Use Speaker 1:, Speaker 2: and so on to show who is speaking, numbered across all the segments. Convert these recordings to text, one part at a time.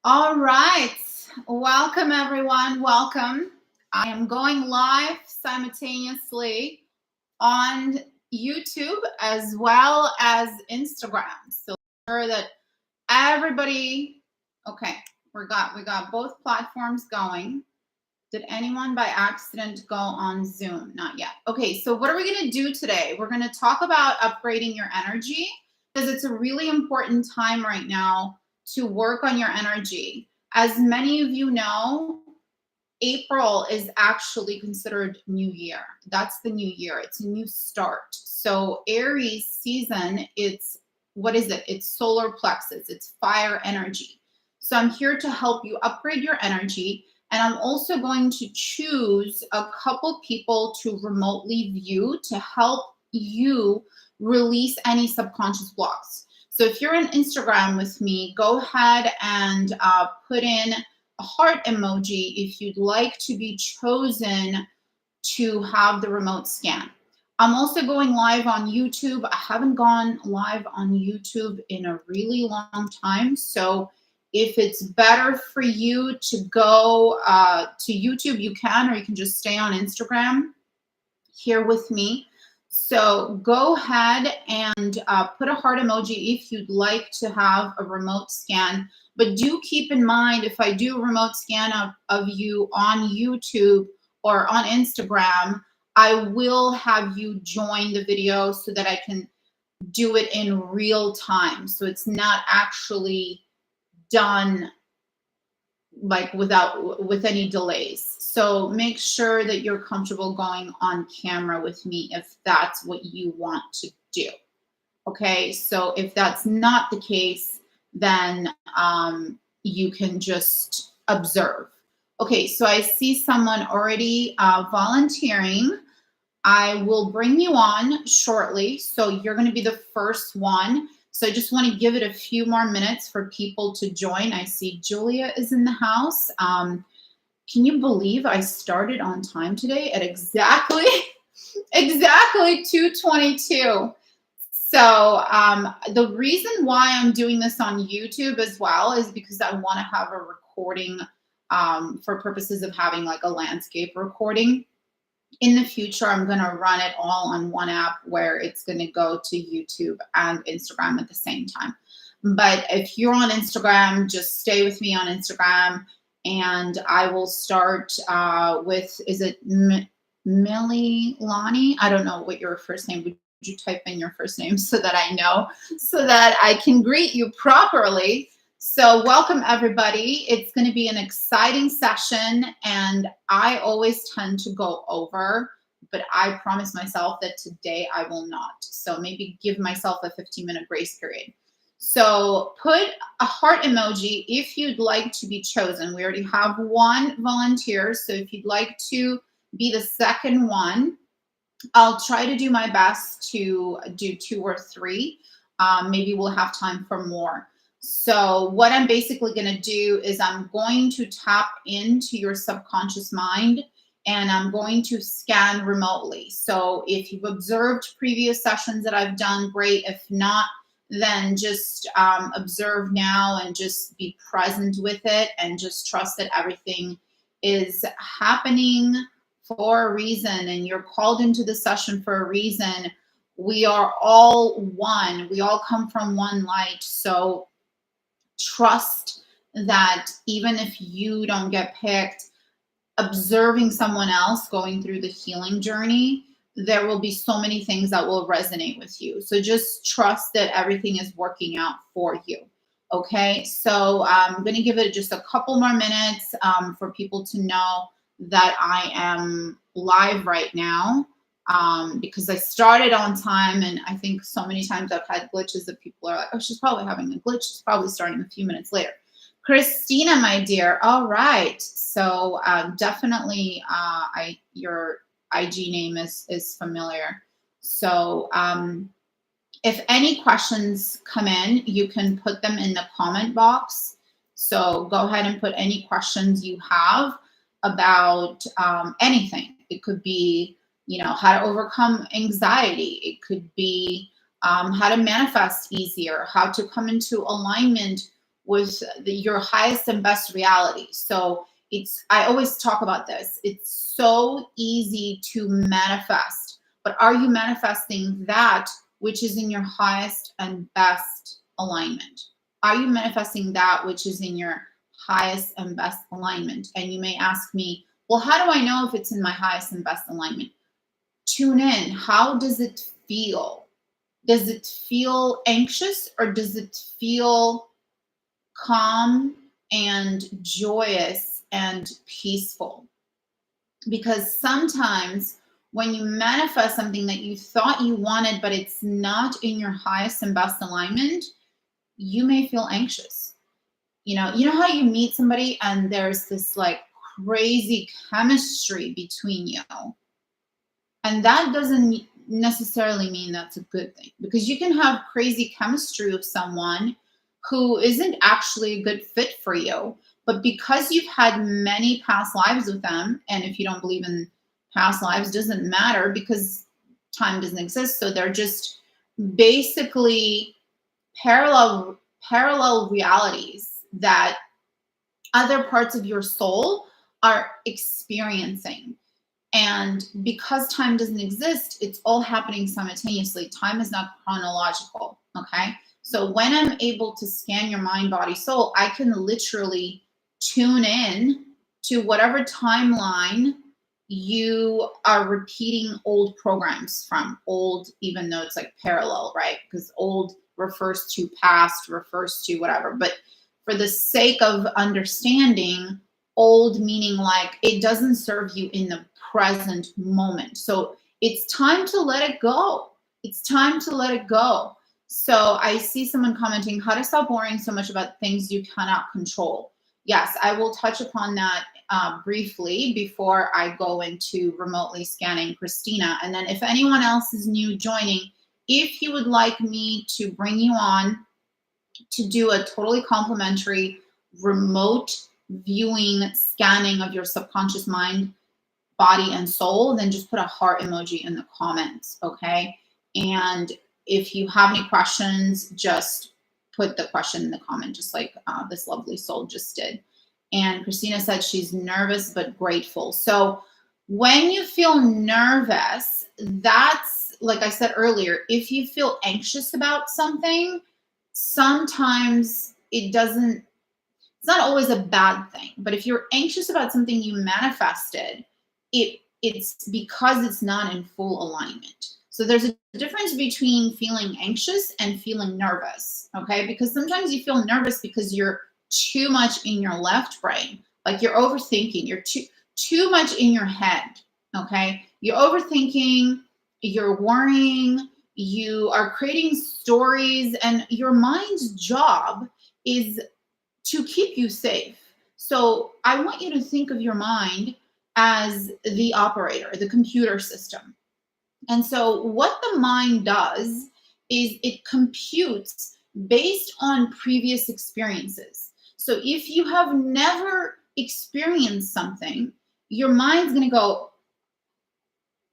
Speaker 1: All right. Welcome, everyone. Welcome. I am going live simultaneously on YouTube as well as Instagram. So sure that everybody, okay, we got both platforms going. Did anyone by accident go on Zoom? Not yet. Okay, so what are we going to do today? We're going to talk about upgrading your energy because it's a really important time right now to work on your energy. As many of you know, April is actually considered new year. That's the new year. It's a new start. So Aries season, it's what is it? It's solar plexus. It's fire energy. So I'm here to help you upgrade your energy. And I'm also going to choose a couple people to remotely view to help you release any subconscious blocks. So if you're on Instagram with me, go ahead and put in a heart emoji if you'd like to be chosen to have the remote scan. I'm also going live on YouTube. I haven't gone live on YouTube in a really long time. So if it's better for you to go to YouTube, you can, or you can just stay on Instagram here with me. So go ahead and put a heart emoji if you'd like to have a remote scan. But do keep in mind, if I do a remote scan of you on YouTube or on Instagram, I will have you join the video so that I can do it in real time. So it's not actually done like with any delays. So make sure that you're comfortable going on camera with me if that's what you want to do. Okay, so if that's not the case, then you can just observe. Okay, so I see someone already volunteering. I will bring you on shortly. So you're going to be the first one. So I just want to give it a few more minutes for people to join. I see Julia is in the house. Can you believe I started on time today at exactly 2:22? So the reason why I'm doing this on YouTube as well is because I want to have a recording for purposes of having like a landscape recording. In the future, I'm going to run it all on one app where it's going to go to YouTube and Instagram at the same time. But if you're on Instagram, just stay with me on Instagram and I will start with, is it Millie Lonnie? I don't know what your first name would. You type in your first name so that I know, so that I can greet you properly. So welcome everybody. It's going to be an exciting session and I always tend to go over, but I promise myself that today I will not. So maybe give myself a 15-minute grace period. So put a heart emoji if you'd like to be chosen. We already have one volunteer. So if you'd like to be the second one, I'll try to do my best to do 2 or 3. Maybe we'll have time for more. So what I'm basically going to do is I'm going to tap into your subconscious mind and I'm going to scan remotely. So if you've observed previous sessions that I've done, great. If not, then just observe now and just be present with it and just trust that everything is happening for a reason and you're called into the session for a reason. We are all one. We all come from one light. So trust that even if you don't get picked, observing someone else going through the healing journey, there will be so many things that will resonate with you. So just trust that everything is working out for you. Okay, so I'm going to give it just a couple more minutes for people to know that I am live right now because I started on time, and I think so many times I've had glitches that people are like, oh, she's probably having a glitch. She's probably starting a few minutes later. Christina, my dear. All right. So definitely your IG name is familiar. So if any questions come in, you can put them in the comment box. So go ahead and put any questions you have about anything. It could be, how to overcome anxiety. It could be how to manifest easier, how to come into alignment with your highest and best reality. So I always talk about this. It's so easy to manifest, but are you manifesting that which is in your highest and best alignment? Are you manifesting that which is in your highest and best alignment? And you may ask me, well, how do I know if it's in my highest and best alignment? Tune in. How does it feel? Does it feel anxious, or does it feel calm and joyous and peaceful? Because sometimes when you manifest something that you thought you wanted, but it's not in your highest and best alignment, you may feel anxious. You know how you meet somebody and there's this like crazy chemistry between you, and that doesn't necessarily mean that's a good thing, because you can have crazy chemistry with someone who isn't actually a good fit for you, but because you've had many past lives with them, and if you don't believe in past lives, doesn't matter because time doesn't exist. So they're just basically parallel realities that other parts of your soul are experiencing. And because time doesn't exist, it's all happening simultaneously. Time is not chronological. Okay. So when I'm able to scan your mind, body, soul, I can literally tune in to whatever timeline you are repeating old programs from. Old, even though it's like parallel, right? Because old refers to past, refers to whatever. But for the sake of understanding, old meaning like it doesn't serve you in the present moment. So it's time to let it go. It's time to let it go. So I see someone commenting, how to stop worrying so much about things you cannot control. Yes, I will touch upon that briefly before I go into remotely scanning Christina. And then if anyone else is new joining, if you would like me to bring you on to do a totally complimentary remote viewing scanning of your subconscious mind, body, and soul, then just put a heart emoji in the comments, okay? And if you have any questions, just put the question in the comment, just like this lovely soul just did. And Christina said she's nervous but grateful. So when you feel nervous, that's, like I said earlier, if you feel anxious about something, sometimes it's not always a bad thing. But if you're anxious about something you manifested, it's because it's not in full alignment. So there's a difference between feeling anxious and feeling nervous, okay? Because sometimes you feel nervous because you're too much in your left brain, like you're overthinking, you're too much in your head, okay? You're overthinking, you're worrying, you are creating stories, and your mind's job is to keep you safe. So I want you to think of your mind as the operator, the computer system. And so what the mind does is it computes based on previous experiences. So if you have never experienced something, your mind's going to go,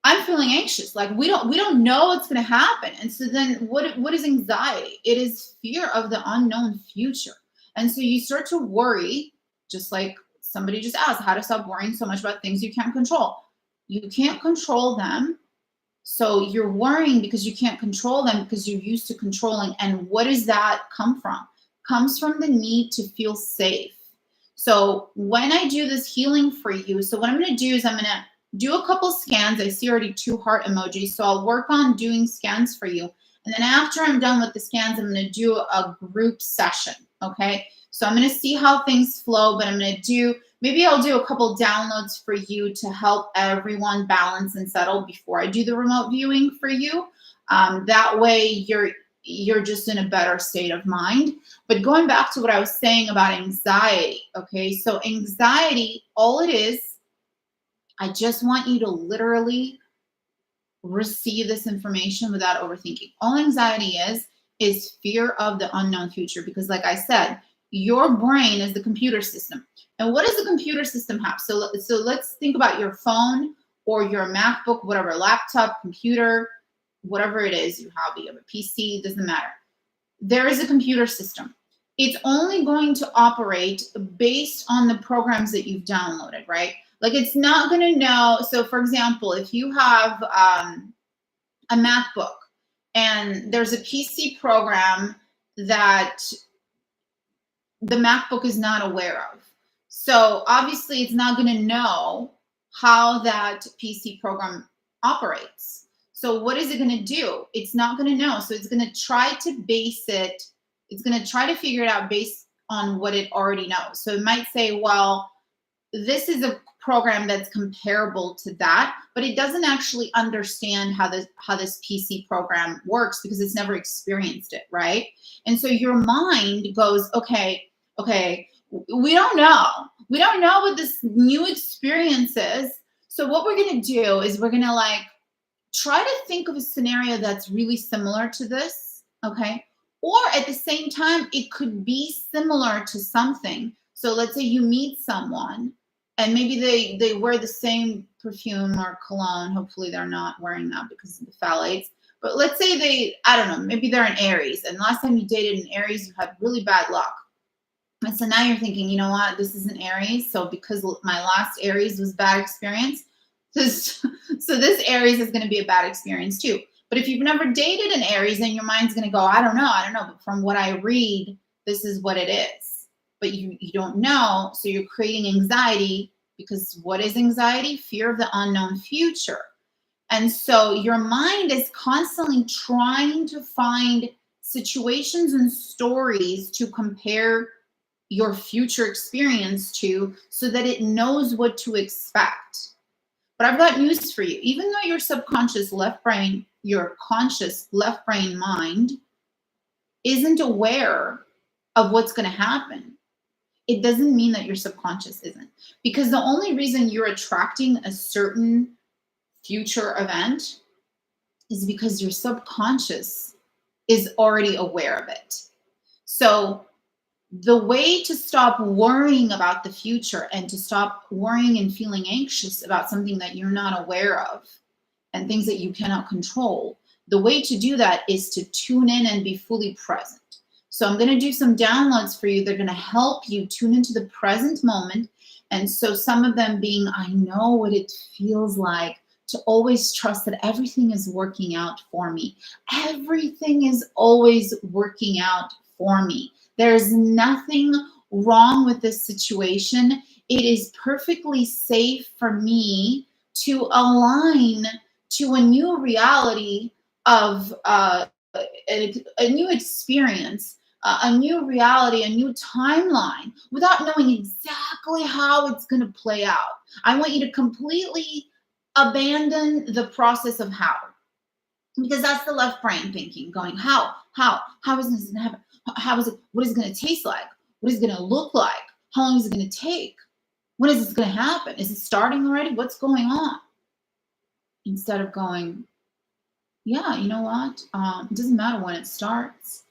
Speaker 1: I'm feeling anxious. Like we don't know what's going to happen. And so then what is anxiety? It is fear of the unknown future. And so you start to worry, just like somebody just asked, how to stop worrying so much about things you can't control. You can't control them. So you're worrying because you can't control them because you're used to controlling. And what does that come from? Comes from the need to feel safe. So when I do this healing for you, so what I'm going to do is I'm going to do a couple scans. I see already 2 heart emojis. So I'll work on doing scans for you. And then after I'm done with the scans, I'm going to do a group session. Okay. So I'm going to see how things flow, but maybe I'll do a couple downloads for you to help everyone balance and settle before I do the remote viewing for you. That way you're just in a better state of mind. But going back to what I was saying about anxiety. Okay. So anxiety, all it is, I just want you to literally receive this information without overthinking. All anxiety is fear of the unknown future. Because like I said, your brain is the computer system. And what does the computer system have? So let's think about your phone or your MacBook, whatever, laptop, computer, whatever it is you have a PC, doesn't matter. There is a computer system. it's only going to operate based on the programs that you've downloaded, right? Like it's not going to know. So, for example, if you have a MacBook and there's a PC program that the MacBook is not aware of. So obviously it's not going to know how that PC program operates. So what is it going to do? It's not going to know. So it's going to try to base it, it's going to try to figure it out based on what it already knows. So it might say, well, this is a program that's comparable to that, but it doesn't actually understand how this PC program works because it's never experienced it, right? And so your mind goes, okay, we don't know. We don't know what this new experience is. So what we're going to do is we're going to like try to think of a scenario that's really similar to this, okay? Or at the same time, it could be similar to something. So let's say you meet someone and maybe they wear the same perfume or cologne. Hopefully they're not wearing that because of the phthalates. But let's say I don't know, maybe they're an Aries. And last time you dated an Aries, you had really bad luck. And so now you're thinking, you know what, this is an Aries. So because my last Aries was bad experience, so this Aries is going to be a bad experience too. But if you've never dated an Aries, then your mind's going to go, I don't know. But from what I read, this is what it is. But you don't know. So you're creating anxiety because what is anxiety? Fear of the unknown future. And so your mind is constantly trying to find situations and stories to compare your future experience to so that it knows what to expect. But I've got news for you. Even though your subconscious left brain, your conscious left brain mind isn't aware of what's going to happen, it doesn't mean that your subconscious isn't. Because the only reason you're attracting a certain future event is because your subconscious is already aware of it. So the way to stop worrying about the future and to stop worrying and feeling anxious about something that you're not aware of and things that you cannot control, the way to do that is to tune in and be fully present. So I'm going to do some downloads for you. They're going to help you tune into the present moment. And so some of them being, I know what it feels like to always trust that everything is working out for me. Everything is always working out for me. There's nothing wrong with this situation. It is perfectly safe for me to align to a new reality of a new experience, a new reality, a new timeline without knowing exactly how it's going to play out. I want you to completely abandon the process of how, because that's the left brain thinking, going, how is this going to happen? How is it? What is it going to taste like? What is it going to look like? How long is it going to take? When is this going to happen? Is it starting already? What's going on? Instead of going, yeah, you know what? It doesn't matter when it starts.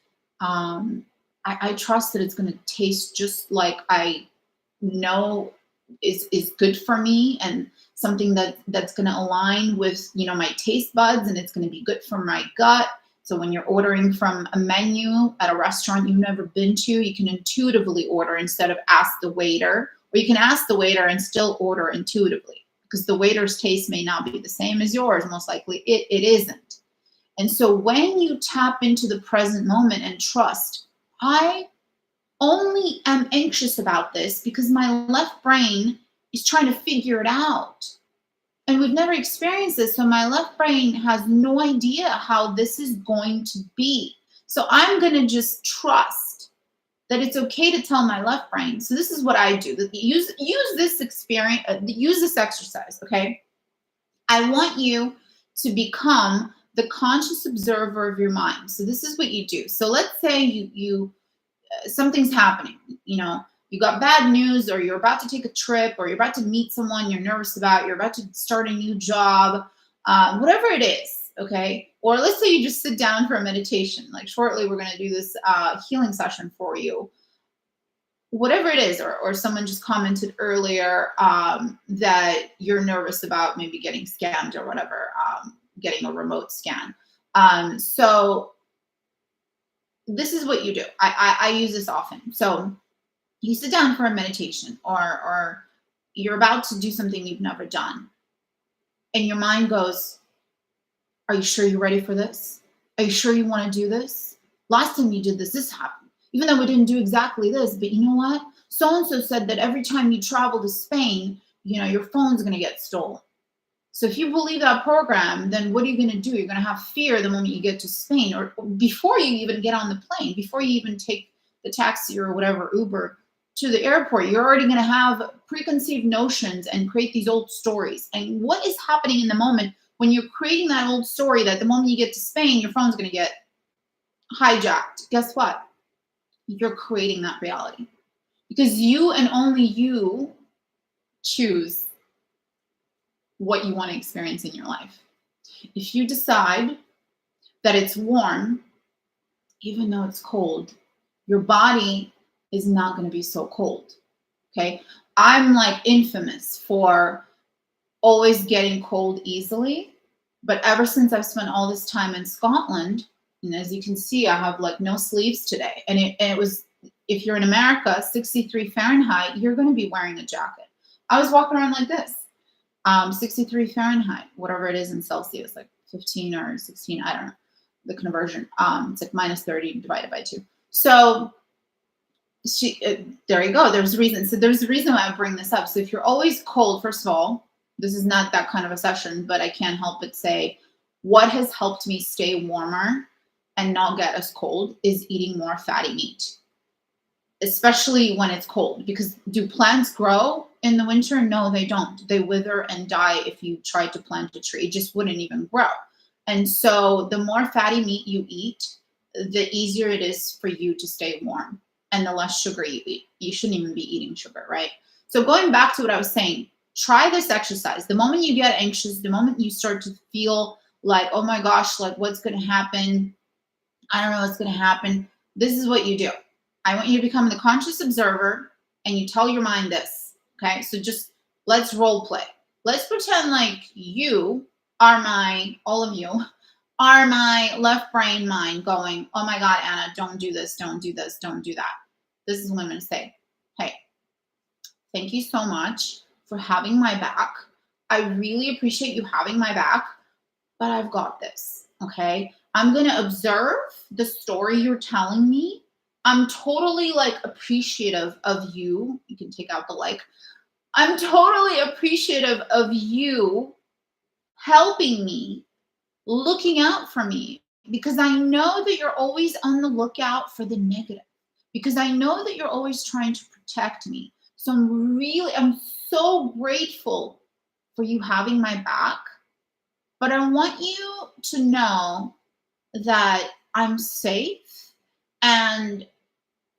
Speaker 1: I trust that it's going to taste just like I know is good for me, and something that's going to align with my taste buds, and it's going to be good for my gut. So when you're ordering from a menu at a restaurant you've never been to, you can intuitively order instead of ask the waiter, or you can ask the waiter and still order intuitively, because the waiter's taste may not be the same as yours. Most likely it isn't. And so when you tap into the present moment and trust, I only am anxious about this because my left brain is trying to figure it out. And we've never experienced this, so my left brain has no idea how this is going to be. So I'm going to just trust that it's okay to tell my left brain. So this is what I do. Use this experience, use this exercise, okay? I want you to become the conscious observer of your mind. So this is what you do. So let's say you something's happening, you got bad news, or you're about to take a trip, or you're about to meet someone you're nervous about, you're about to start a new job, whatever it is, okay? Or let's say you just sit down for a meditation. Like shortly, we're going to do this healing session for you. Whatever it is, or someone just commented earlier that you're nervous about maybe getting scammed or whatever, getting a remote scan. So this is what you do. I use this often. So you sit down for a meditation, or you're about to do something you've never done, and your mind goes, are you sure you're ready for this? Are you sure you want to do this? Last time you did this, this happened. Even though we didn't do exactly this, but you know what? So and so said that every time you travel to Spain, your phone's going to get stolen. So if you believe that program, then what are you going to do? You're going to have fear the moment you get to Spain, or before you even get on the plane, before you even take the taxi or whatever, Uber, to the airport. You're already going to have preconceived notions and create these old stories. And what is happening in the moment when you're creating that old story, that the moment you get to Spain, your phone's going to get hijacked? Guess what? You're creating that reality, because you and only you choose what you want to experience in your life. If you decide that it's warm, even though it's cold, your body is not going to be so cold. Okay. I'm like infamous for always getting cold easily. But ever since I've spent all this time in Scotland, and as you can see, I have like no sleeves today. And it was, if you're in America, 63 Fahrenheit, you're going to be wearing a jacket. I was walking around like this. 63 Fahrenheit, whatever it is in Celsius, like 15 or 16, I don't know the conversion. It's like minus 30 divided by 2. So there you go. There's a reason. So there's a reason why I bring this up. So if you're always cold, first of all, this is not that kind of a session, but I can't help but say what has helped me stay warmer and not get as cold is eating more fatty meat, especially when it's cold. Because do plants grow in the winter? No, they don't. They wither and die. If you tried to plant a tree, it just wouldn't even grow. And so the more fatty meat you eat, the easier it is for you to stay warm, and the less sugar you eat. You shouldn't even be eating sugar, right? So going back to what I was saying, try this exercise. The moment you get anxious, the moment you start to feel like, oh my gosh, like what's going to happen? I don't know what's going to happen. This is what you do. I want you to become the conscious observer, and you tell your mind this. Okay. So just let's role play. Let's pretend like you are all of you are my left brain mind going, oh my God, Anna, don't do this, don't do this, don't do that. This is what I'm going to say. Hey, thank you so much for having my back. I really appreciate you having my back, but I've got this. Okay. I'm going to observe the story you're telling me. I'm totally like appreciative of you. You can take out the like. I'm totally appreciative of you helping me, looking out for me, because I know that you're always on the lookout for the negative, because I know that you're always trying to protect me. So I'm so grateful for you having my back, but I want you to know that I'm safe. And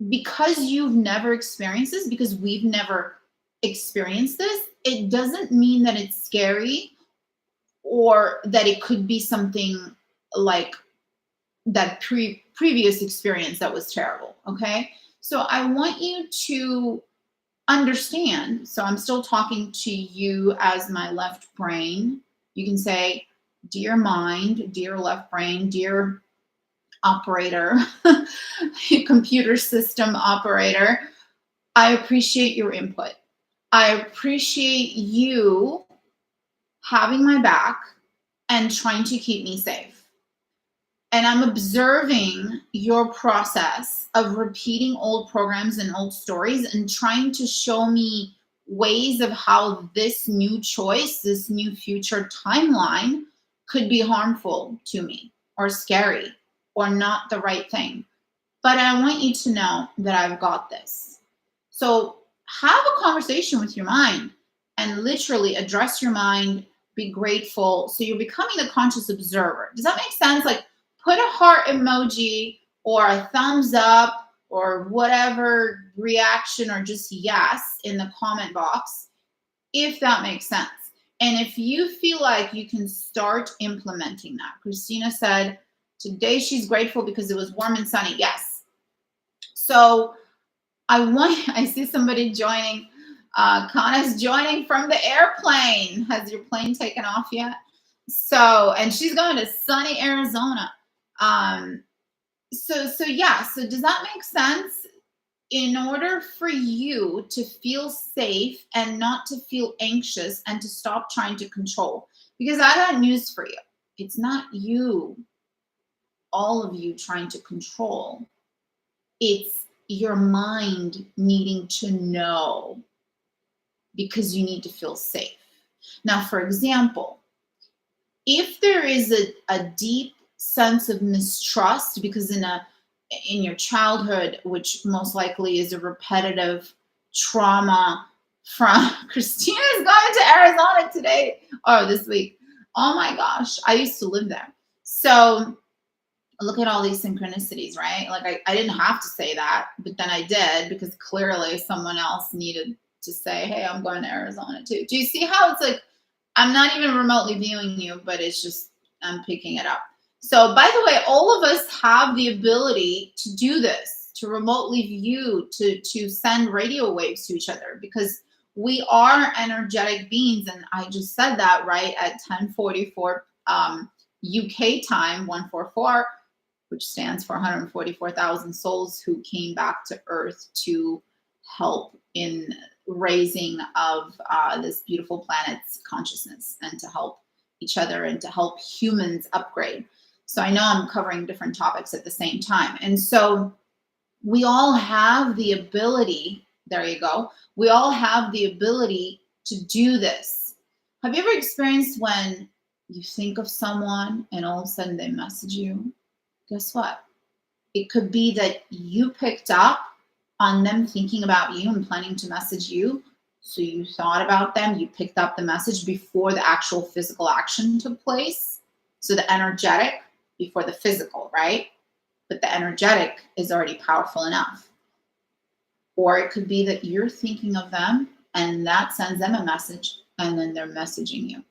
Speaker 1: because you've never experienced this, because we've never experienced this, it doesn't mean that it's scary, or that it could be something like that previous experience that was terrible. Okay. So I want you to understand. So I'm still talking to you as my left brain. You can say, dear mind, dear left brain, dear operator, computer system operator, I appreciate your input. I appreciate you having my back and trying to keep me safe. And I'm observing your process of repeating old programs and old stories and trying to show me ways of how this new choice, this new future timeline could be harmful to me, or scary, or not the right thing. But I want you to know that I've got this. So have a conversation with your mind and literally address your mind, be grateful. So you're becoming the conscious observer. Does that make sense? Like, put a heart emoji or a thumbs up or whatever reaction, or just yes in the comment box, if that makes sense. And if you feel like you can start implementing that. Christina said today she's grateful because it was warm and sunny. Yes. So I see somebody joining. Kana's joining from the airplane. Has your plane taken off yet? So, and she's going to sunny Arizona. So does that make sense? In order for you to feel safe and not to feel anxious and to stop trying to control, because I got news for you. It's not you, all of you trying to control. It's your mind needing to know because you need to feel safe. Now, for example, if there is a deep sense of mistrust because in your childhood, which most likely is a repetitive trauma from Christina's going to Arizona today or this week. Oh my gosh, I used to live there. So look at all these synchronicities, right? Like I didn't have to say that, but then I did because clearly someone else needed to say, hey, I'm going to Arizona too. Do you see how it's like I'm not even remotely viewing you, but it's just I'm picking it up. So by the way, all of us have the ability to do this, to remotely view, to send radio waves to each other because we are energetic beings. And I just said that right at 10:44 UK time, 144, which stands for 144,000 souls who came back to Earth to help in raising of this beautiful planet's consciousness and to help each other and to help humans upgrade. So I know I'm covering different topics at the same time. And so we all have the ability, there you go, we all have the ability to do this. Have you ever experienced when you think of someone and all of a sudden they message you? Guess what? It could be that you picked up on them thinking about you and planning to message you. So you thought about them, you picked up the message before the actual physical action took place. So the energetic before the physical, right? But the energetic is already powerful enough. Or it could be that you're thinking of them and that sends them a message and then they're messaging you.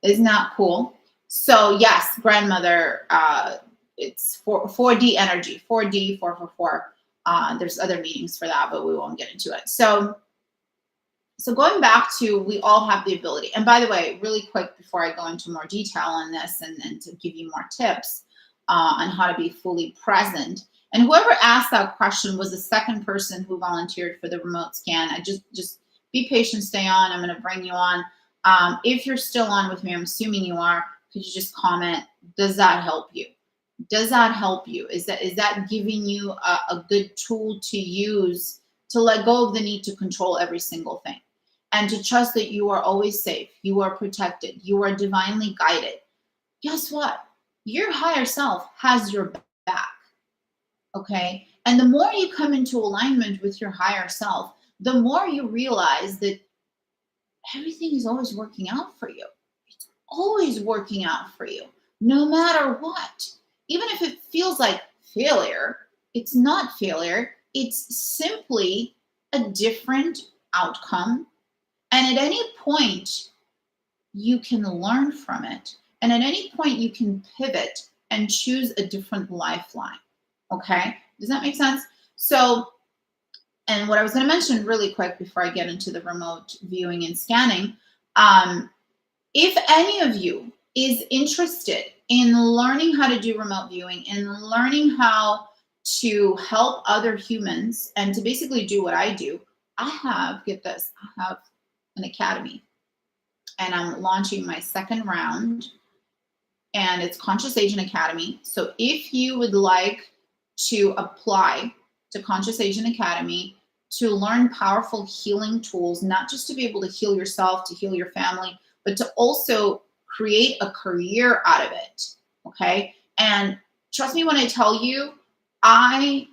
Speaker 1: Isn't that cool? So yes, grandmother, it's 4D energy, 4D, 444. There's other meanings for that, but we won't get into it. So going back to, we all have the ability. And by the way, really quick before I go into more detail on this and to give you more tips on how to be fully present. And whoever asked that question was the second person who volunteered for the remote scan. I just be patient, stay on. I'm going to bring you on. If you're still on with me, I'm assuming you are. Could you just comment? Does that help you? Does that help you? Is that giving you a good tool to use to let go of the need to control every single thing and to trust that you are always safe, you are protected, you are divinely guided? Guess what? Your higher self has your back. Okay. And the more you come into alignment with your higher self, the more you realize that everything is always working out for you. It's always working out for you, no matter what. Even if it feels like failure, it's not failure. It's simply a different outcome. And at any point, you can learn from it. And at any point, you can pivot and choose a different lifeline. Okay? Does that make sense? So, and what I was going to mention really quick before I get into the remote viewing and scanning, if any of you is interested in learning how to do remote viewing and learning how to help other humans and to basically do what I do, I have, get this, I have an academy and I'm launching my second round and it's Conscious Agent Academy. So if you would like to apply to Conscious Agent Academy to learn powerful healing tools, not just to be able to heal yourself, to heal your family, but to also create a career out of it, okay? And trust me when I tell you, I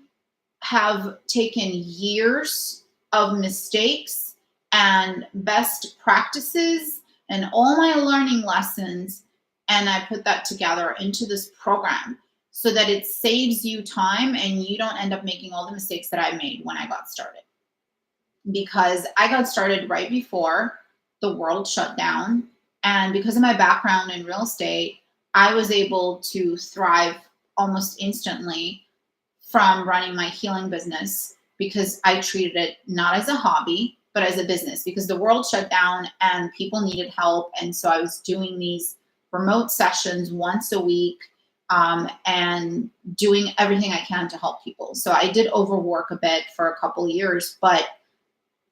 Speaker 1: have taken years of mistakes and best practices and all my learning lessons, and I put that together into this program so that it saves you time and you don't end up making all the mistakes that I made when I got started. Because I got started right before the world shut down. And because of my background in real estate, I was able to thrive almost instantly from running my healing business because I treated it not as a hobby, but as a business because the world shut down and people needed help. And so I was doing these remote sessions once a week and doing everything I can to help people. So I did overwork a bit for a couple of years, but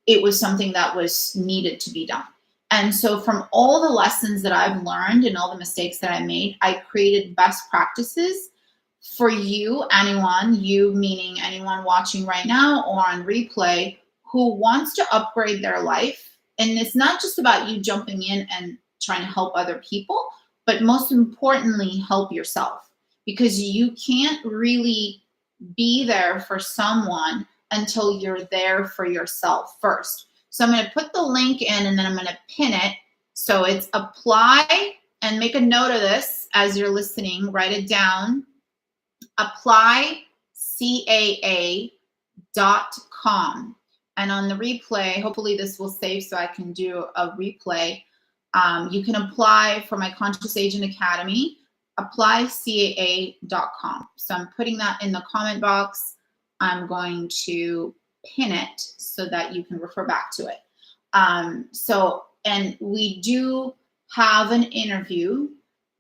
Speaker 1: it was something that was needed to be done. And so from all the lessons that I've learned and all the mistakes that I made, I created best practices for you, anyone, you meaning anyone watching right now or on replay, who wants to upgrade their life. And it's not just about you jumping in and trying to help other people, but most importantly, help yourself, because you can't really be there for someone until you're there for yourself first. So I'm going to put the link in and then I'm going to pin it. So it's apply, and make a note of this as you're listening, write it down. applycaa.com. And on the replay, hopefully this will save so I can do a replay. You can apply for my Conscious Agent Academy, applycaa.com. So I'm putting that in the comment box. I'm going to pin it so that you can refer back to it. And we do have an interview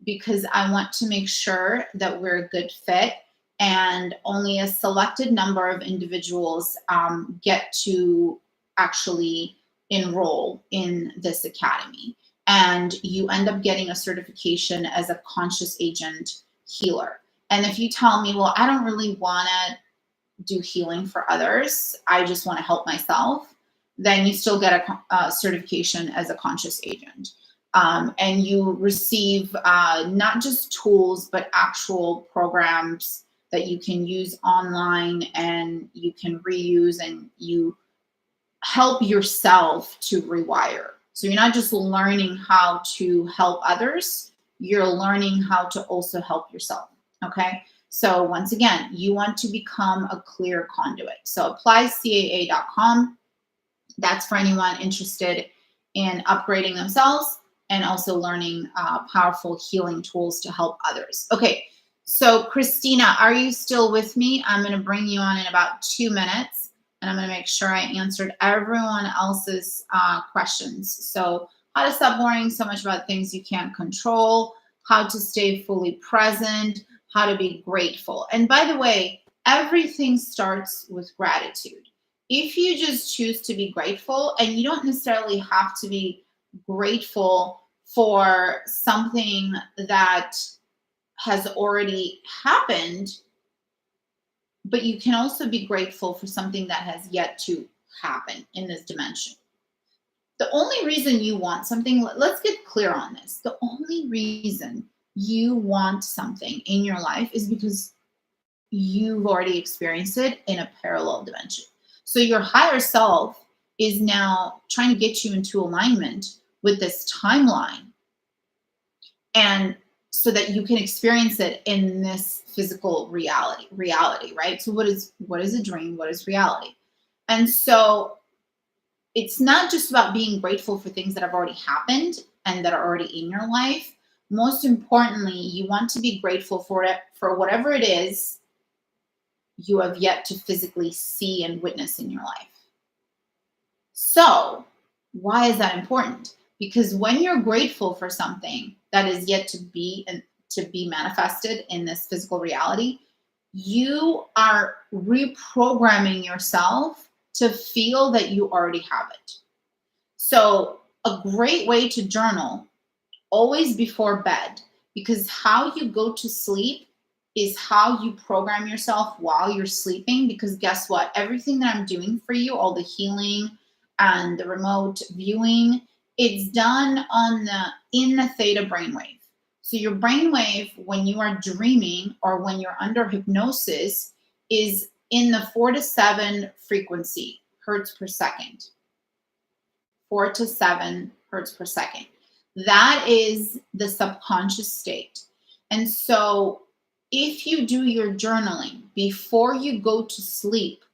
Speaker 1: because I want to make sure that we're a good fit, and only a selected number of individuals get to actually enroll in this academy. And you end up getting a certification as a conscious agent healer. And if you tell me, well, I don't really want to do healing for others, I just want to help myself, then you still get a certification as a conscious agent. And you receive not just tools, but actual programs that you can use online and you can reuse, and you help yourself to rewire. So you're not just learning how to help others, you're learning how to also help yourself, okay? So once again, you want to become a clear conduit. So applycaa.com. That's for anyone interested in upgrading themselves and also learning powerful healing tools to help others. Okay, so Christina, are you still with me? I'm going to bring you on in about 2 minutes, and I'm going to make sure I answered everyone else's questions. So how to stop worrying so much about things you can't control, how to stay fully present, how to be grateful. And by the way, everything starts with gratitude. If you just choose to be grateful, and you don't necessarily have to be grateful for something that has already happened, but you can also be grateful for something that has yet to happen in this dimension. The only reason you want something, let's get clear on this. The only reason you want something in your life is because you've already experienced it in a parallel dimension. So your higher self is now trying to get you into alignment with this timeline, and so that you can experience it in this physical reality, right? So what is a dream? What is reality? And so it's not just about being grateful for things that have already happened and that are already in your life. Most importantly, you want to be grateful for it, for whatever it is you have yet to physically see and witness in your life. So why is that important? Because when you're grateful for something that is yet to be manifested in this physical reality, you are reprogramming yourself to feel that you already have it. So a great way to journal, always before bed, because how you go to sleep is how you program yourself while you're sleeping. Because guess what? Everything that I'm doing for you, all the healing and the remote viewing, it's done in the theta brainwave. So your brainwave, when you are dreaming or when you're under hypnosis, is in the 4 to 7 frequency, hertz per second. 4 to 7 hertz per second. That is the subconscious state. And so if you do your journaling before you go to sleep,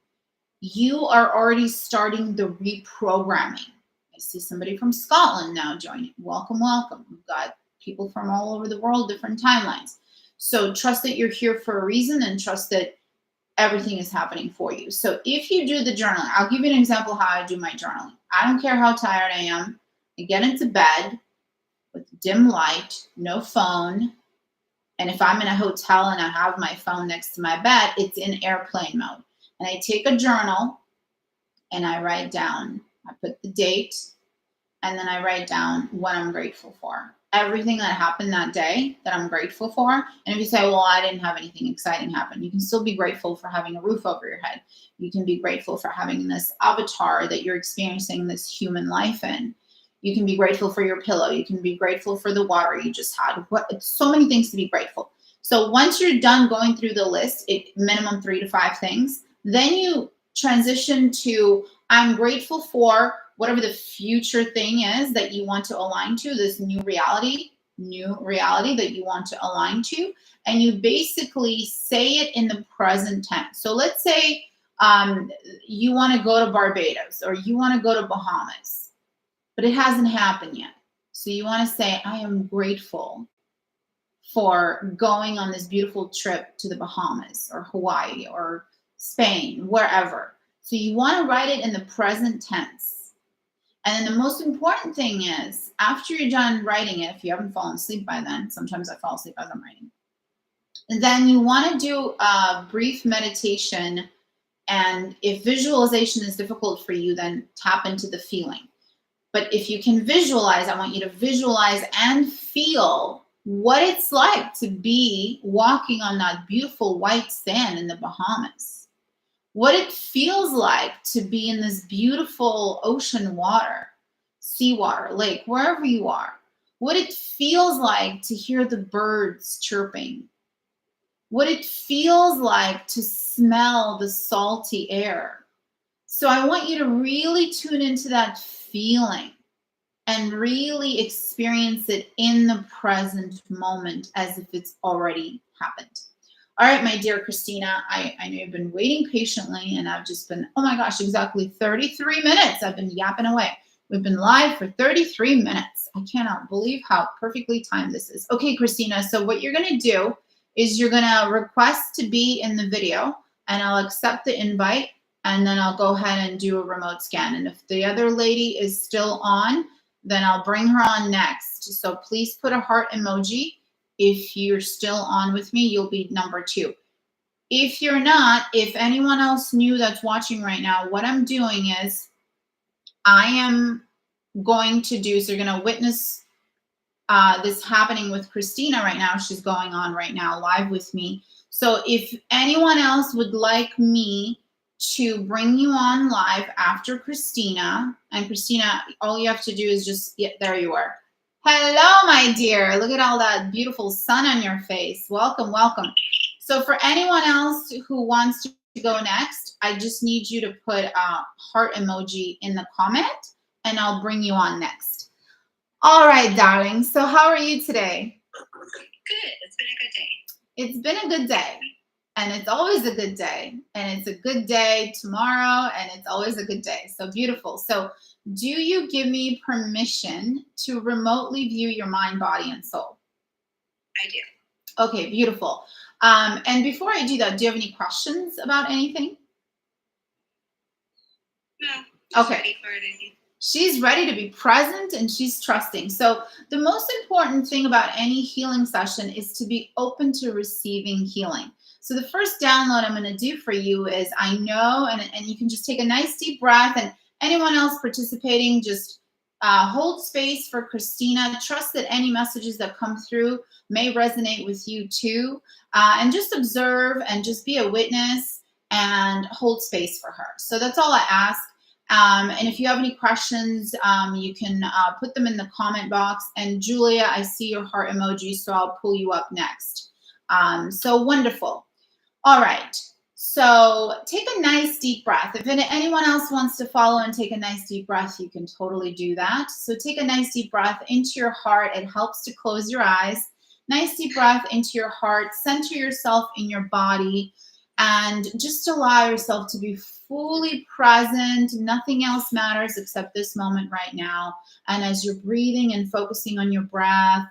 Speaker 1: you are already starting the reprogramming. I see somebody from Scotland now joining. Welcome, welcome. We've got people from all over the world, different timelines. So trust that you're here for a reason, and trust that everything is happening for you. So if you do the journaling, I'll give you an example how I do my journaling. I don't care how tired I am. I get into bed with dim light, no phone, And if I'm in a hotel and I have my phone next to my bed, it's in airplane mode. And I take a journal and I write down, I put the date, and then I write down what I'm grateful for. Everything that happened that day that I'm grateful for. And if you say, well, I didn't have anything exciting happen, you can still be grateful for having a roof over your head. You can be grateful for having this avatar that you're experiencing this human life in. You can be grateful for your pillow. You can be grateful for the water you just had. So many things to be grateful. So once you're done going through the list, minimum 3 to 5 things, then you transition to, I'm grateful for whatever the future thing is that you want to align to, this new reality that you want to align to. And you basically say it in the present tense. So let's say you want to go to Barbados or you want to go to Bahamas, but it hasn't happened yet. So you want to say, I am grateful for going on this beautiful trip to the Bahamas or Hawaii or Spain, wherever. So you want to write it in the present tense. And then the most important thing is, after you're done writing it, if you haven't fallen asleep by then, sometimes I fall asleep as I'm writing, and then you want to do a brief meditation. And if visualization is difficult for you, then tap into the feeling. But if you can visualize, I want you to visualize and feel what it's like to be walking on that beautiful white sand in the Bahamas. What it feels like to be in this beautiful ocean water, seawater, lake, wherever you are. What it feels like to hear the birds chirping. What it feels like to smell the salty air. So I want you to really tune into that feeling and really experience it in the present moment as if it's already happened. All right, my dear Christina, I know you've been waiting patiently, and I've just been, oh my gosh, exactly 33 minutes. I've been yapping away. We've been live for 33 minutes. I cannot believe how perfectly timed this is. Okay, Christina, so what you're going to do is you're going to request to be in the video, and I'll accept the invite, and then I'll go ahead and do a remote scan. And if the other lady is still on, then I'll bring her on next. So please put a heart emoji. If you're still on with me, you'll be number 2. If you're not, if anyone else new that's watching right now, what I'm doing is I am going to do, so you're going to witness this happening with Christina right now. She's going on right now live with me. So if anyone else would like me to bring you on live after Christina, and Christina, all you have to do is just, yeah, there you are. Hello, my dear. Look at all that beautiful sun on your face. Welcome, welcome. So for anyone else who wants to go next, I just need you to put a heart emoji in the comment, and I'll bring you on next. All right, darling. So how are you today?
Speaker 2: Good. It's been a good day.
Speaker 1: It's been a good day. And it's always a good day. And it's a good day tomorrow. And it's always a good day. So beautiful. So do you give me permission to remotely view your mind, body, and soul?
Speaker 2: I do.
Speaker 1: Okay, beautiful. And before I do that, do you have any questions about anything?
Speaker 2: No.
Speaker 1: Okay.
Speaker 2: Ready for it.
Speaker 1: She's ready to be present and she's trusting. So the most important thing about any healing session is to be open to receiving healing. So the first download I'm going to do for you is, I know, and you can just take a nice deep breath, and anyone else participating, just hold space for Christina. Trust that any messages that come through may resonate with you too. And just observe and just be a witness and hold space for her. So that's all I ask. And if you have any questions, you can put them in the comment box. And Julia, I see your heart emoji, so I'll pull you up next. So wonderful. All right. So take a nice deep breath. If anyone else wants to follow and take a nice deep breath, you can totally do that. So take a nice deep breath into your heart. It helps to close your eyes. Nice deep breath into your heart. Center yourself in your body. And just allow yourself to be fully present. Nothing else matters except this moment right now. And as you're breathing and focusing on your breath,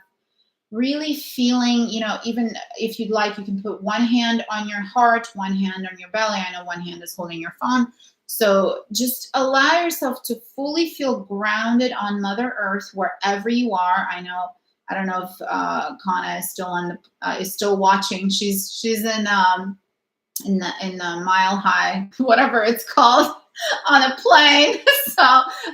Speaker 1: really feeling, even if you'd like, you can put one hand on your heart, one hand on your belly. I know one hand is holding your phone. So just allow yourself to fully feel grounded on Mother Earth wherever you are. I know I don't know if Kana is still on the is still watching. She's in the Mile High, whatever it's called, on a plane. So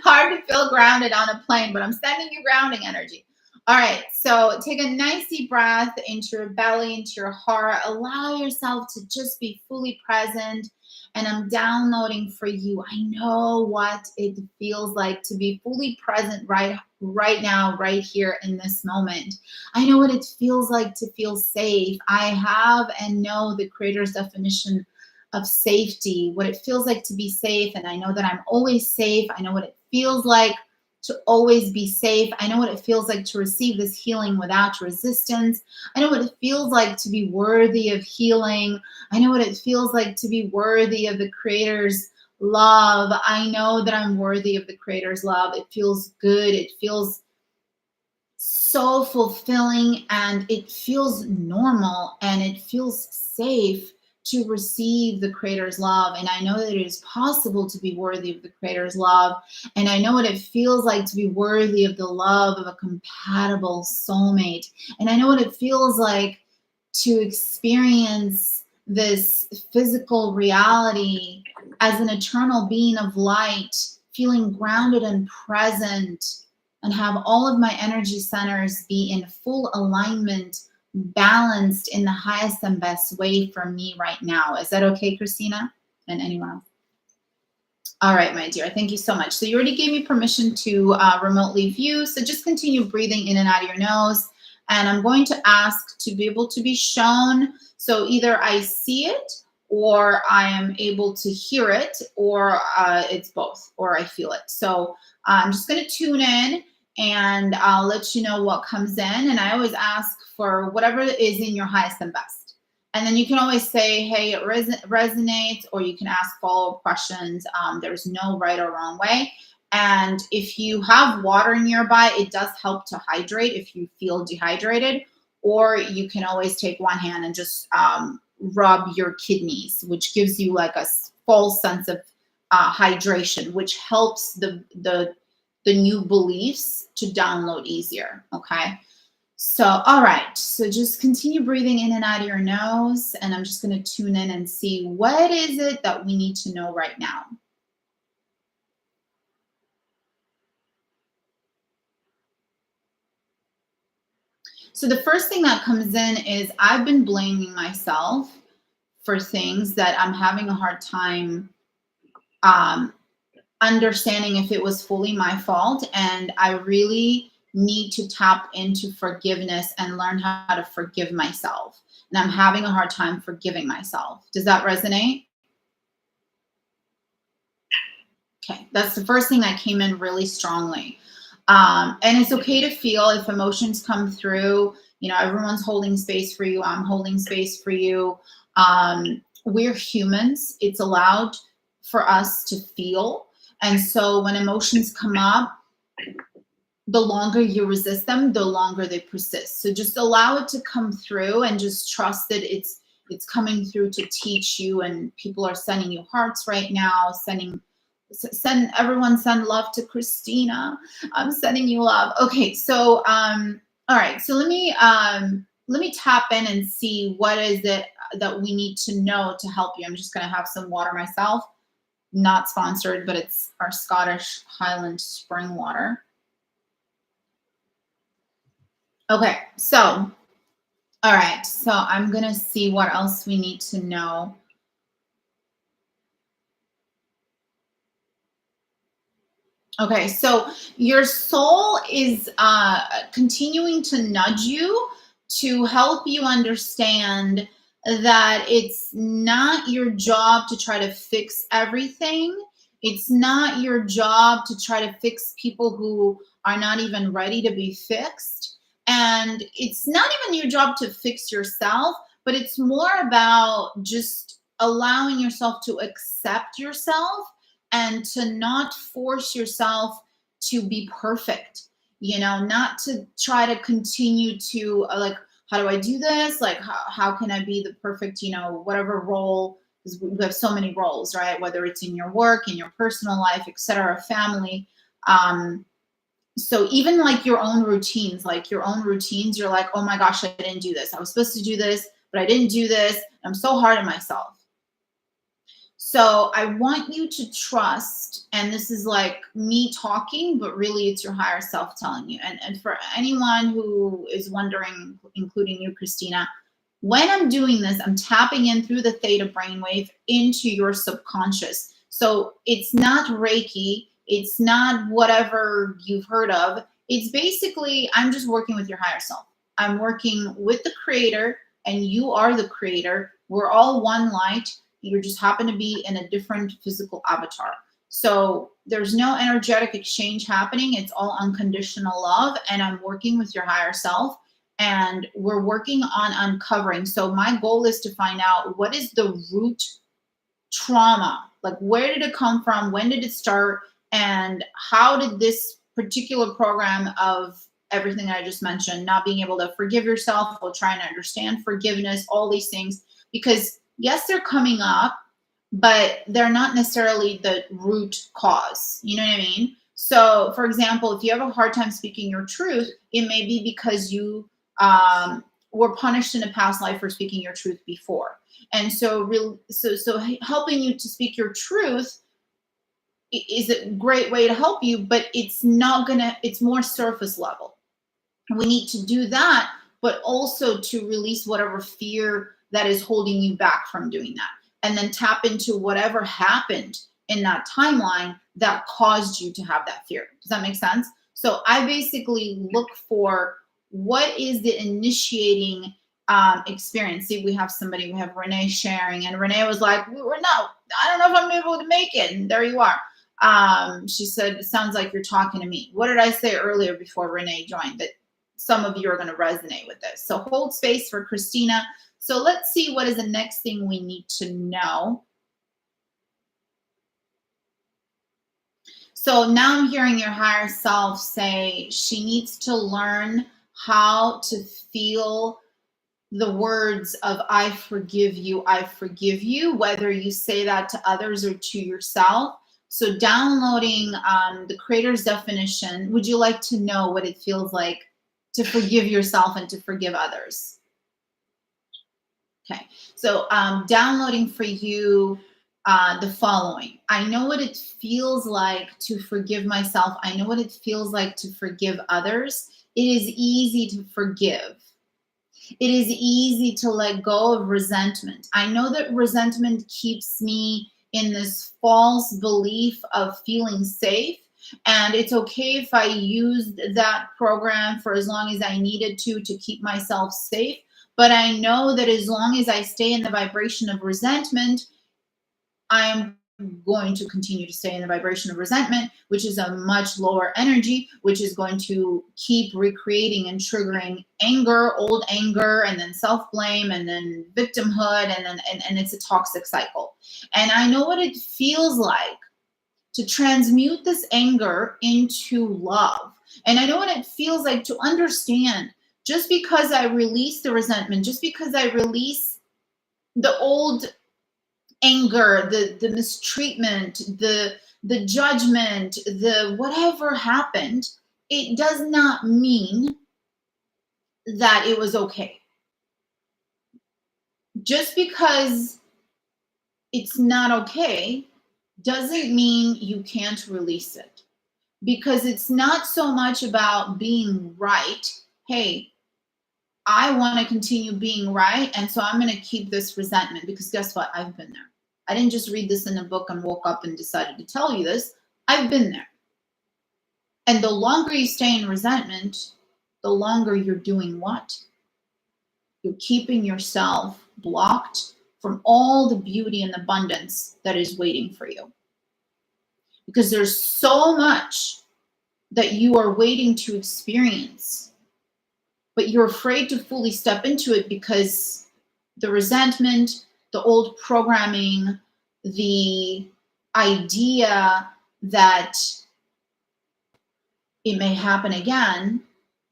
Speaker 1: hard to feel grounded on a plane, but I'm sending you grounding energy. All right, so take a nice deep breath into your belly, into your heart. Allow yourself to just be fully present. And I'm downloading for you. I know what it feels like to be fully present right now, right here in this moment. I know what it feels like to feel safe. I have and know the creator's definition of safety, what it feels like to be safe. And I know that I'm always safe. I know what it feels like to always be safe. I know what it feels like to receive this healing without resistance. I know what it feels like to be worthy of healing. I know what it feels like to be worthy of the creator's love. I know that I'm worthy of the creator's love. It feels good. It feels so fulfilling, and it feels normal, and it feels safe to receive the creator's love. And I know that it is possible to be worthy of the creator's love. And I know what it feels like to be worthy of the love of a compatible soulmate. And I know what it feels like to experience this physical reality as an eternal being of light, feeling grounded and present, and have all of my energy centers be in full alignment, balanced in the highest and best way for me right now. Is that okay, Christina? And anyone else? All right, my dear, thank you so much. So you already gave me permission to remotely view. So just continue breathing in and out of your nose. And I'm going to ask to be able to be shown. So either I see it, or I am able to hear it, or it's both, or I feel it. So I'm just going to tune in, and I'll let you know what comes in. And I always ask for whatever is in your highest and best. And then you can always say, hey, it resonates, or you can ask follow-up questions. There's no right or wrong way. And if you have water nearby, it does help to hydrate if you feel dehydrated. Or you can always take one hand and just rub your kidneys, which gives you like a full sense of hydration, which helps the new beliefs to download easier. Okay. So, all right. So just continue breathing in and out of your nose. And I'm just going to tune in and see what is it that we need to know right now. So the first thing that comes in is I've been blaming myself for things that I'm having a hard time understanding if it was fully my fault. And I really need to tap into forgiveness and learn how to forgive myself. And I'm having a hard time forgiving myself. Does that resonate? Okay, that's the first thing that came in really strongly. And it's okay to feel if emotions come through. You know, everyone's holding space for you. I'm holding space for you. We're humans. It's allowed for us to feel. And so when emotions come up, the longer you resist them, the longer they persist. So just allow it to come through, and just trust that it's coming through to teach you. And people are sending you hearts right now, send love to Christina. I'm sending you love. Okay, so all right, so let me tap in and see what is it that we need to know to help you. I'm just going to have some water myself. Not sponsored, but it's our Scottish Highland spring water. Okay, so all right, so I'm going to see what else we need to know. Okay, so your soul is continuing to nudge you to help you understand that it's not your job to try to fix everything. It's not your job to try to fix people who are not even ready to be fixed. And it's not even your job to fix yourself, but it's more about just allowing yourself to accept yourself and to not force yourself to be perfect, not to try to continue to like, how do I do this? Like, how can I be the perfect, whatever role, because we have so many roles, right? Whether it's in your work, in your personal life, etc., family. So even like your own routines, you're like, oh my gosh, I didn't do this. I was supposed to do this, but I didn't do this. I'm so hard on myself. So I want you to trust, and this is like me talking, but really it's your higher self telling you. And for anyone who is wondering, including you, Christina, when I'm doing this, I'm tapping in through the theta brainwave into your subconscious. So it's not Reiki, it's not whatever you've heard of. It's basically, I'm just working with your higher self. I'm working with the creator, and you are the creator. We're all one light. You just happen to be in a different physical avatar. So there's no energetic exchange happening. It's all unconditional love. And I'm working with your higher self, and we're working on uncovering. So my goal is to find out what is the root trauma? Like, where did it come from? When did it start? And how did this particular program of everything I just mentioned, not being able to forgive yourself while trying to understand forgiveness, all these things, because yes, they're coming up, but they're not necessarily the root cause. You know what I mean? So, for example, if you have a hard time speaking your truth, it may be because you were punished in a past life for speaking your truth before. And so, so helping you to speak your truth is a great way to help you, but it's not gonna. It's more surface level. We need to do that, but also to release whatever fear that is holding you back from doing that. And then tap into whatever happened in that timeline that caused you to have that fear. Does that make sense? So I basically look for what is the initiating experience. See, we have Renee sharing, and Renee was like, we're not, I don't know if I'm able to make it. And there you are. She said, it sounds like you're talking to me. What did I say earlier before Renee joined? That some of you are going to resonate with this. So hold space for Christina. So let's see what is the next thing we need to know. So now I'm hearing your higher self say she needs to learn how to feel the words of I forgive you, whether you say that to others or to yourself. So downloading the creator's definition, would you like to know what it feels like to forgive yourself and to forgive others? Okay, so downloading for you the following. I know what it feels like to forgive myself. I know what it feels like to forgive others. It is easy to forgive. It is easy to let go of resentment. I know that resentment keeps me in this false belief of feeling safe. And it's okay if I used that program for as long as I needed to keep myself safe. But I know that as long as I stay in the vibration of resentment, I'm going to continue to stay in the vibration of resentment, which is a much lower energy, which is going to keep recreating and triggering anger, old anger, and then self-blame, and then victimhood, and it's a toxic cycle. And I know what it feels like to transmute this anger into love. And I know what it feels like to understand, just because I release the resentment, just because I release the old anger, the mistreatment, the judgment, the whatever happened, it does not mean that it was okay. Just because it's not okay doesn't mean you can't release it. Because it's not so much about being right. Hey, I want to continue being right, and so I'm going to keep this resentment, because guess what? I've been there. I didn't just read this in a book and woke up and decided to tell you this. I've been there. And the longer you stay in resentment, the longer you're doing what? You're keeping yourself blocked from all the beauty and abundance that is waiting for you. Because there's so much that you are waiting to experience, but you're afraid to fully step into it because the resentment, the old programming, the idea that it may happen again,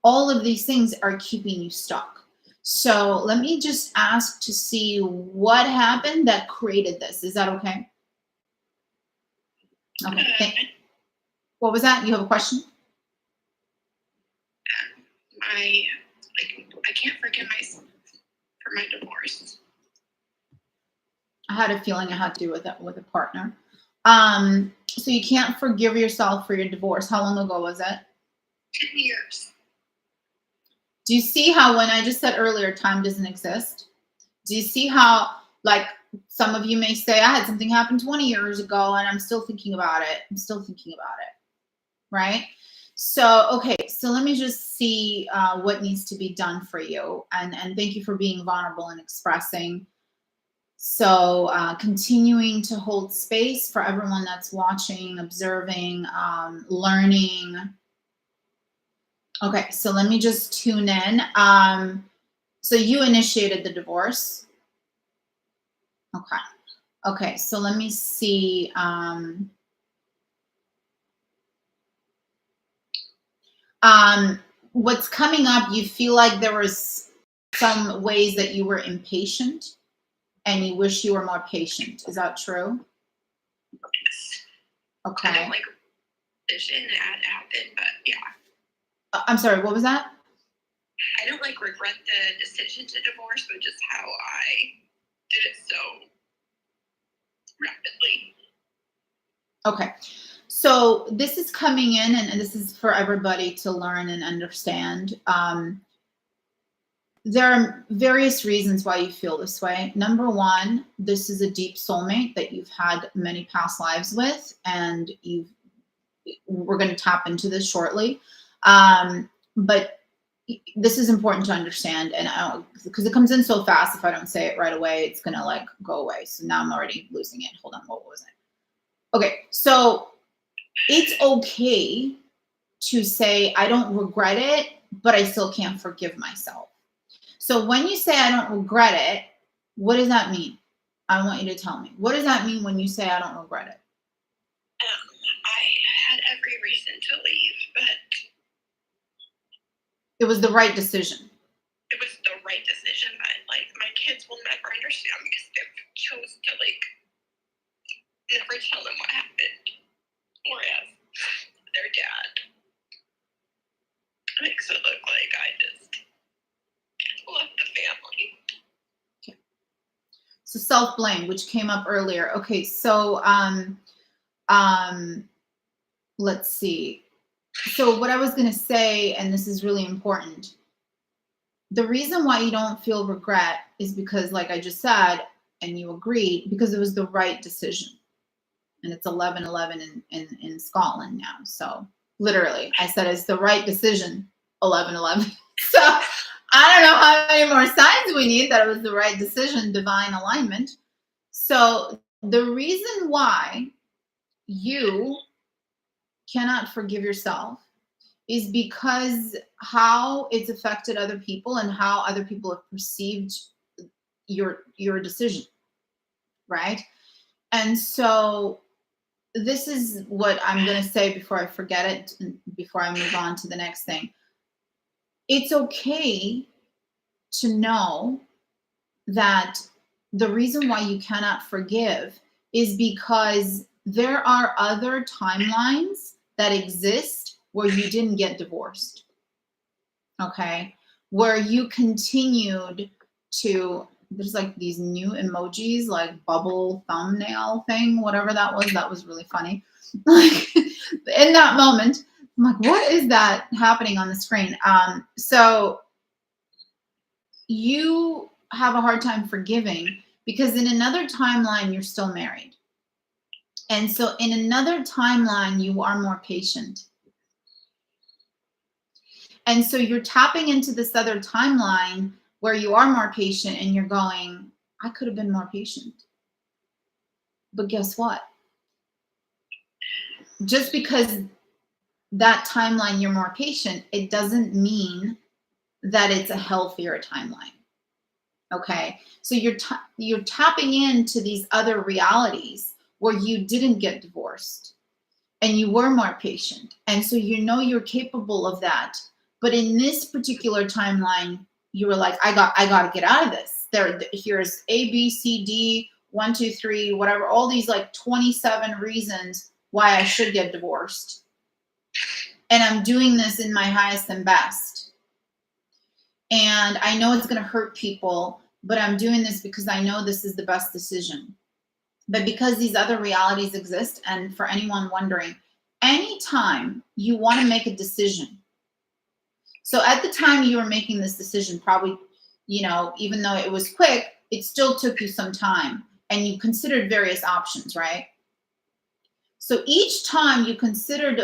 Speaker 1: all of these things are keeping you stuck. So let me just ask to see what happened that created this. Is that okay? Okay. What was that? You have a question?
Speaker 2: I can't forgive myself for my divorce.
Speaker 1: I had a feeling it had to do with it with a partner. So you can't forgive yourself for your divorce. How long ago was it?
Speaker 2: 10 years.
Speaker 1: Do you see how when I just said earlier, time doesn't exist? Do you see how, like, some of you may say, I had something happen 20 years ago and I'm still thinking about it. I'm still thinking about it, right? So, okay, so let me just see what needs to be done for you. And thank you for being vulnerable and expressing. So continuing to hold space for everyone that's watching, observing, learning. Okay, so let me just tune in. So you initiated the divorce. Okay. Okay, so let me see. What's coming up, you feel like there was some ways that you were impatient and you wish you were more patient. Is that true?
Speaker 2: Yes.
Speaker 1: Okay.
Speaker 2: I don't like decision that happened, but yeah.
Speaker 1: I'm sorry, what was that?
Speaker 2: I don't like regret the decision to divorce, but just how I did it so rapidly.
Speaker 1: Okay. So this is coming in, and this is for everybody to learn and understand. There are various reasons why you feel this way. Number one, this is a deep soulmate that you've had many past lives with, and we're going to tap into this shortly. But this is important to understand, and because it comes in so fast, if I don't say it right away, it's going to like go away. So now I'm already losing it. Hold on, what was it? Okay, so it's okay to say, I don't regret it, but I still can't forgive myself. So when you say I don't regret it, what does that mean? I want you to tell me. What does that mean when you say I don't regret it?
Speaker 2: I had every reason to leave, but
Speaker 1: It was the right decision.
Speaker 2: it was the right decision. But like my kids will never understand because they chose to like never tell them what happened, or as their dad makes it look like I just left the family.
Speaker 1: Okay. So self-blame, which came up earlier. Okay, so let's see. So what I was going to say, and this is really important, the reason why you don't feel regret is because, like I just said, and you agreed, because it was the right decision. And it's 11:11 in Scotland now. So literally, I said it's the right decision, 11:11. So I don't know how many more signs we need that it was the right decision, divine alignment. So the reason why you cannot forgive yourself is because how it's affected other people and how other people have perceived your decision, right? And so this is what I'm going to say before I forget it, before I move on to the next thing. It's okay to know that the reason why you cannot forgive is because there are other timelines that exist where you didn't get divorced. Okay? Where you continued to, there's like these new emojis, like bubble thumbnail thing, whatever that was really funny. Like in that moment, I'm like, what is that happening on the screen? So you have a hard time forgiving because in another timeline, you're still married. And so in another timeline, you are more patient. And so you're tapping into this other timeline where you are more patient and you're going, I could have been more patient. But guess what? Just because that timeline you're more patient, it doesn't mean that it's a healthier timeline. Okay? So you're tapping into these other realities where you didn't get divorced and you were more patient. And so you know you're capable of that. But in this particular timeline, you were like, I got to get out of this. Here's A, B, C, D, 1, 2, 3, whatever, all these like 27 reasons why I should get divorced. And I'm doing this in my highest and best. And I know it's going to hurt people, but I'm doing this because I know this is the best decision. But because these other realities exist, and for anyone wondering, anytime you want to make a decision, so at the time you were making this decision, probably, even though it was quick, it still took you some time and you considered various options, right? So each time you considered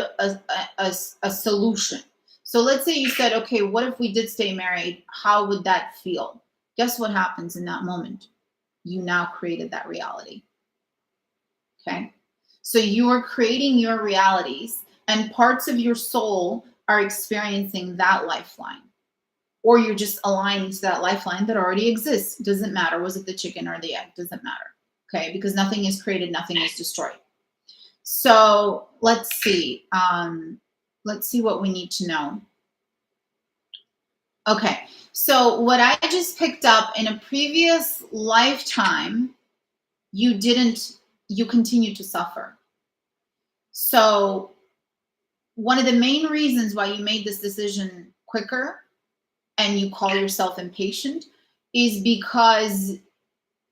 Speaker 1: a solution. So let's say you said, okay, what if we did stay married? How would that feel? Guess what happens in that moment? You now created that reality. Okay. So you are creating your realities, and parts of your soul are experiencing that lifeline. Or you're just aligning to that lifeline that already exists. Doesn't matter. Was it the chicken or the egg? Doesn't matter. Okay. Because nothing is created, nothing is destroyed. So let's see. Let's see what we need to know. Okay. So what I just picked up, in a previous lifetime, you continued to suffer. So one of the main reasons why you made this decision quicker and you call yourself impatient is because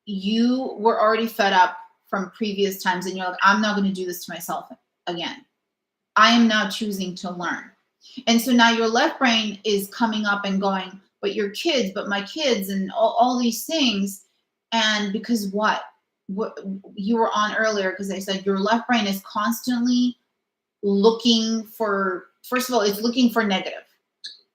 Speaker 1: you were already fed up from previous times, and you're like, I'm not going to do this to myself again. I am now choosing to learn. And so now your left brain is coming up and going, but your kids, but my kids, and all these things. And because what you were on earlier, because I said your left brain is constantly looking for, first of all, it's looking for negative.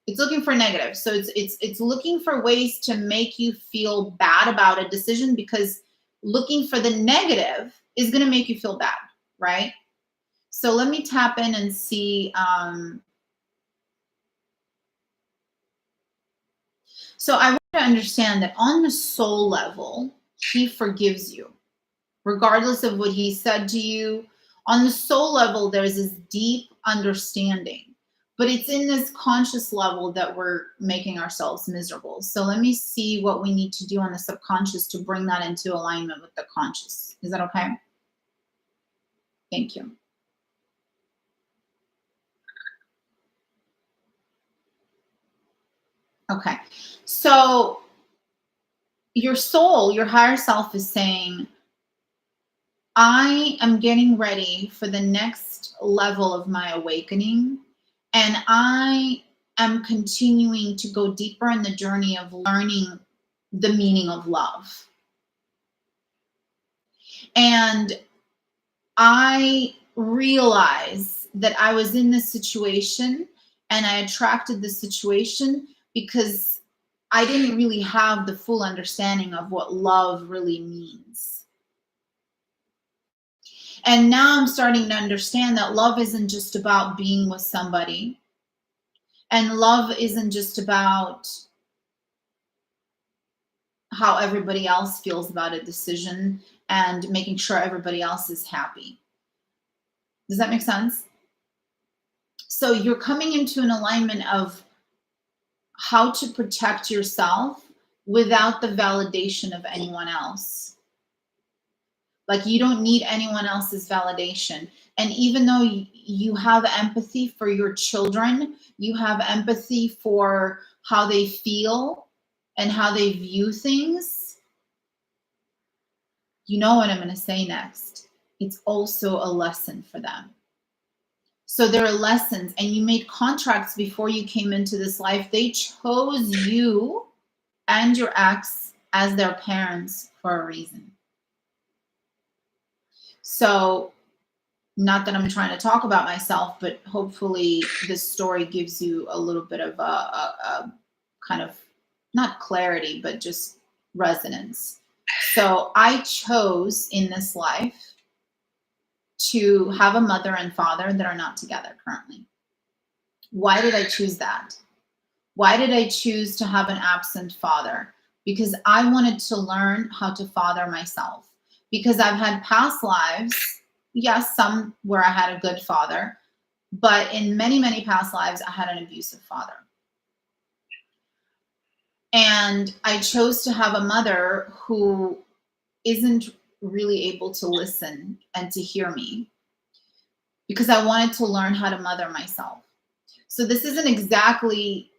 Speaker 1: It's looking for negative. So it's looking for ways to make you feel bad about a decision, because looking for the negative is going to make you feel bad, right? So let me tap in and see. So I want to understand that on the soul level, he forgives you, regardless of what he said to you. On the soul level, there's this deep understanding, but it's in this conscious level that we're making ourselves miserable. So let me see what we need to do on the subconscious to bring that into alignment with the conscious. Is that okay? Thank you. Okay. So your soul, your higher self, is saying, I am getting ready for the next level of my awakening, and I am continuing to go deeper in the journey of learning the meaning of love. And I realize that I was in this situation and I attracted this situation because I didn't really have the full understanding of what love really means. And now I'm starting to understand that love isn't just about being with somebody. And love isn't just about how everybody else feels about a decision and making sure everybody else is happy. Does that make sense? So you're coming into an alignment of how to protect yourself without the validation of anyone else. Like, you don't need anyone else's validation. And even though you have empathy for your children, you have empathy for how they feel and how they view things, you know what I'm going to say next. It's also a lesson for them. So there are lessons, and you made contracts before you came into this life. They chose you and your ex as their parents for a reason. So, not that I'm trying to talk about myself, but hopefully this story gives you a little bit of a kind of, not clarity, but just resonance. So I chose in this life to have a mother and father that are not together currently. Why did I choose that? Why did I choose to have an absent father? Because I wanted to learn how to father myself. Because I've had past lives, yes, some where I had a good father, but in many, many past lives, I had an abusive father. And I chose to have a mother who isn't really able to listen and to hear me, because I wanted to learn how to mother myself. So this isn't exactly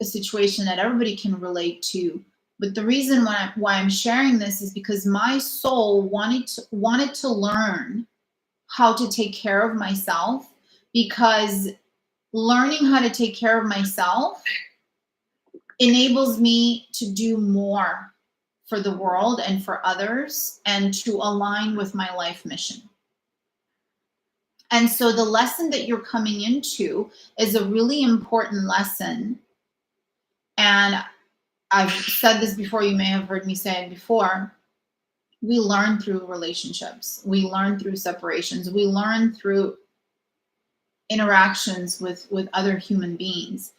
Speaker 1: a situation that everybody can relate to. But the reason why I'm sharing this is because my soul wanted to learn how to take care of myself, because learning how to take care of myself enables me to do more for the world and for others, and to align with my life mission. And so the lesson that you're coming into is a really important lesson. And I've said this before, you may have heard me say it before. We learn through relationships. We learn through separations. We learn through interactions with other human beings.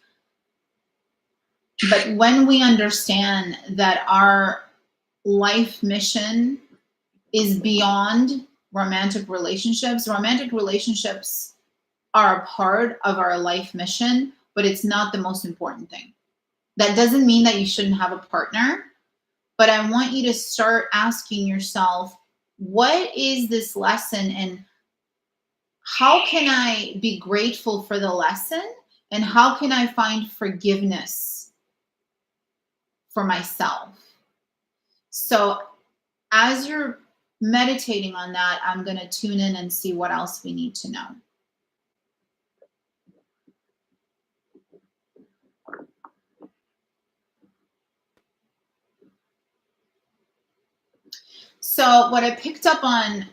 Speaker 1: But when we understand that our life mission is beyond romantic relationships are a part of our life mission, but it's not the most important thing. That doesn't mean that you shouldn't have a partner, but I want you to start asking yourself, what is this lesson, and how can I be grateful for the lesson, and how can I find forgiveness for myself? So as you're meditating on that, I'm going to tune in and see what else we need to know. So what I picked up on,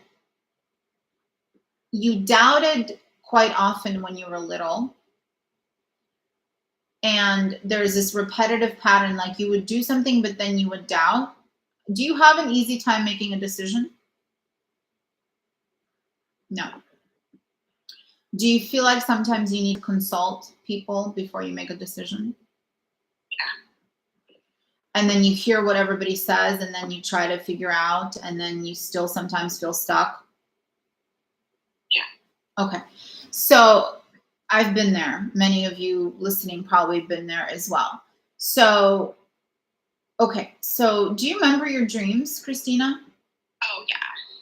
Speaker 1: you doubted quite often when you were little. And there's this repetitive pattern, like you would do something, but then you would doubt. Do you have an easy time making a decision? No. Do you feel like sometimes you need to consult people before you make a decision?
Speaker 2: Yeah.
Speaker 1: And then you hear what everybody says, and then you try to figure out, and then you still sometimes feel stuck?
Speaker 2: Yeah.
Speaker 1: Okay. So I've been there. Many of you listening probably been there as well. So, okay. So do you remember your dreams, Christina?
Speaker 2: Oh, yeah.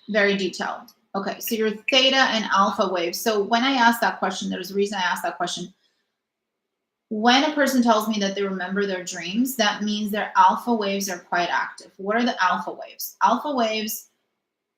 Speaker 1: Very detailed. Okay. So your theta and alpha waves. So when I asked that question, there's a reason I asked that question. When a person tells me that they remember their dreams, that means their alpha waves are quite active. What are the alpha waves? Alpha waves,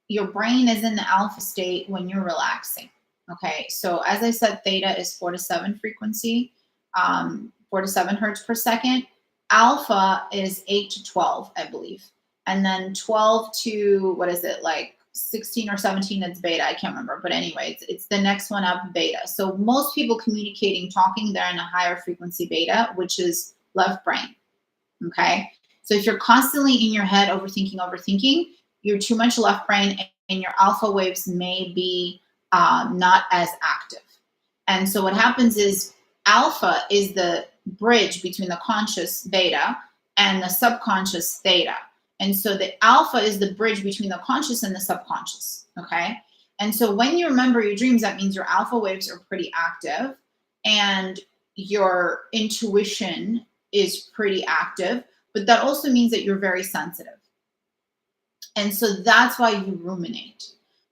Speaker 1: your brain is in the alpha state when you're relaxing. Okay, so as I said, theta is 4 to 7 frequency, 4 to 7 hertz per second. Alpha is 8 to 12, I believe. And then 12 to, what is it, like 16 or 17, it's beta, I can't remember. But anyway, it's the next one up, beta. So most people communicating, talking, they're in a higher frequency beta, which is left brain. Okay, so if you're constantly in your head overthinking, you're too much left brain, and your alpha waves may be not as active. And so what happens is alpha is the bridge between the conscious beta and the subconscious theta. And so the alpha is the bridge between the conscious and the subconscious. Okay. And so when you remember your dreams, that means your alpha waves are pretty active and your intuition is pretty active, but that also means that you're very sensitive. And so that's why you ruminate,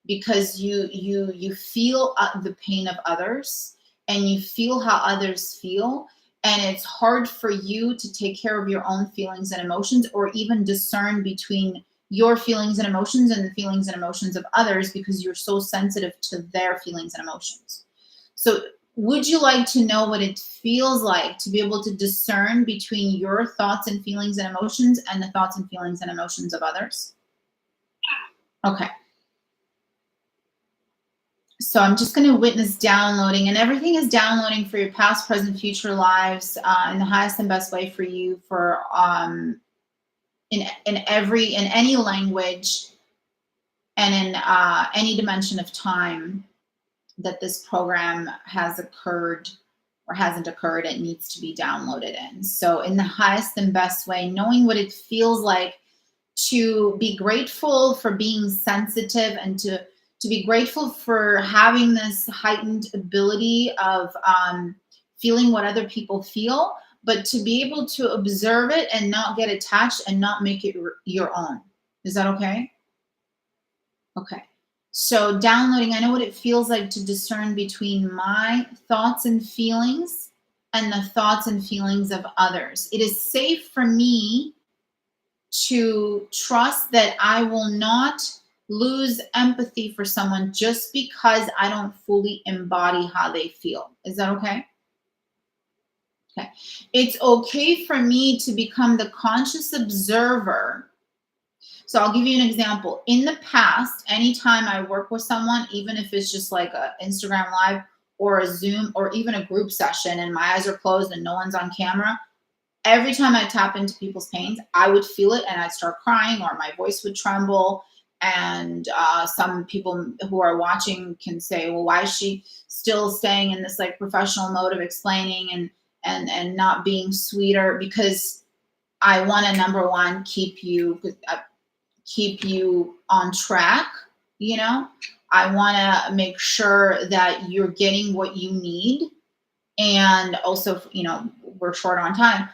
Speaker 1: because you feel the pain of others, and you feel how others feel, and it's hard for you to take care of your own feelings and emotions, or even discern between your feelings and emotions and the feelings and emotions of others, because you're so sensitive to their feelings and emotions. So would you like to know what it feels like to be able to discern between your thoughts and feelings and emotions and the thoughts and feelings and emotions of others? Okay. So I'm just going to witness downloading, and everything is downloading for your past, present, future lives in the highest and best way for you, for in any language and in any dimension of time that this program has occurred or hasn't occurred. It needs to be downloaded in. So in the highest and best way, knowing what it feels like to be grateful for being sensitive, and to be grateful for having this heightened ability of feeling what other people feel, but to be able to observe it and not get attached and not make it your own. Is that okay? Okay. So downloading, I know what it feels like to discern between my thoughts and feelings and the thoughts and feelings of others. It is safe for me to trust that I will not lose empathy for someone just because I don't fully embody how they feel. Is that okay? Okay. It's okay for me to become the conscious observer. So I'll give you an example. In the past, anytime I work with someone, even if it's just like a Instagram live or a Zoom or even a group session and my eyes are closed and no one's on camera, every time I tap into people's pains, I would feel it and I'd start crying or my voice would tremble. And some people who are watching can say, well, why is she still staying in this like professional mode of explaining and not being sweeter? Because I want to, number one, keep you on track. You know, I want to make sure that you're getting what you need. And also, you know, we're short on time.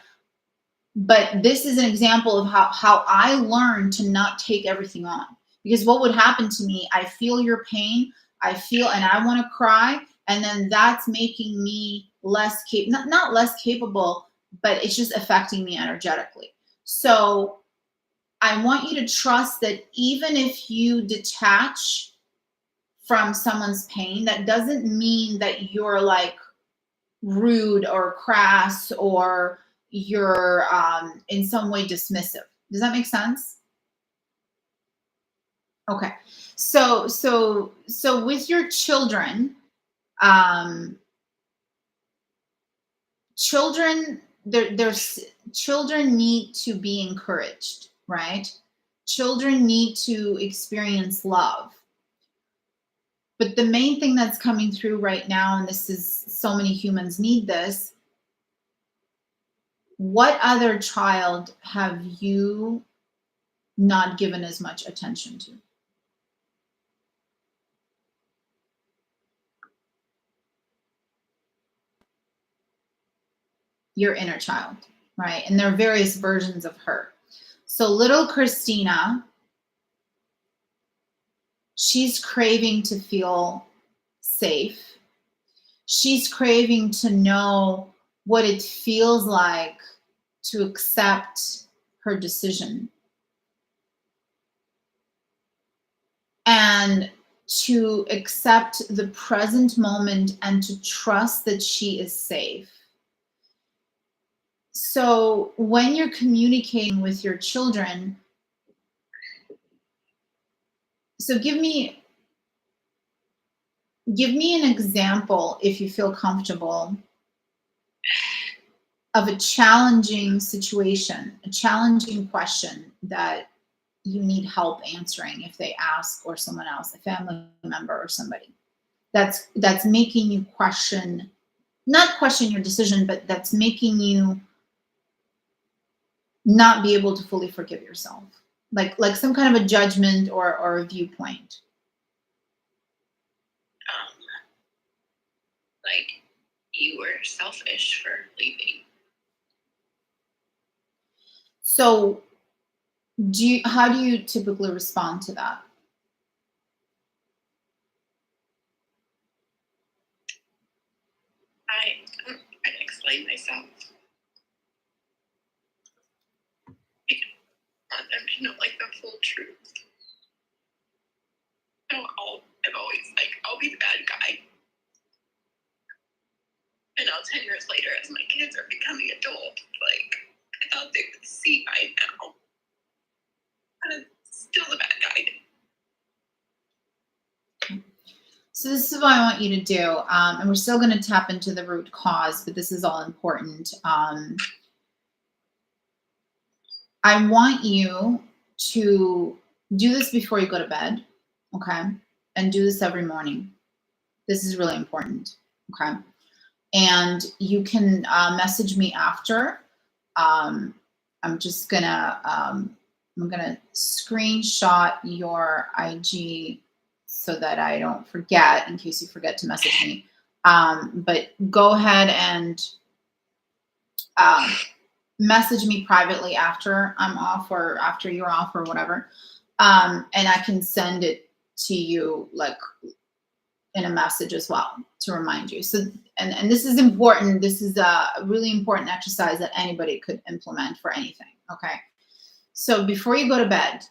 Speaker 1: But this is an example of how I learned to not take everything on. Because what would happen to me, I feel your pain, I feel, and I want to cry. And then that's making me less capable, not less capable, but it's just affecting me energetically. So I want you to trust that even if you detach from someone's pain, that doesn't mean that you're like rude or crass or you're in some way dismissive. Does that make sense? Okay. So with your children, um, children, there's children need to be encouraged, right? Children need to experience love. But the main thing that's coming through right now, and this is so many humans need this, what other child have you not given as much attention to? Your inner child, right? And there are various versions of her. So little Christina, she's craving to feel safe. She's craving to know what it feels like to accept her decision and to accept the present moment and to trust that she is safe. So when you're communicating with your children, so give me an example, if you feel comfortable, of a challenging situation, a challenging question that you need help answering if they ask, or someone else, a family member or somebody, that's making you question, not question your decision, but that's making you not be able to fully forgive yourself, like some kind of a judgment or a viewpoint.
Speaker 2: Like, you were selfish for leaving.
Speaker 1: So how do you typically respond to that?
Speaker 2: I don't try to explain myself. I want them to know like the full truth. So I've always like, I'll be the bad guy. And now 10 years later, as my kids are becoming adults, like, I thought they would see by now. But I'm still the bad guy.
Speaker 1: So this is what I want you to do, and we're still going to tap into the root cause, but this is all important. I want you to do this before you go to bed, okay? And do this every morning. This is really important, okay? And you can message me after. I'm just gonna I'm gonna screenshot your IG so that I don't forget, in case you forget to message me. But go ahead and message me privately after I'm off or after you're off or whatever. And I can send it to you like in a message as well to remind you. So, and this is important. This is a really important exercise that anybody could implement for anything. Okay. So before you go to bed,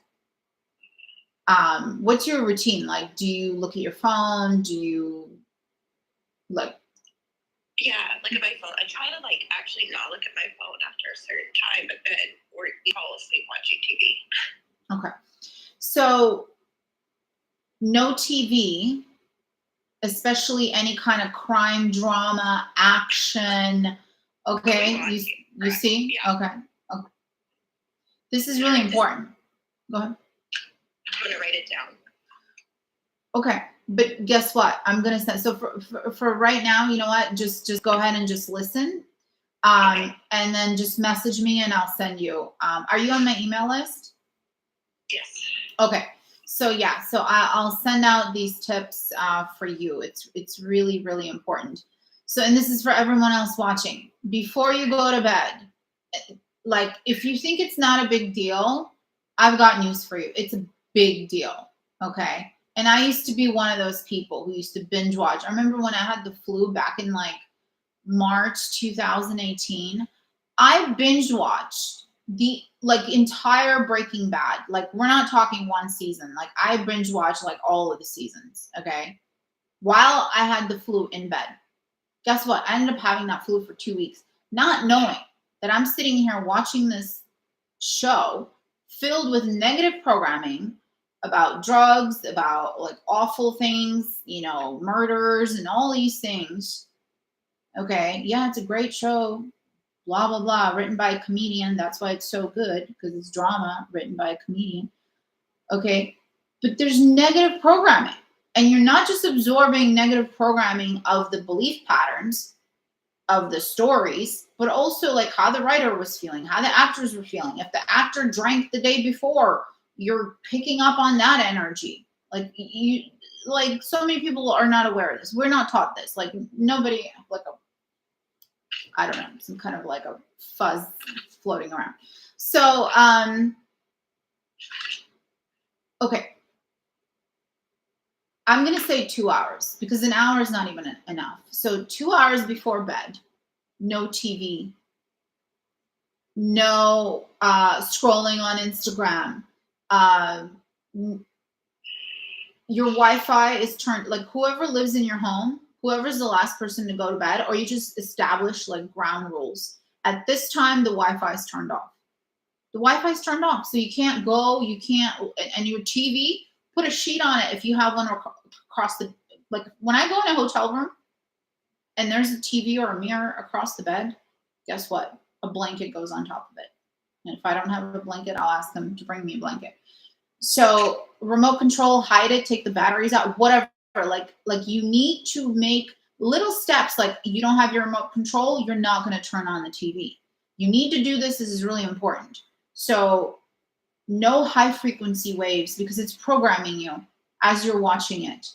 Speaker 1: what's your routine? Like, do you look at your phone? Do you like,
Speaker 2: Yeah, look at my phone. I try to like actually not look at my phone after a certain time, but then or fall asleep watching TV.
Speaker 1: okay. So no TV, especially any kind of crime, drama, action. Okay. You see?
Speaker 2: Yeah.
Speaker 1: Okay. Okay. This is really important. Go ahead.
Speaker 2: I'm gonna write it down.
Speaker 1: Okay, but guess what? I'm gonna send. So for right now, you know what? Just go ahead and just listen,
Speaker 2: Okay.
Speaker 1: and then just message me and I'll send you. Are you on my email list?
Speaker 2: Yes.
Speaker 1: Okay. So yeah, so I'll send out these tips for you. It's really really important. So and this is for everyone else watching. Before you go to bed, like if you think it's not a big deal, I've got news for you. It's a big deal. Okay. And I used to be one of those people who used to binge watch. I remember when I had the flu back in like March 2018, I binge watched the like entire Breaking Bad. Like we're not talking one season. Like I binge watched like all of the seasons. Okay. While I had the flu in bed. Guess what? I ended up having that flu for 2 weeks, not knowing that I'm sitting here watching this show filled with negative programming about drugs, about like awful things, you know, murders and all these things. Okay. Yeah, it's a great show. Blah, blah, blah. Written by a comedian. That's why it's so good because it's drama written by a comedian. Okay. But there's negative programming. And you're not just absorbing negative programming of the belief patterns of the stories, but also like how the writer was feeling, how the actors were feeling. If the actor drank the day before, you're picking up on that energy. Like you, like so many people are not aware of this. We're not taught this. Like nobody, like a, I don't know, some kind of like a fuzz floating around. So, okay. I'm going to say 2 hours because an hour is not even enough. So 2 hours before bed, no TV, no scrolling on Instagram. Your Wi-Fi is turned, like whoever lives in your home, whoever's the last person to go to bed, or you just establish like ground rules. At this time, the Wi-Fi is turned off. The Wi-Fi is turned off. So you can't go, you can't, and your TV, put a sheet on it if you have one across the, like when I go in a hotel room and there's a TV or a mirror across the bed, guess what? A blanket goes on top of it. And if I don't have a blanket, I'll ask them to bring me a blanket. So remote control, hide it, take the batteries out, whatever. Like you need to make little steps. Like you don't have your remote control, you're not going to turn on the TV. You need to do this. This is really important. So no high frequency waves because it's programming you as you're watching it.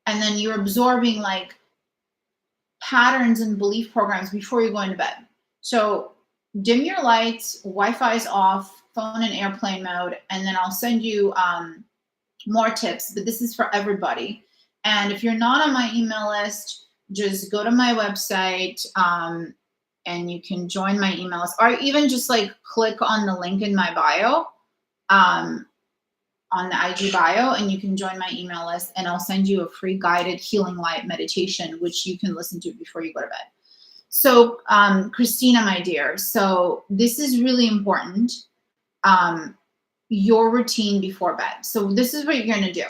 Speaker 1: And then you're absorbing like patterns and belief programs before you're going to bed. So dim your lights, Wi-Fi is off, phone in airplane mode, and then I'll send you more tips, but this is for everybody. And if you're not on my email list, just go to my website and you can join my email list, or even just like click on the link in my bio, on the IG bio, and you can join my email list, and I'll send you a free guided healing light meditation, which you can listen to before you go to bed. So, Christina, my dear, so this is really important. Your routine before bed. So this is what you're going to do.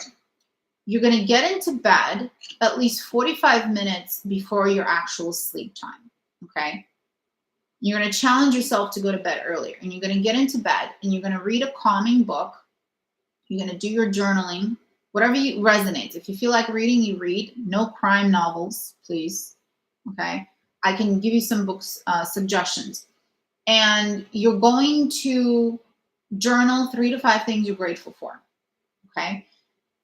Speaker 1: You're going to get into bed at least 45 minutes before your actual sleep time. Okay. You're going to challenge yourself to go to bed earlier, and you're going to get into bed and you're going to read a calming book. You're going to do your journaling, whatever resonates. If you feel like reading, you read. No crime novels, please. Okay. I can give you some books, suggestions. And you're going to journal 3 to 5 things you're grateful for. Okay.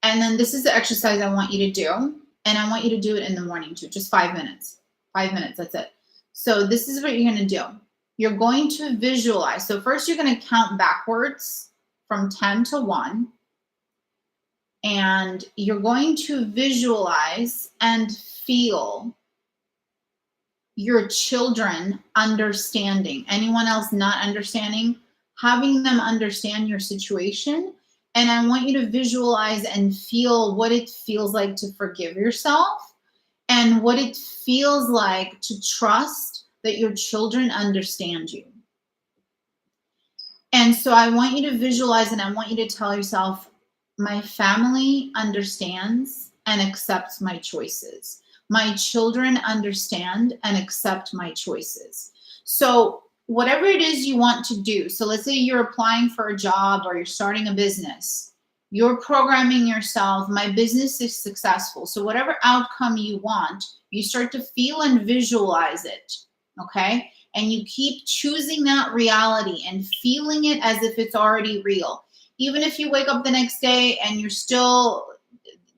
Speaker 1: And then this is the exercise I want you to do. And I want you to do it in the morning too. Just 5 minutes. 5 minutes. That's it. So this is what you're going to do. You're going to visualize. So first you're going to count backwards from 10 to 1. And you're going to visualize and feel your children understanding. Anyone else not understanding? Having them understand your situation. And I want you to visualize and feel what it feels like to forgive yourself and what it feels like to trust that your children understand you. And so I want you to visualize and I want you to tell yourself, my family understands and accepts my choices. My children understand and accept my choices. So whatever it is you want to do, so let's say you're applying for a job or you're starting a business, you're programming yourself, my business is successful. So whatever outcome you want, you start to feel and visualize it, okay? And you keep choosing that reality and feeling it as if it's already real. Even if you wake up the next day and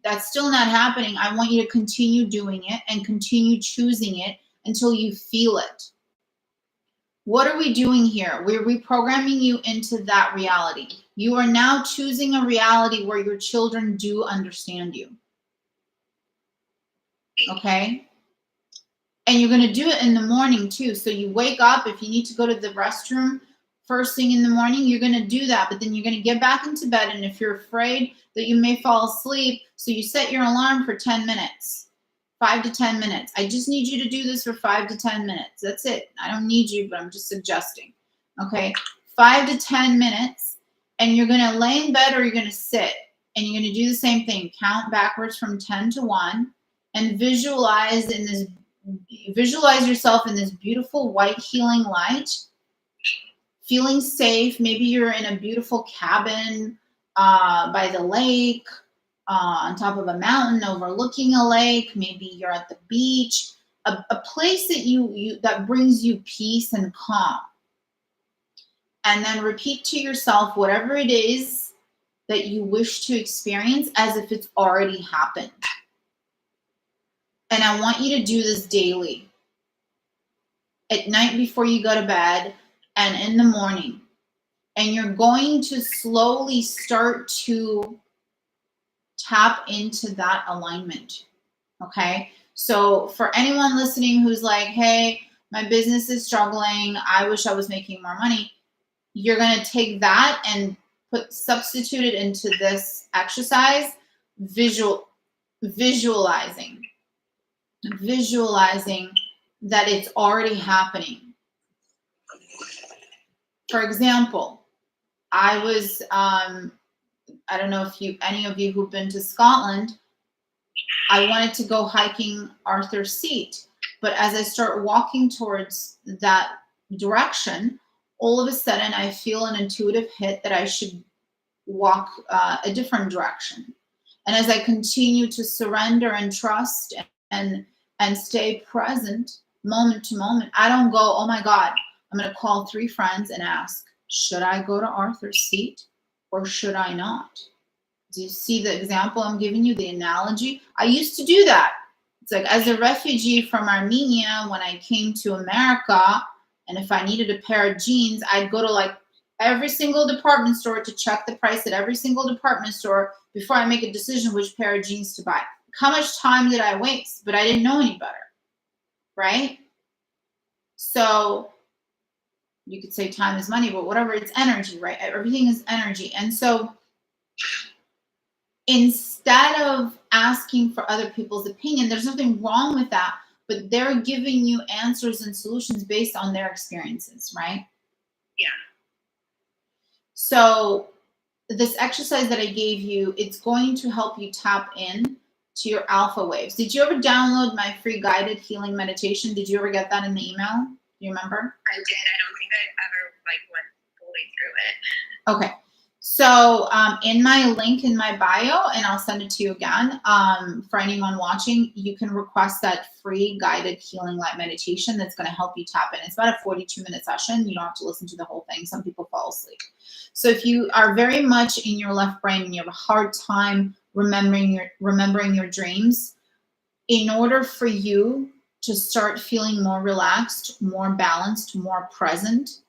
Speaker 1: that's still not happening, I want you to continue doing it and continue choosing it until you feel it. What are we doing here? We're reprogramming you into that reality. You are now choosing a reality where your children do understand you. Okay? And you're going to do it in the morning too. So you wake up, if you need to go to the restroom first thing in the morning, you're going to do that. But then you're going to get back into bed. And if you're afraid that you may fall asleep, so you set your alarm for 10 minutes, 5 to 10 minutes. I just need you to do this for 5 to 10 minutes. That's it. I don't need you, but I'm just suggesting. Okay, 5 to 10 minutes. And you're going to lay in bed or you're going to sit. And you're going to do the same thing. Count backwards from 10 to 1 and visualize yourself in this beautiful white healing light, feeling safe. Maybe you're in a beautiful cabin by the lake, on top of a mountain overlooking a lake. Maybe you're at the beach, a place that that brings you peace and calm. And then repeat to yourself whatever it is that you wish to experience as if it's already happened. And I want you to do this daily. At night before you go to bed and in the morning. And you're going to slowly start to tap into that alignment. Okay? So for anyone listening who's like, hey, my business is struggling, I wish I was making more money, you're going to take that and substitute it into this exercise, visualizing that it's already happening. For example, I was, I don't know if any of you who've been to Scotland, I wanted to go hiking Arthur's Seat. But as I start walking towards that direction, all of a sudden I feel an intuitive hit that I should walk a different direction. And as I continue to surrender and trust and stay present moment to moment, I don't go, oh my God, I'm going to call 3 friends and ask, should I go to Arthur's Seat or should I not? Do you see the example I'm giving you, the analogy? I used to do that. It's like as a refugee from Armenia, when I came to America, and if I needed a pair of jeans, I'd go to like every single department store to check the price at every single department store before I make a decision which pair of jeans to buy. How much time did I waste? But I didn't know any better, right? So you could say time is money, but whatever, it's energy, right? Everything is energy. And so instead of asking for other people's opinion, there's nothing wrong with that, but they're giving you answers and solutions based on their experiences, right?
Speaker 2: Yeah.
Speaker 1: So this exercise that I gave you, it's going to help you tap in to your alpha waves. Did you ever download my free guided healing meditation? Did you ever get that in the email? Do you remember?
Speaker 2: I did. I don't think I ever went fully through it.
Speaker 1: Okay. So in my link in my bio, and I'll send it to you again, for anyone watching, you can request that free guided healing light meditation that's going to help you tap in. It's about a 42-minute session. You don't have to listen to the whole thing. Some people fall asleep. So if you are very much in your left brain and you have a hard time remembering your dreams, in order for you to start feeling more relaxed, more balanced, more present,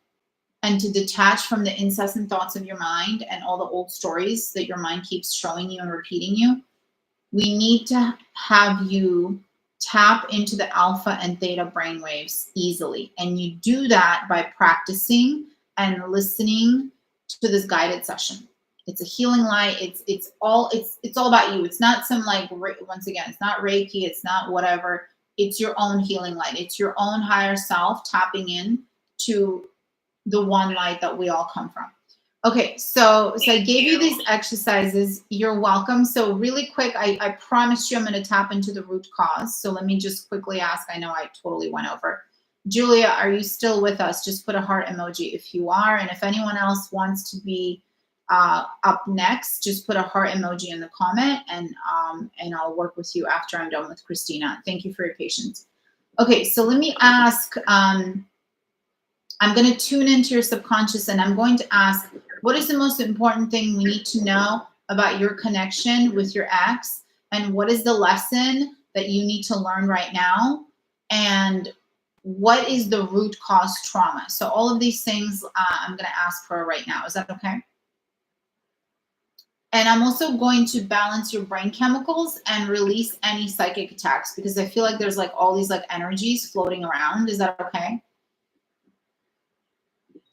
Speaker 1: and to detach from the incessant thoughts of your mind and all the old stories that your mind keeps showing you and repeating you, we need to have you tap into the alpha and theta brainwaves easily. And you do that by practicing and listening to this guided session. It's a healing light. It's all about you. It's not some like, once again, it's not Reiki. It's not whatever. It's your own healing light. It's your own higher self tapping in to the one light that we all come from. Okay, so I gave you these exercises. You're welcome. So really quick, I promised you I'm going to tap into the root cause. So let me just quickly ask. I know I totally went over. Julia, are you still with us? Just put a heart emoji if you are. And if anyone else wants to be up next, just put a heart emoji in the comment, and I'll work with you after I'm done with Christina. Thank you for your patience. Okay, so let me ask. I'm going to tune into your subconscious, and I'm going to ask, what is the most important thing we need to know about your connection with your ex? And what is the lesson that you need to learn right now? And what is the root cause trauma? So all of these things I'm going to ask for right now. Is that okay? And I'm also going to balance your brain chemicals and release any psychic attacks, because I feel like there's like all these like energies floating around. Is that okay?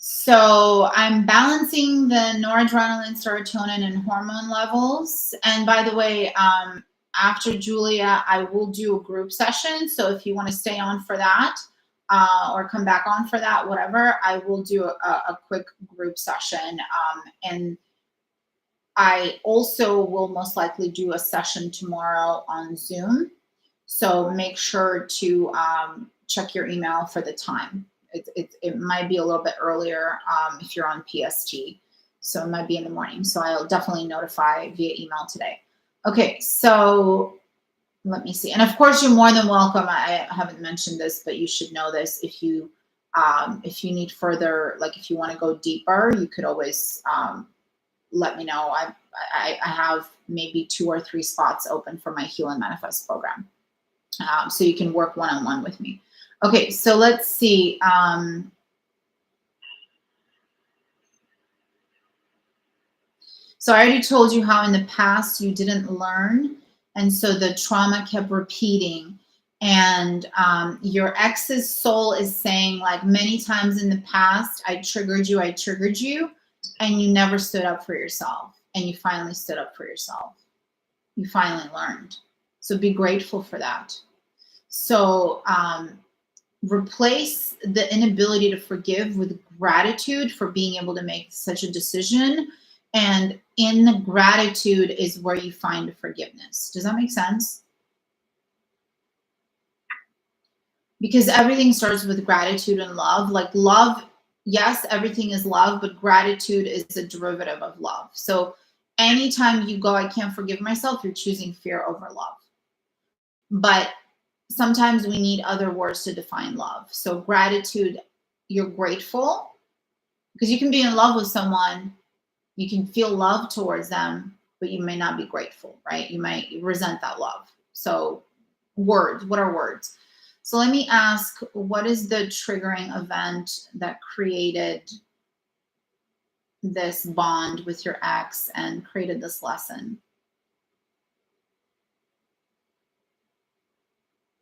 Speaker 1: So I'm balancing the noradrenaline, serotonin, and hormone levels. And by the way, after Julia, I will do a group session. So if you want to stay on for that or come back on for that, whatever, I will do a quick group session. And I also will most likely do a session tomorrow on Zoom. So make sure to check your email for the time. It might be a little bit earlier if you're on PST. So it might be in the morning. So I'll definitely notify via email today. Okay, so let me see. And of course, you're more than welcome. I haven't mentioned this, but you should know this. If you need further, like if you want to go deeper, you could always let me know. I have maybe 2 or 3 spots open for my Heal and Manifest program. So you can work one-on-one with me. Okay, so let's see. So I already told you how in the past you didn't learn, and so the trauma kept repeating. And your ex's soul is saying, like, many times in the past, I triggered you, and you never stood up for yourself. And you finally stood up for yourself. You finally learned. So be grateful for that. So replace the inability to forgive with gratitude for being able to make such a decision. And in the gratitude is where you find forgiveness. Does that make sense? Because everything starts with gratitude and love. Like love, yes, everything is love, but gratitude is a derivative of love. So anytime you go, I can't forgive myself, you're choosing fear over love. But sometimes we need other words to define love. So gratitude, you're grateful, because you can be in love with someone, you can feel love towards them, but you may not be grateful, right? You might resent that love. So words, what are words? So let me ask, what is the triggering event that created this bond with your ex and created this lesson?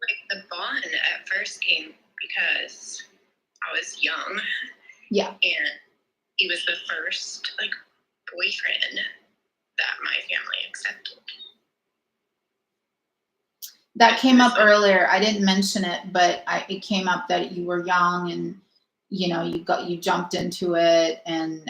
Speaker 2: Like the bond at first came because I was young.
Speaker 1: Yeah.
Speaker 2: And he was the first like boyfriend that my family accepted.
Speaker 1: That came up earlier. I didn't mention it, but it came up that you were young and you jumped into it, and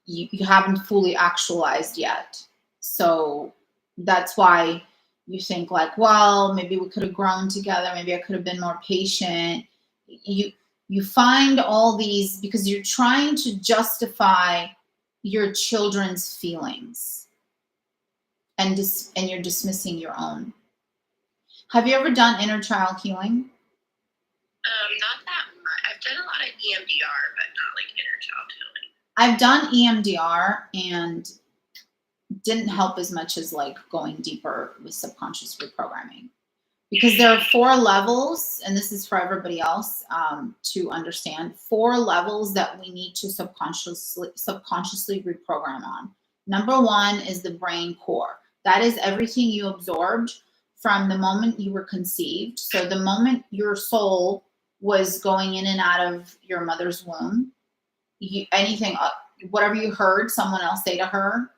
Speaker 1: you haven't fully actualized yet. So that's why you think like, well, maybe we could have grown together. Maybe I could have been more patient. You find all these because you're trying to justify your children's feelings. And you're dismissing your own. Have you ever done inner child healing?
Speaker 2: Not that much. I've done a lot of EMDR, but not like inner child healing.
Speaker 1: I've done EMDR and didn't help as much as like going deeper with subconscious reprogramming. because there are 4 levels, and this is for everybody else to understand, 4 levels that we need to subconsciously reprogram on. Number 1 is the brain core. That is everything you absorbed from the moment you were conceived. So the moment your soul was going in and out of your mother's womb, anything, whatever you heard someone else say to her,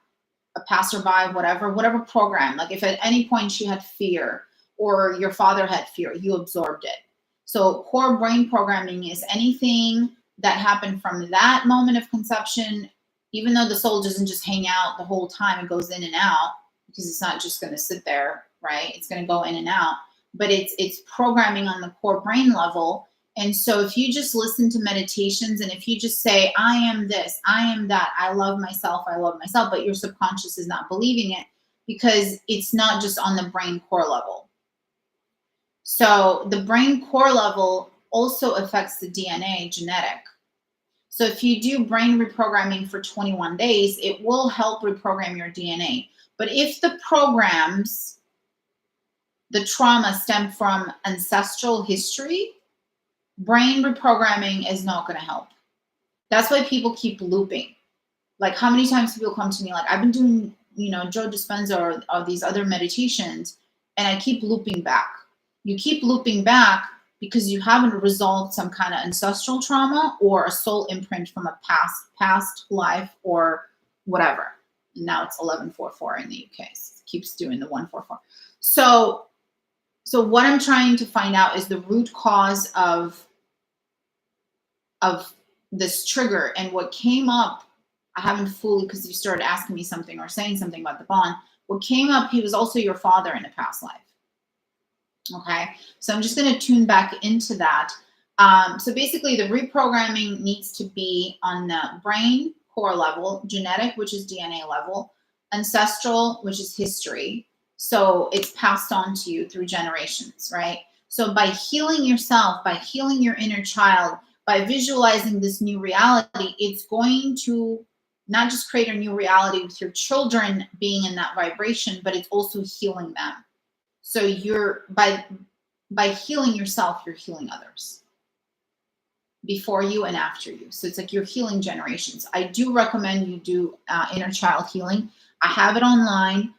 Speaker 1: a passerby, whatever program, like if at any point she had fear or your father had fear, you absorbed it. So core brain programming is anything that happened from that moment of conception, even though the soul doesn't just hang out the whole time, it goes in and out because it's not just going to sit there, right? It's going to go in and out, but it's programming on the core brain level. And so if you just listen to meditations and if you just say, I am this, I am that, I love myself, but your subconscious is not believing it because it's not just on the brain core level. So the brain core level also affects the DNA genetic. So if you do brain reprogramming for 21 days, it will help reprogram your DNA. But if the programs, the trauma stem from ancestral history, brain reprogramming is not going to help. That's why people keep looping. Like how many times people come to me like, I've been doing, Joe Dispenza or these other meditations, and I keep looping back. You keep looping back because you haven't resolved some kind of ancestral trauma or a soul imprint from a past life or whatever. And now it's 1144 in the UK. So it keeps doing the 144. So what I'm trying to find out is the root cause of this trigger, and what came up, I haven't fully, because you started asking me something or saying something about the bond. What came up, he was also your father in a past life. Okay, so I'm just going to tune back into that. So basically the reprogramming needs to be on the brain core level, genetic, which is DNA level, ancestral, which is history. So it's passed on to you through generations, right? So by healing yourself, by healing your inner child, by visualizing this new reality, it's going to not just create a new reality with your children being in that vibration, but it's also healing them. So you're by healing yourself, you're healing others before you and after you. So it's like you're healing generations. I do recommend you do inner child healing. I have it online.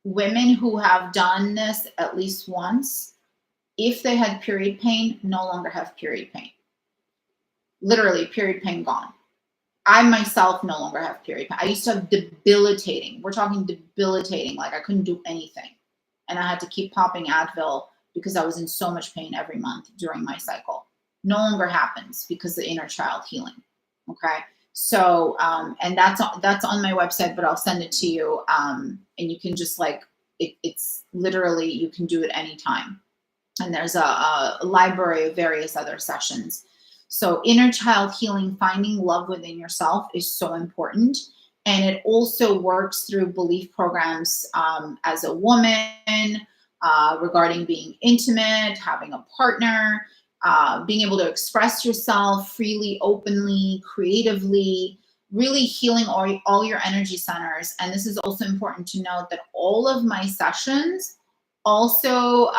Speaker 1: Women who have done this at least once, if they had period pain, no longer have period pain. Literally, period pain gone. I myself no longer have period pain. I used to have debilitating. We're talking debilitating. Like I couldn't do anything. And I had to keep popping Advil because I was in so much pain every month during my cycle. No longer happens because the inner child healing. Okay. So, and that's on my website, but I'll send it to you. And you can just it's literally, you can do it anytime. And there's a library of various other sessions. So inner child healing, finding love within yourself is so important. And it also works through belief programs as a woman regarding being intimate, having a partner, being able to express yourself freely, openly, creatively, really healing all your energy centers. And this is also important to note that all of my sessions also,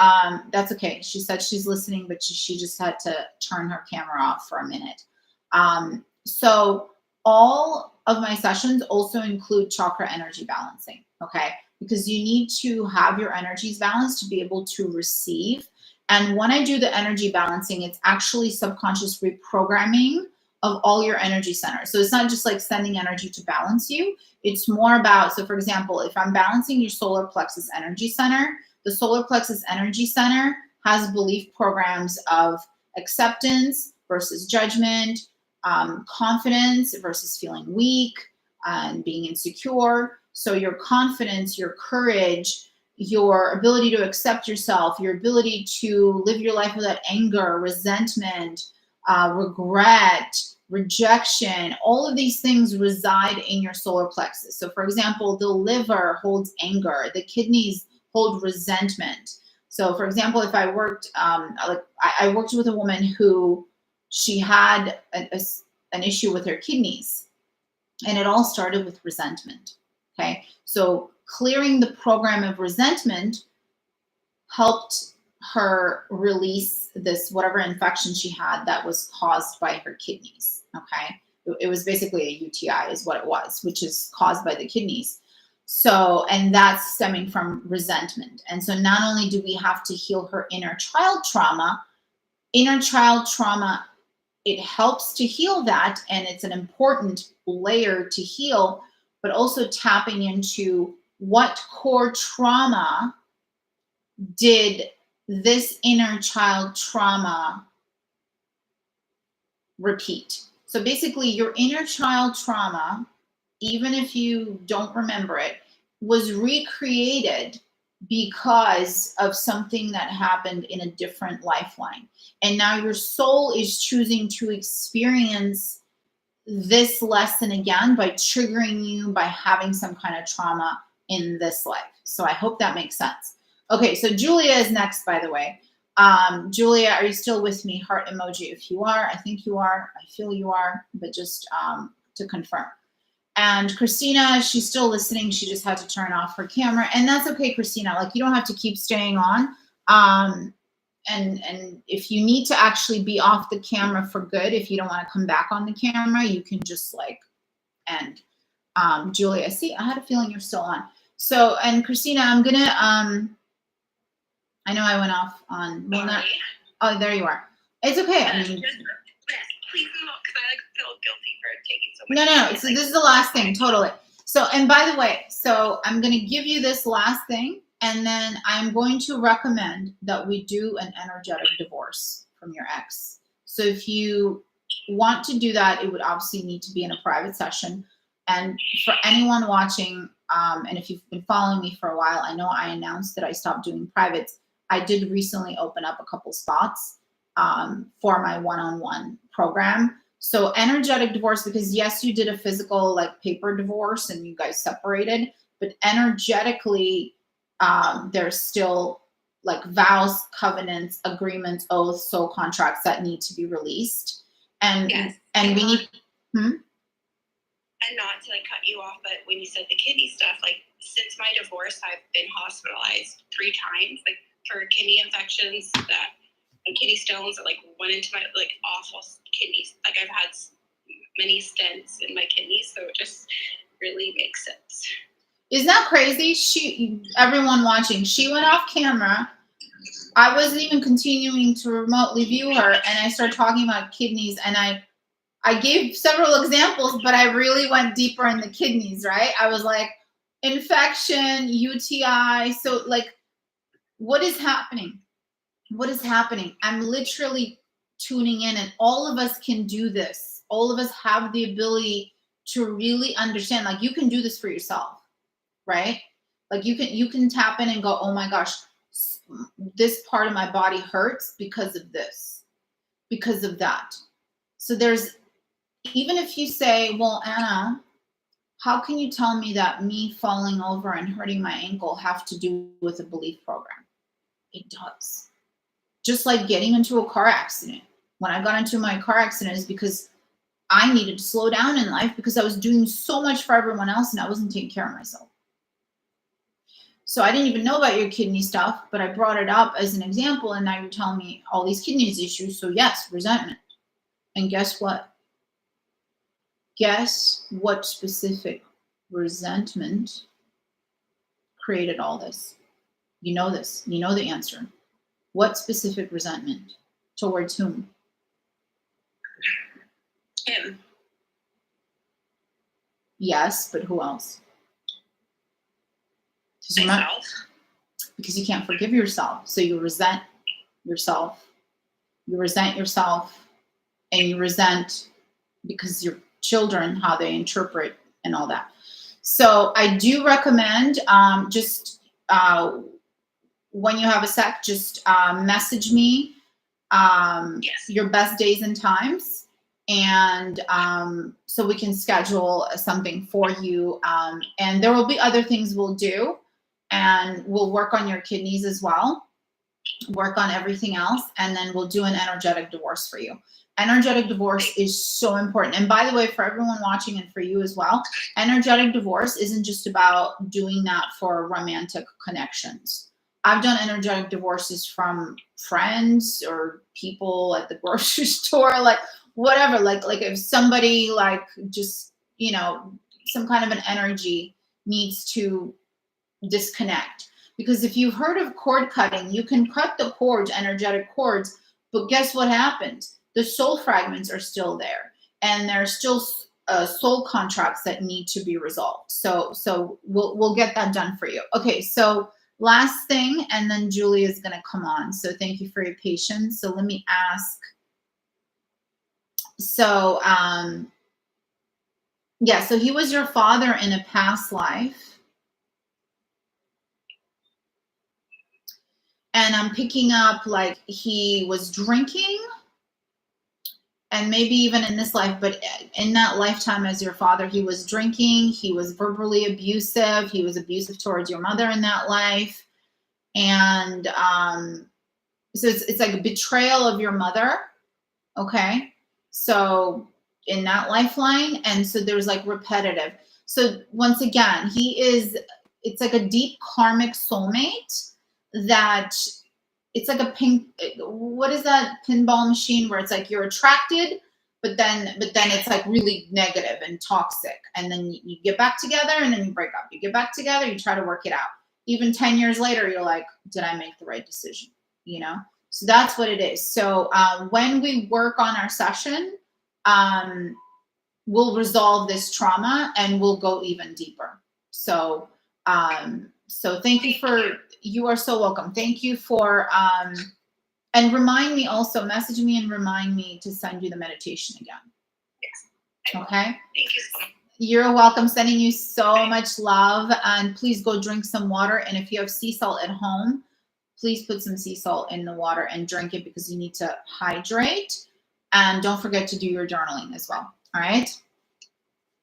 Speaker 1: that's okay. She said she's listening, but she just had to turn her camera off for a minute. So all of my sessions also include chakra energy balancing, okay? Because you need to have your energies balanced to be able to receive. And when I do the energy balancing, it's actually subconscious reprogramming of all your energy centers. So it's not just like sending energy to balance you. It's more about, so for example, if I'm balancing your solar plexus energy center, the solar plexus energy center has belief programs of acceptance versus judgment, confidence versus feeling weak and being insecure. So your confidence, your courage, your ability to accept yourself, your ability to live your life without anger, resentment, regret, rejection, all of these things reside in your solar plexus. So for example, the liver holds anger, the kidneys hold resentment. So for example, if I worked, I worked with a woman who she had an issue with her kidneys, and it all started with resentment. Okay. So clearing the program of resentment helped her release this whatever infection she had that was caused by her kidneys. Okay. It was basically a UTI is what it was, which is caused by the kidneys. So, and that's stemming from resentment. And so not only do we have to heal her inner child trauma, it helps to heal that. And it's an important layer to heal, but also tapping into what core trauma did this inner child trauma repeat. So basically your inner child trauma, even if you don't remember it, was recreated because of something that happened in a different lifeline. And now your soul is choosing to experience this lesson again by triggering you by having some kind of trauma in this life. So I hope that makes sense. Okay, so Julia is next, by the way. Julia, are you still with me? Heart emoji if you are. I think you are. I feel you are, but just to confirm. And Christina, she's still listening. She just had to turn off her camera. And that's okay, Christina. Like, you don't have to keep staying on. And if you need to actually be off the camera for good, if you don't want to come back on the camera, you can just like end. Julia, see, I had a feeling you're still on. So, and Christina, I'm going to, I know I went off on. Well, not, oh, there you are. It's okay. I mean,
Speaker 2: please not, because I feel guilty for taking so much.
Speaker 1: No. So this is the last thing, totally. So, and by the way, so I'm going to give you this last thing, and then I'm going to recommend that we do an energetic divorce from your ex. So if you want to do that, it would obviously need to be in a private session. And for anyone watching, and if you've been following me for a while, I know I announced that I stopped doing privates. I did recently open up a couple spots for my one-on-one program. So energetic divorce, because yes, you did a physical like paper divorce and you guys separated, but energetically, there's still like vows, covenants, agreements, oaths, soul contracts that need to be released. And
Speaker 2: yes.
Speaker 1: And we need.
Speaker 2: And not to like cut you off, but when you said the kidney stuff, like since my divorce, I've been hospitalized 3 times, like for kidney infections and kidney stones that like went into my like awful kidneys. Like I've had many stents in my kidneys, so it just really makes sense.
Speaker 1: Isn't that crazy? Everyone watching, she went off camera. I wasn't even continuing to remotely view her, and I started talking about kidneys, and I gave several examples, but I really went deeper in the kidneys, right? I was like, infection, UTI. So like, what is happening? What is happening? I'm literally tuning in, and all of us can do this. All of us have the ability to really understand, like you can do this for yourself, right? Like you can tap in and go, oh my gosh, this part of my body hurts because of this, because of that. So there's, even if you say, well, Anna, how can you tell me that me falling over and hurting my ankle have to do with a belief program? It does. Just like getting into a car accident. When I got into my car accident is because I needed to slow down in life because I was doing so much for everyone else and I wasn't taking care of myself. So I didn't even know about your kidney stuff, but I brought it up as an example, and now you're telling me all these kidneys issues. So yes, resentment. And guess what? Guess what specific resentment created all this? You know this. You know the answer. What specific resentment? Towards whom?
Speaker 2: Him.
Speaker 1: Yes, but who else?
Speaker 2: Myself.
Speaker 1: Because you can't forgive yourself. So you resent yourself. You resent yourself, and you resent because your children, how they interpret and all that. So I do recommend when you have a sec, just message me
Speaker 2: Yes.
Speaker 1: your best days and times, and so we can schedule something for you. And there will be other things we'll do, and we'll work on your kidneys as well, work on everything else, and then we'll do an energetic divorce for you. Energetic divorce is so important. And by the way, for everyone watching and for you as well, energetic divorce isn't just about doing that for romantic connections. I've done energetic divorces from friends or people at the grocery store, like whatever. Like if somebody like just, you know, some kind of an energy needs to disconnect. Because if you've heard of cord cutting, you can cut the cords, energetic cords, but guess what happens? The soul fragments are still there, and there are still soul contracts that need to be resolved. So we'll get that done for you. Okay, so last thing, and then Julie is going to come on. So thank you for your patience. So let me ask. So yeah, so he was your father in a past life. And I'm picking up like he was drinking, and maybe even in this life, but in that lifetime as your father, he was drinking, he was verbally abusive, he was abusive towards your mother in that life. And so it's like a betrayal of your mother. Okay. So in that lifeline, and so there's like repetitive. So once again, it's like a deep karmic soulmate that it's like a ping. What is that pinball machine where it's like you're attracted, but then it's like really negative and toxic, and then you get back together and then you break up. You get back together, you try to work it out. Even 10 years later, you're like, did I make the right decision? You know. So that's what it is. So when we work on our session, we'll resolve this trauma and we'll go even deeper. So so thank you for. You are so welcome. Thank you for, and remind me also, message me and remind me to send you the meditation again.
Speaker 2: Yes.
Speaker 1: Okay?
Speaker 2: Thank you so much.
Speaker 1: You're welcome. Sending you so much love. And please go drink some water. And if you have sea salt at home, please put some sea salt in the water and drink it because you need to hydrate. And don't forget to do your journaling as well. All right?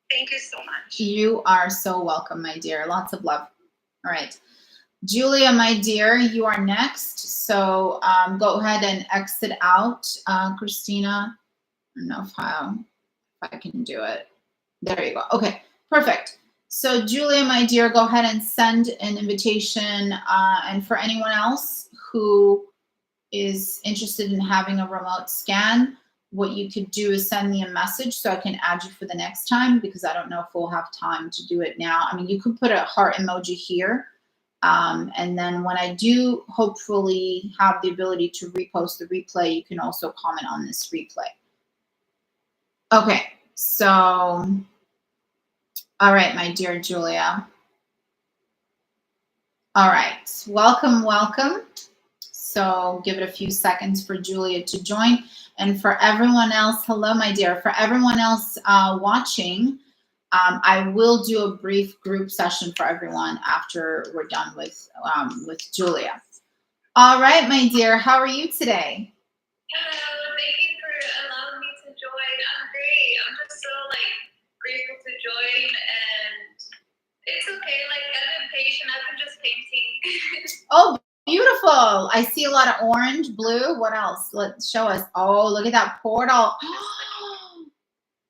Speaker 2: Thank you so much.
Speaker 1: You are so welcome, my dear. Lots of love. All right. Julia, my dear, you are next. So go ahead and exit out. Christina, I don't know if I can do it. There you go. Okay, perfect. So Julia, my dear, go ahead and send an invitation. And for anyone else who is interested in having a remote scan, what you could do is send me a message so I can add you for the next time, because I don't know if we'll have time to do it now. I mean, you could put a heart emoji here. And then when I do hopefully have the ability to repost the replay, you can also comment on this replay. Okay, so, all right, my dear Julia. All right, welcome, welcome. So give it a few seconds for Julia to join. And for everyone else, hello, my dear. For everyone else watching, I will do a brief group session for everyone after we're done with Julia. All right, my dear, how are you today?
Speaker 3: Hello, thank you for allowing me to join. I'm great. I'm just so grateful to join, and it's okay. I've been patient. I've been just painting.
Speaker 1: Oh, beautiful. I see a lot of orange, blue. What else? Let's show us. Oh, look at that portal.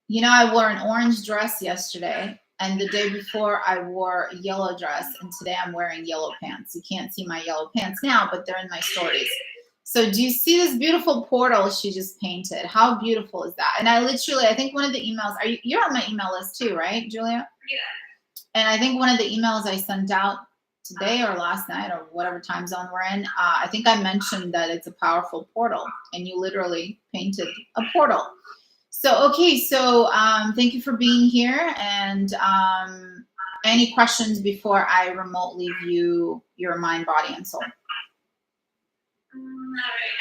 Speaker 1: You know, I wore an orange dress yesterday, and the day before I wore a yellow dress, and today I'm wearing yellow pants. You can't see my yellow pants now, but they're in my stories. So do you see this beautiful portal she just painted? How beautiful is that? And I think one of the emails, you're on my email list too, right, Julia?
Speaker 3: Yeah.
Speaker 1: And I think one of the emails I sent out today or last night or whatever time zone we're in, I think I mentioned that it's a powerful portal, and you literally painted a portal. So, okay, so thank you for being here. And any questions before I remotely view your mind, body, and soul?
Speaker 3: Not right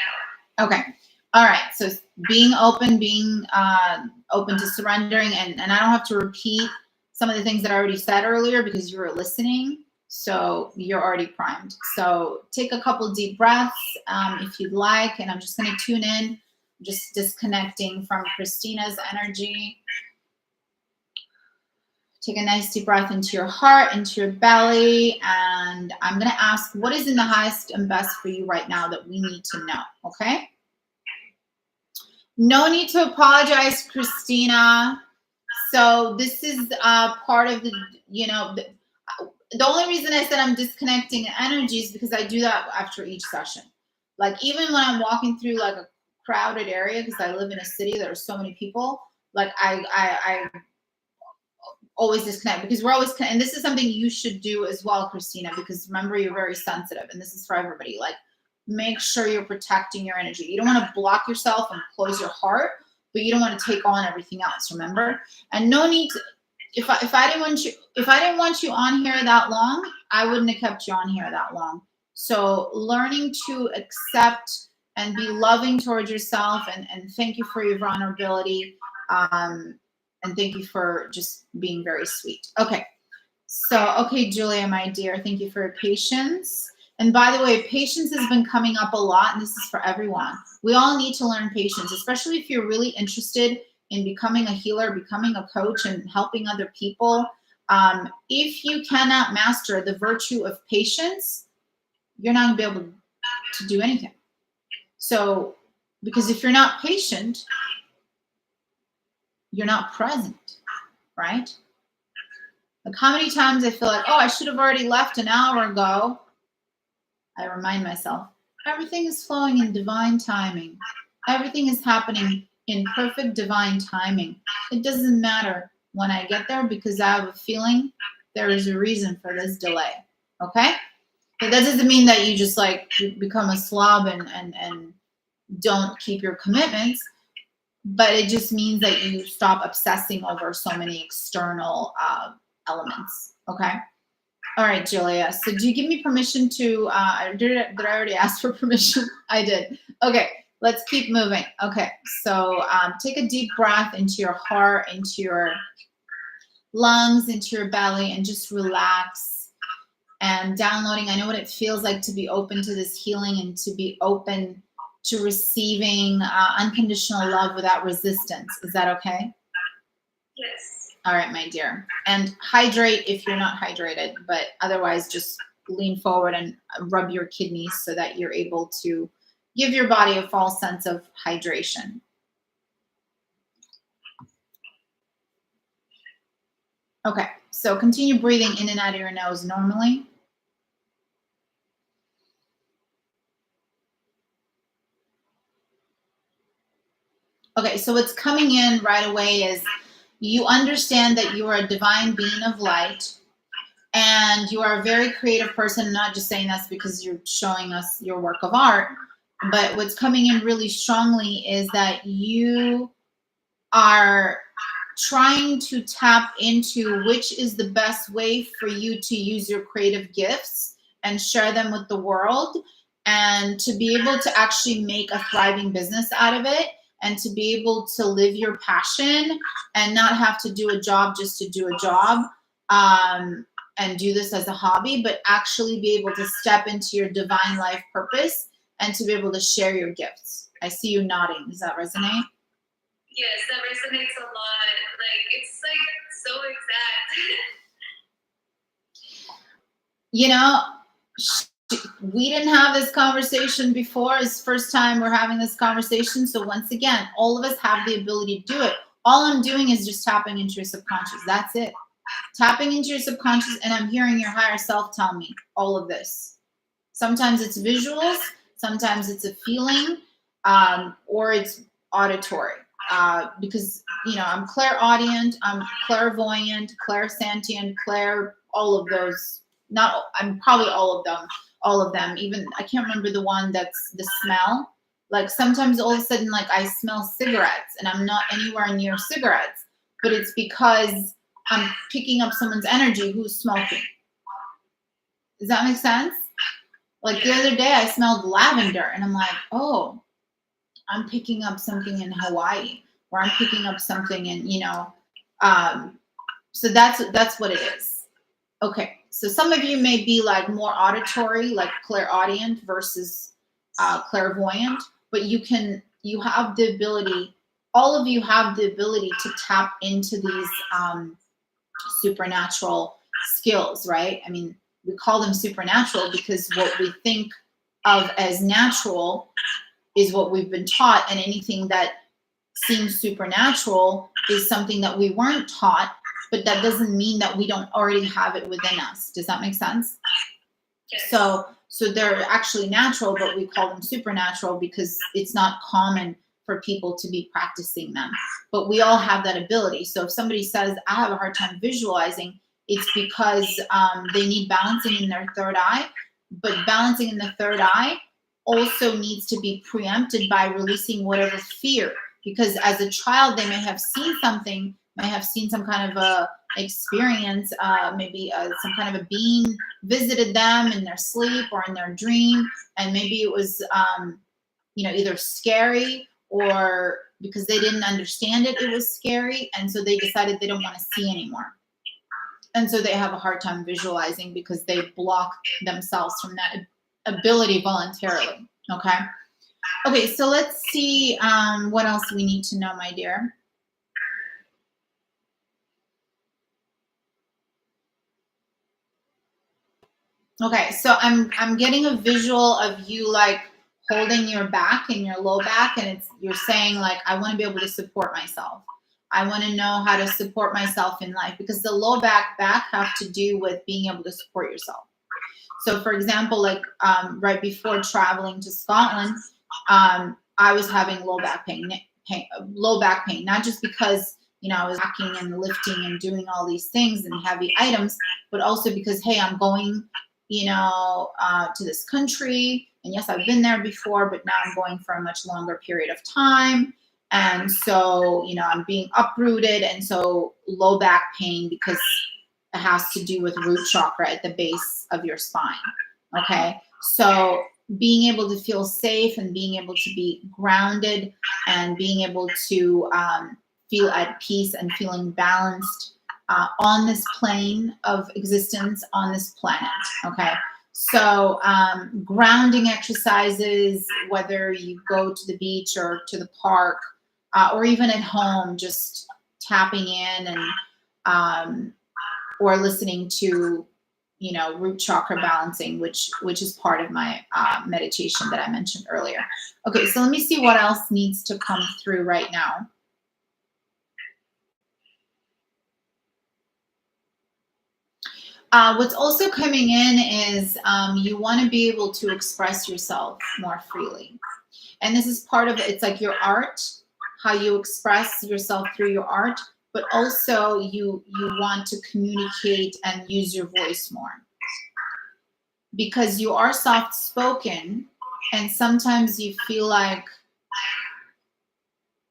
Speaker 3: now.
Speaker 1: Okay. All right. So being open to surrendering. And I don't have to repeat some of the things that I already said earlier because you were listening. So you're already primed. So take a couple deep breaths if you'd like. And I'm just going to tune in. Just disconnecting from Christina's energy. Take a nice deep breath into your heart, into your belly. And I'm going to ask, what is in the highest and best for you right now that we need to know? Okay. No need to apologize, Christina. So this is part of the, the only reason I said I'm disconnecting energy is because I do that after each session. Like even when I'm walking through like a crowded area, because I live in a city, there are so many people, like I always disconnect because we're always, and this is something you should do as well, Christina, because remember, you're very sensitive, and this is for everybody. Like, make sure you're protecting your energy. You don't want to block yourself and close your heart, but you don't want to take on everything else, remember? And no need to, if I didn't want you on here that long, I wouldn't have kept you on here that long. So learning to accept and be loving towards yourself, and thank you for your vulnerability. And thank you for just being very sweet. Okay. So, okay, Julia, my dear, thank you for your patience. And by the way, patience has been coming up a lot, and this is for everyone. We all need to learn patience, especially if you're really interested in becoming a healer, becoming a coach, and helping other people. If you cannot master the virtue of patience, you're not going to be able to do anything. So, because if you're not patient, you're not present, right? Like how many times I feel like, oh, I should have already left an hour ago. I remind myself, everything is flowing in divine timing. Everything is happening in perfect divine timing. It doesn't matter when I get there because I have a feeling there is a reason for this delay, okay? But that doesn't mean that you just like become a slob and don't keep your commitments. But it just means that you stop obsessing over so many external elements, okay? All right, Julia. So do you give me permission to, did I already ask for permission? I did. Okay, let's keep moving. Okay, so take a deep breath into your heart, into your lungs, into your belly, and just relax. And downloading, I know what it feels like to be open to this healing and to be open to receiving unconditional love without resistance. Is that okay?
Speaker 3: Yes.
Speaker 1: All right, my dear. And hydrate if you're not hydrated, but otherwise just lean forward and rub your kidneys so that you're able to give your body a false sense of hydration. Okay, so continue breathing in and out of your nose normally. Okay, so what's coming in right away is you understand that you are a divine being of light and you are a very creative person. I'm not just saying that's because you're showing us your work of art, but what's coming in really strongly is that you are trying to tap into which is the best way for you to use your creative gifts and share them with the world, and to be able to actually make a thriving business out of it, and to be able to live your passion and not have to do a job just to do a job, and do this as a hobby, but actually be able to step into your divine life purpose and to be able to share your gifts. I see you nodding. Does that resonate?
Speaker 3: Yes, that resonates a lot. Like, it's like so exact.
Speaker 1: You know, we didn't have this conversation before. It's the first time we're having this conversation. So once again, all of us have the ability to do it. All I'm doing is just tapping into your subconscious. That's it. Tapping into your subconscious, and I'm hearing your higher self tell me all of this. Sometimes it's visuals, sometimes it's a feeling, or it's auditory. Because, you know, I'm clairaudient, I'm clairvoyant, clairsentient, all of those. I'm probably all of them. Even, I can't remember the one that's the smell. Like sometimes all of a sudden, like I smell cigarettes and I'm not anywhere near cigarettes, but it's because I'm picking up someone's energy who's smoking. Does that make sense? Like the other day I smelled lavender and I'm like, oh, I'm picking up something in Hawaii, or I'm picking up something in, you know, so that's what it is. Okay, so some of you may be like more auditory, like clairaudient versus clairvoyant, but you have the ability, all of you have the ability to tap into these supernatural skills, right? I mean, we call them supernatural because what we think of as natural is what we've been taught, and anything that seems supernatural is something that we weren't taught but that doesn't mean that we don't already have it within us. Does that make sense?
Speaker 3: Yes.
Speaker 1: So they're actually natural, but we call them supernatural because it's not common for people to be practicing them. But we all have that ability. So if somebody says, I have a hard time visualizing, it's because they need balancing in their third eye. But balancing in the third eye also needs to be preempted by releasing whatever fear. Because as a child, they may have seen something, may have seen some kind of a experience, maybe some kind of a being visited them in their sleep or in their dream, and maybe it was either scary, or because they didn't understand it, it was scary, and so they decided they don't want to see anymore, and so they have a hard time visualizing because they block themselves from that ability voluntarily. Okay, so let's see what else we need to know, my dear. Okay, so I'm getting a visual of you like holding your back and your low back, and you're saying like, I want to be able to support myself. I want to know how to support myself in life, because the low back have to do with being able to support yourself. So for example, like right before traveling to Scotland, I was having low back pain, not just because I was hacking and lifting and doing all these things and heavy items, but also because, hey, I'm going to this country, and yes, I've been there before, but now I'm going for a much longer period of time, and so I'm being uprooted, and so low back pain, because it has to do with root chakra at the base of your spine. Okay, so being able to feel safe and being able to be grounded and being able to feel at peace and feeling balanced on this plane of existence on this planet. Okay, so grounding exercises, whether you go to the beach or to the park or even at home, just tapping in and or listening to root chakra balancing, which is part of my meditation that I mentioned earlier. Okay, so let me see what else needs to come through right now. What's also coming in is you want to be able to express yourself more freely. And this is part of it. It's like your art, how you express yourself through your art, but also you want to communicate and use your voice more. Because you are soft-spoken, and sometimes you feel like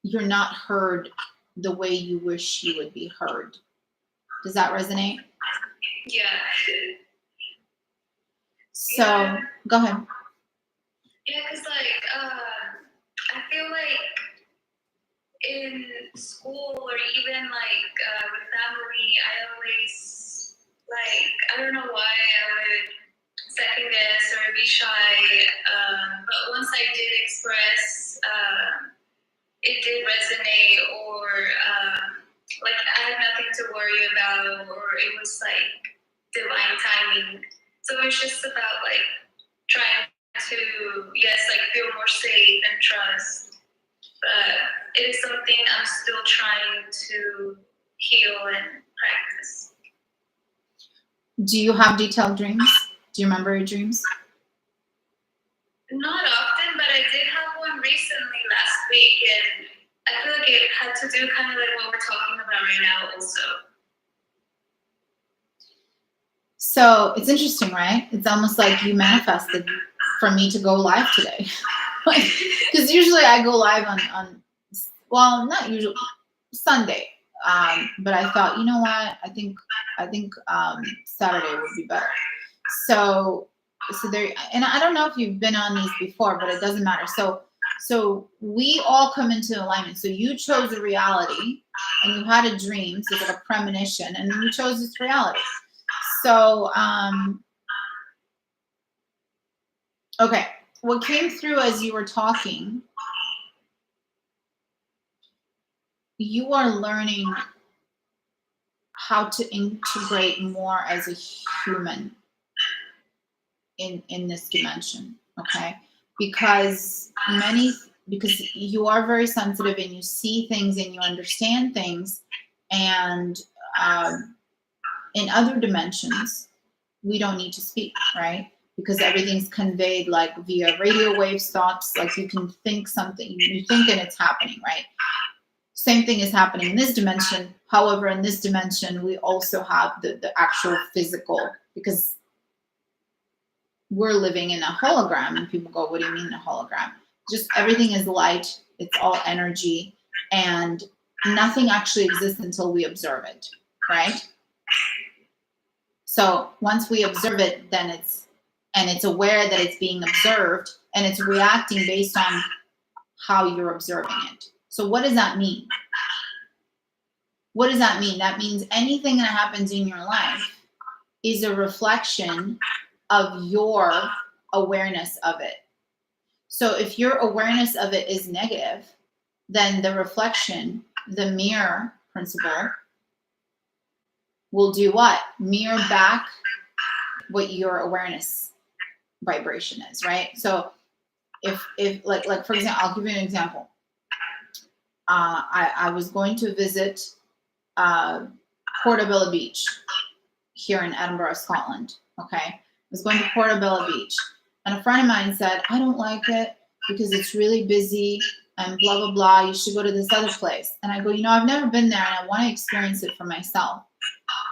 Speaker 1: you're not heard the way you wish you would be heard. Does that resonate?
Speaker 3: Yeah.
Speaker 1: So,
Speaker 3: yeah.
Speaker 1: Go ahead.
Speaker 3: Yeah, because I feel like in school or even with family, I always I don't know why I would second guess or be shy. But once I did express, it did resonate, or I had nothing to worry about, or it was divine timing. So it's just about trying to feel more safe and trust. But it is something I'm still trying to heal and practice.
Speaker 1: Do you have detailed dreams? Do you remember your dreams?
Speaker 3: Not often, but I did have one recently last week, and I feel like it had to do kind of what we're talking about right now also.
Speaker 1: So it's interesting, right? It's almost like you manifested for me to go live today. Because usually I go live on well, not usually, Sunday. But I thought, you know what? I think Saturday would be better. So there, and I don't know if you've been on these before, but it doesn't matter. So we all come into alignment. So you chose a reality, and you had a dream, so it's like a premonition, and then you chose this reality. So okay, what came through as you were talking, you are learning how to integrate more as a human in this dimension, okay? Because you are very sensitive, and you see things and you understand things, and in other dimensions, we don't need to speak, right? Because everything's conveyed like via radio wave stops. Like you can think something, you think and it's happening, right? Same thing is happening in this dimension. However, in this dimension, we also have the actual physical, because we're living in a hologram. And people go, what do you mean a hologram? Just everything is light. It's all energy. And nothing actually exists until we observe it, right? So once we observe it, then it's aware that it's being observed, and it's reacting based on how you're observing it. So what does that mean? What does that mean? That means anything that happens in your life is a reflection of your awareness of it. So if your awareness of it is negative, then the reflection, the mirror principle, will do what? Mirror back what your awareness vibration is, right? So if like for example, I'll give you an example. I was going to visit Portobello Beach here in Edinburgh, Scotland. Okay, I was going to Portobello Beach, and a friend of mine said, I don't like it because it's really busy and blah blah blah. You should go to this other place. And I go, I've never been there, and I want to experience it for myself.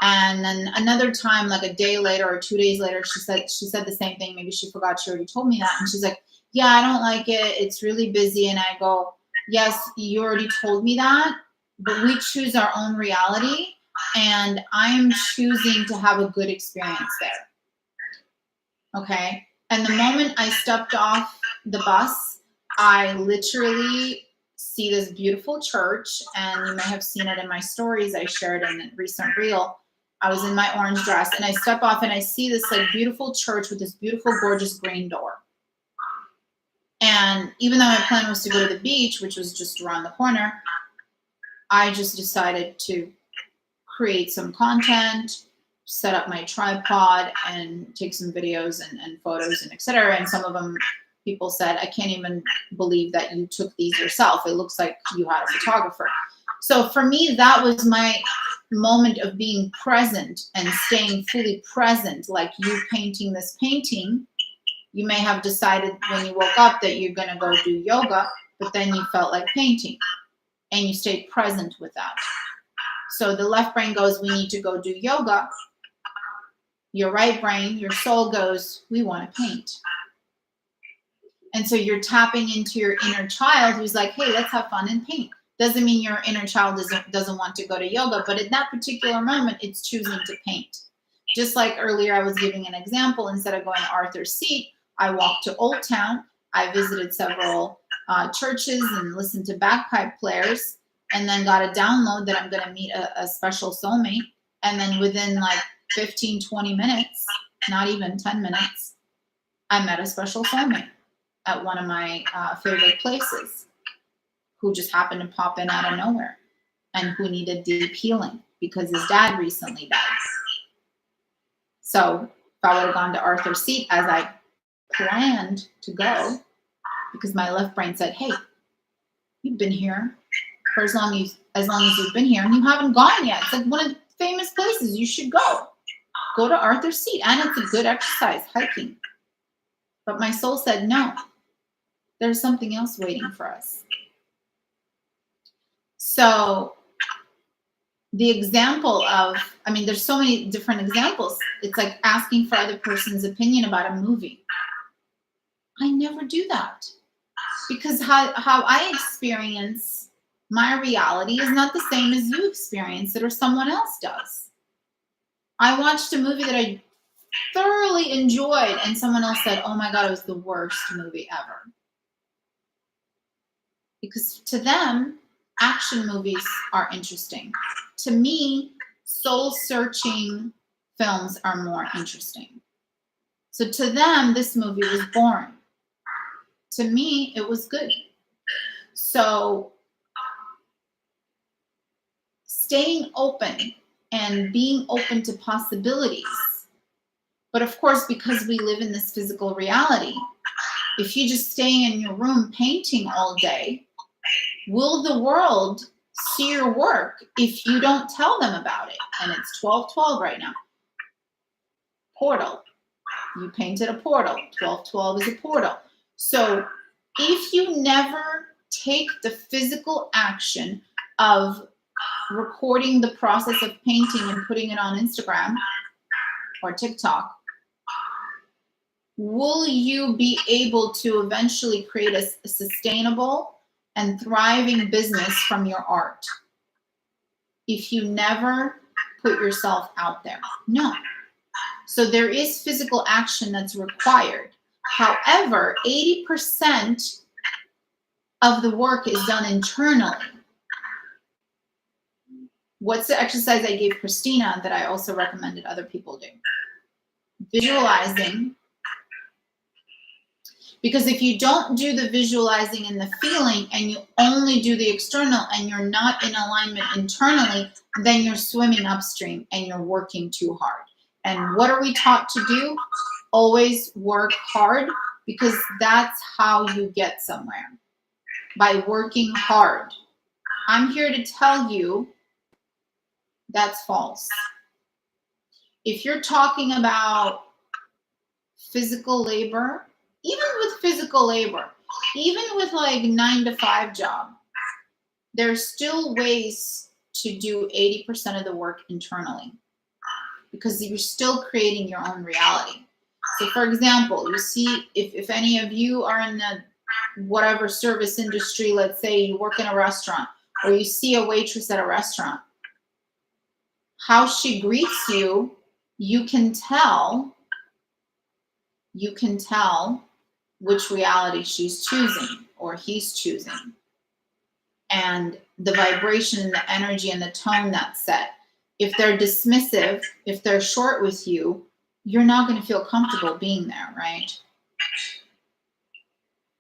Speaker 1: And then another time, like a day later or 2 days later, she said the same thing. Maybe she forgot she already told me that. And she's like, yeah, I don't like it. It's really busy. And I go, yes, you already told me that, but we choose our own reality. And I'm choosing to have a good experience there. Okay. And the moment I stepped off the bus, I literally see this beautiful church, and you may have seen it in my stories I shared in a recent reel. I was in my orange dress, and I step off and I see this like beautiful church with this beautiful, gorgeous green door. And even though my plan was to go to the beach, which was just around the corner, I just decided to create some content, set up my tripod, and take some videos and photos and etc. And some of them, people said, I can't even believe that you took these yourself. It looks like you had a photographer. So for me, that was my moment of being present and staying fully present. Like you painting this painting, you may have decided when you woke up that you're going to go do yoga, but then you felt like painting, and you stayed present with that. So the left brain goes, we need to go do yoga. Your right brain, your soul goes, we want to paint. And so you're tapping into your inner child who's like, hey, let's have fun and paint. Doesn't mean your inner child doesn't want to go to yoga, but at that particular moment, it's choosing to paint. Just like earlier, I was giving an example. Instead of going to Arthur's Seat, I walked to Old Town. I visited several churches and listened to bagpipe players, and then got a download that I'm going to meet a special soulmate. And then within like 15, 20 minutes, not even 10 minutes, I met a special soulmate at one of my favorite places, who just happened to pop in out of nowhere and who needed deep healing because his dad recently died. So if I would have gone to Arthur's Seat as I planned to go, because my left brain said, hey, you've been here for as long as you've been here, and you haven't gone yet. It's like one of the famous places. You should go. Go to Arthur's Seat, and it's a good exercise, hiking. But my soul said, no, there's something else waiting for us. So the example of, there's so many different examples. It's like asking for other person's opinion about a movie. I never do that, because how I experience my reality is not the same as you experience it or someone else does. I watched a movie that I thoroughly enjoyed, and someone else said, oh my God, it was the worst movie ever. Because to them, action movies are interesting. To me, soul-searching films are more interesting. So to them, this movie was boring. To me, it was good. So staying open and being open to possibilities. But of course, because we live in this physical reality, if you just stay in your room painting all day, will the world see your work if you don't tell them about it. And it's 12/12 right now. Portal. You painted a portal. 12/12 is a portal. So if you never take the physical action of recording the process of painting and putting it on Instagram or TikTok, will you be able to eventually create a sustainable and thriving business from your art if you never put yourself out there? No. So there is physical action that's required. However, 80% of the work is done internally. What's the exercise I gave Christina that I also recommended other people do? Visualizing. Because if you don't do the visualizing and the feeling and you only do the external and you're not in alignment internally, then you're swimming upstream and you're working too hard. And what are we taught to do? Always work hard, because that's how you get somewhere, by working hard. I'm here to tell you that's false. If you're talking about physical labor, even with physical labor, even with like 9-to-5 job, there's still ways to do 80% of the work internally, because you're still creating your own reality. So for example, you see, if any of you are in the whatever service industry, let's say you work in a restaurant, or you see a waitress at a restaurant, how she greets you, you can tell which reality she's choosing or he's choosing, and the vibration and the energy and the tone that's set. If they're dismissive, if they're short with you, you're not going to feel comfortable being there, right?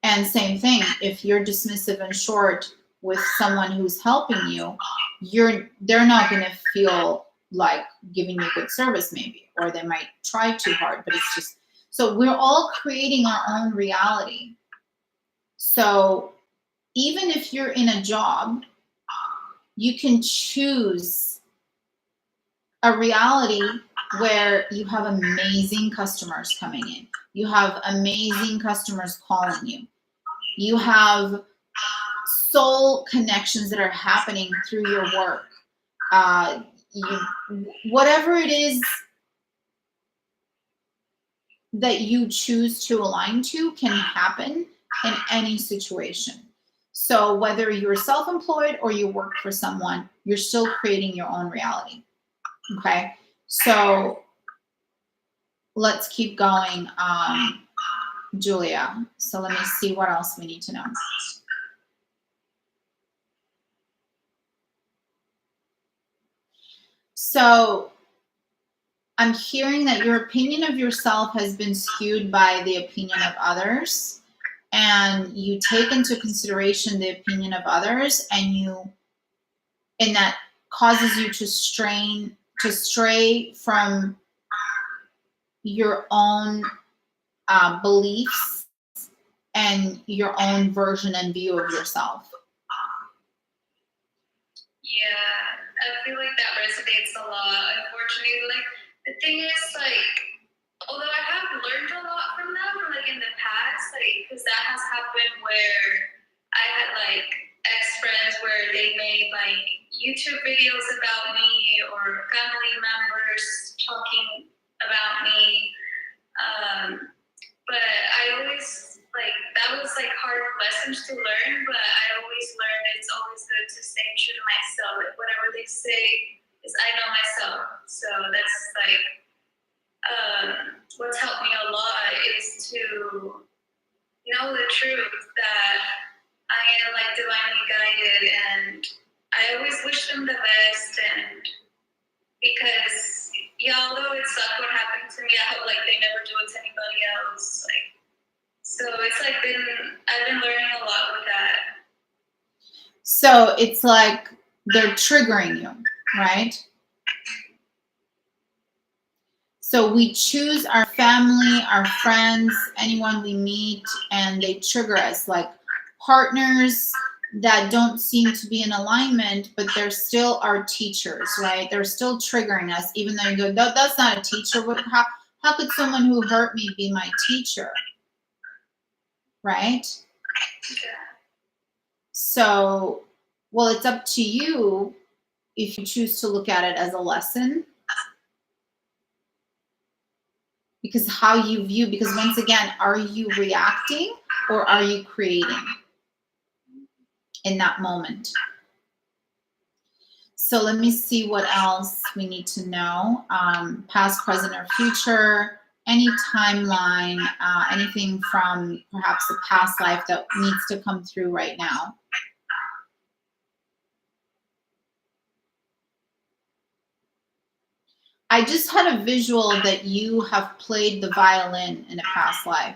Speaker 1: And same thing, if you're dismissive and short with someone who's helping you, they're not going to feel like giving you good service maybe, or they might try too hard, but it's just, so we're all creating our own reality. So even if you're in a job, you can choose a reality where you have amazing customers coming in. You have amazing customers calling you. You have soul connections that are happening through your work. Whatever it is that you choose to align to can happen in any situation. So whether you're self-employed or you work for someone, you're still creating your own reality. Okay, so let's keep going, Julia. So let me see what else we need to know. So I'm hearing that your opinion of yourself has been skewed by the opinion of others, and you take into consideration the opinion of others, and that causes you to stray from your own beliefs and your own version and view of yourself.
Speaker 3: Yeah, I feel like that resonates a lot. Unfortunately, like the thing is, like, although I have learned a lot from them, like in the past, like, because that has happened where I had like ex-friends where they made like YouTube videos about me, or family members talking about me. But I always, like, that was like hard lessons to learn, but I always learned it's always good to stay true to myself. Like, whatever they say is, I know myself. So that's like, what's helped me a lot is to know the truth that I am like divinely guided, and I always wish them the best. And because, yeah, although it sucked what happened to me, I hope like they never do it to anybody else. Like, so it's like I've been learning a lot with that.
Speaker 1: So it's like they're triggering you, right? So we choose our family, our friends, anyone we meet, and they trigger us, like partners, that don't seem to be in alignment, but there still are teachers, right? They're still triggering us, even though you go, that's not a teacher. How could someone who hurt me be my teacher? Right?
Speaker 3: Yeah.
Speaker 1: So, well, it's up to you if you choose to look at it as a lesson. Because how you view, because once again, are you reacting or are you creating in that moment? So let me see what else we need to know. Past, present, or future, any timeline, anything from perhaps a past life that needs to come through right now. I just had a visual that you have played the violin in a past life.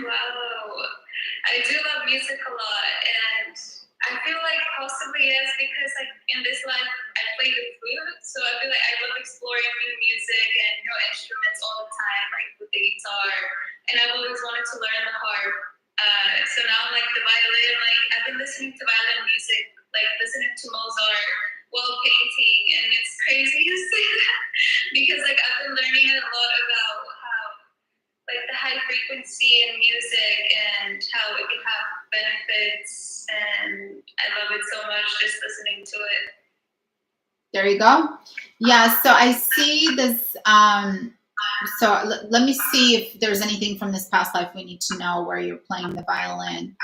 Speaker 3: Wow. I do love music a lot, and I feel like possibly yes, because like in this life I play the flute, so I feel like I love exploring new music and new instruments all the time, like with the guitar, and I've always wanted to learn the harp. So now like the violin, like I've been listening to violin music, like listening to Mozart while painting, and it's crazy to say that because like I've been learning a lot about how like the high frequency in music and how it can have benefits, and I love it so much just listening to it.
Speaker 1: There you go. Yeah, so I see this. So let me see if there's anything from this past life we need to know where you're playing the violin.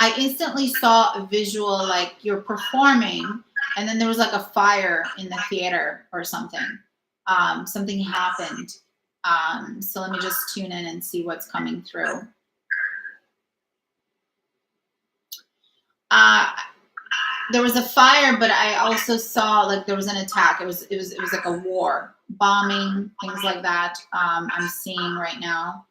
Speaker 1: I instantly saw a visual like you're performing and then there was like a fire in the theater or something. Something happened. So let me just tune in and see what's coming through. There was a fire, but I also saw like there was an attack. It was like a war, bombing, things like that. I'm seeing right now.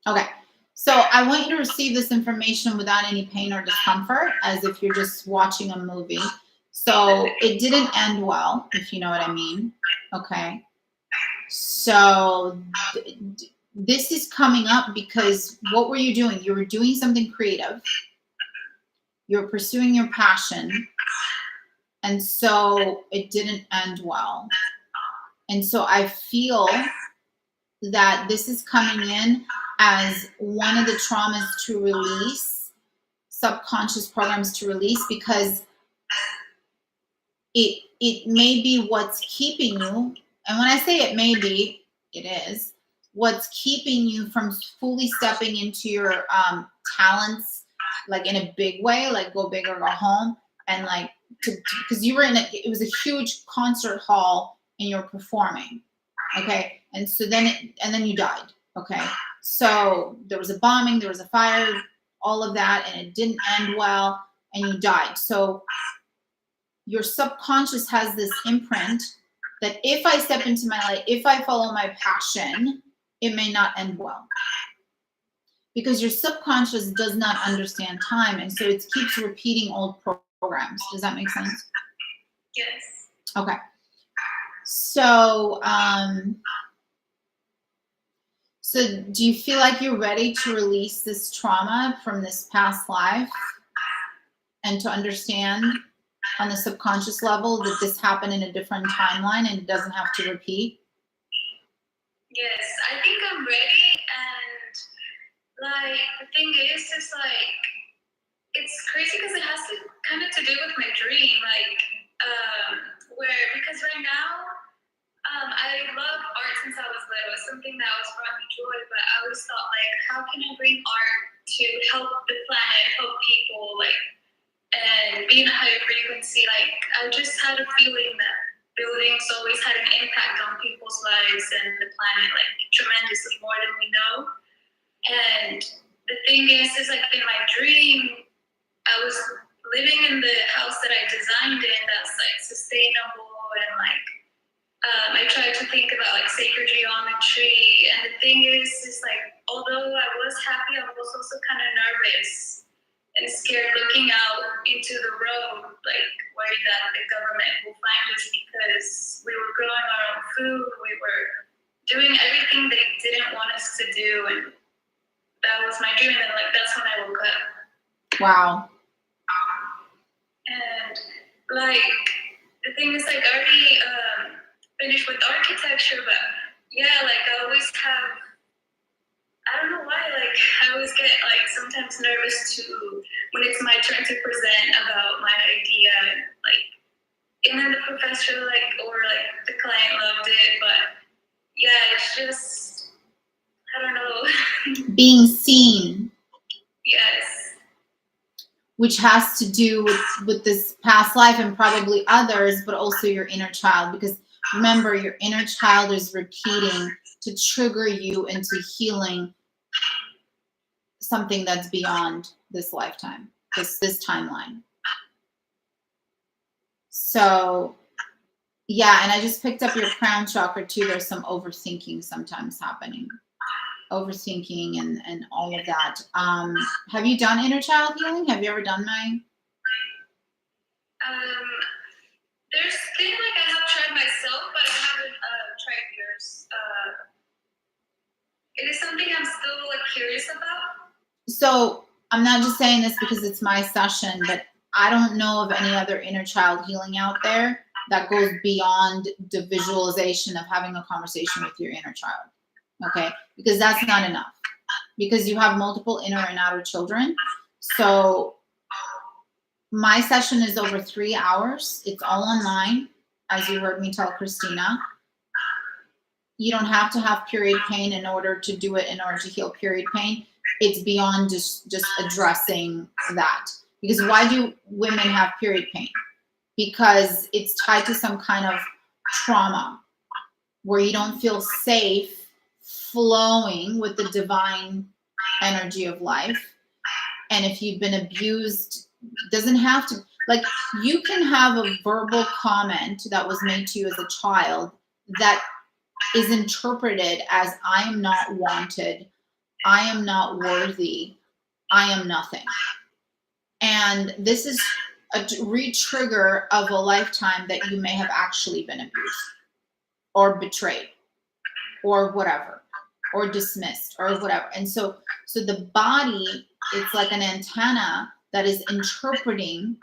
Speaker 1: Okay, so I want you to receive this information without any pain or discomfort, as if you're just watching a movie. So it didn't end well, if you know what I mean. Okay, so this is coming up because what were you doing? You were doing something creative. You're pursuing your passion. And so it didn't end well. And so I feel that this is coming in as one of the traumas to release, subconscious programs to release, because it may be what's keeping you. And when I say it may be, it is what's keeping you from fully stepping into your talents, like in a big way, like go big or go home. And like, because you were it was a huge concert hall and you're performing. Okay. And so then, and then you died. Okay. So there was a bombing, there was a fire, all of that, and it didn't end well and you died. So your subconscious has this imprint that if I step into my light, if I follow my passion, it may not end well. Because your subconscious does not understand time. And so it keeps repeating old programs. Does that make sense?
Speaker 3: Yes.
Speaker 1: Okay. So, so do you feel like you're ready to release this trauma from this past life and to understand on the subconscious level that this happened in a different timeline and it doesn't have to repeat?
Speaker 3: Yes, I think I'm ready, and like the thing is like it's crazy because it has to kind of to do with my dream, like where because right now I love art since I was little. It's something that always brought me joy, but I always thought like, how can I bring art to help the planet, help people, like, and be in a higher frequency? Like I just had a feeling that buildings always had an impact on people's lives and the planet, like tremendously more than we know. And the thing is like in my dream, I was living in the house that I designed in that's like sustainable, and like I tried to think about like sacred geometry. And the thing is like although I was happy, I was also kind of nervous and scared looking out into the road, like worried that the government will find us because we were growing our own food, we were doing everything they didn't want us to do, and that was my dream. And like that's when I woke up.
Speaker 1: Wow.
Speaker 3: And like the thing is, like I already finished with architecture, but yeah, like I always have. I don't know why, like, I always get, like, sometimes nervous when it's my turn to present about my idea, like, and then the professor, like, or, like, the client loved it, but, yeah, it's just, I don't know.
Speaker 1: Being seen.
Speaker 3: Yes.
Speaker 1: Which has to do with this past life and probably others, but also your inner child. Because remember, your inner child is repeating to trigger you into healing something that's beyond this lifetime, this timeline. So, yeah, and I just picked up your crown chakra too. There's some overthinking sometimes happening. Overthinking and all of that. Have you done inner child healing? Have you ever done mine?
Speaker 3: There's things like I have tried myself, but I haven't tried yours. It is something I'm still like curious about.
Speaker 1: So I'm not just saying this because it's my session, but I don't know of any other inner child healing out there that goes beyond the visualization of having a conversation with your inner child. Okay? Because that's not enough. Because you have multiple inner and outer children. So my session is over 3 hours. It's all online, as you heard me tell Christina. You don't have to have period pain in order to do it, in order to heal period pain. It's beyond just addressing that. Because why do women have period pain? Because it's tied to some kind of trauma where you don't feel safe flowing with the divine energy of life. And if you've been abused, doesn't have to, like, you can have a verbal comment that was made to you as a child that is interpreted as I am not wanted, I am not worthy, I am nothing. And this is a re-trigger of a lifetime that you may have actually been abused or betrayed or whatever, or dismissed or whatever. And so the body, it's like an antenna that is interpreting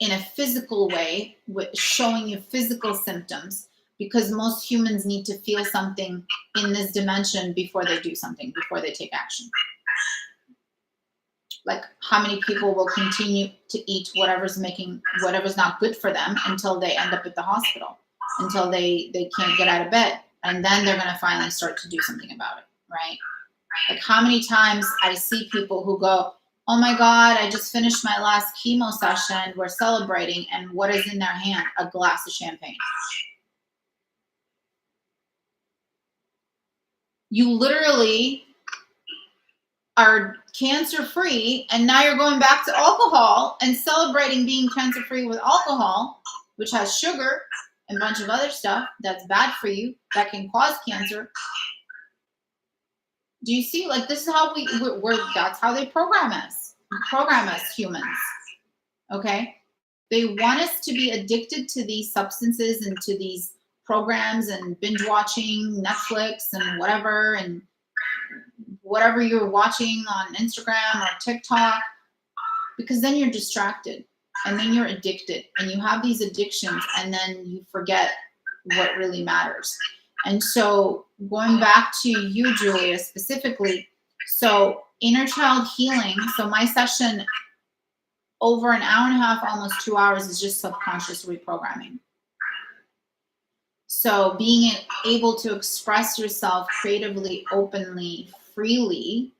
Speaker 1: in a physical way, showing you physical symptoms, because most humans need to feel something in this dimension before they do something, before they take action. Like, how many people will continue to eat whatever's not good for them until they end up at the hospital, until they can't get out of bed, and then they're going to finally start to do something about it, right? Like, how many times I see people who go, oh my God, I just finished my last chemo session, we're celebrating, and what is in their hand? A glass of champagne. You literally are cancer-free, and now you're going back to alcohol and celebrating being cancer-free with alcohol, which has sugar and a bunch of other stuff that's bad for you, that can cause cancer. Do you see? Like, this is how that's how they program us humans. Okay? They want us to be addicted to these substances and to these programs and binge watching Netflix and whatever you're watching on Instagram or TikTok, because then you're distracted and then you're addicted and you have these addictions and then you forget what really matters. And so going back to you, Julia, specifically, so inner child healing, so my session over an hour and a half, almost 2 hours, is just subconscious reprogramming. So being able to express yourself creatively, openly, freely,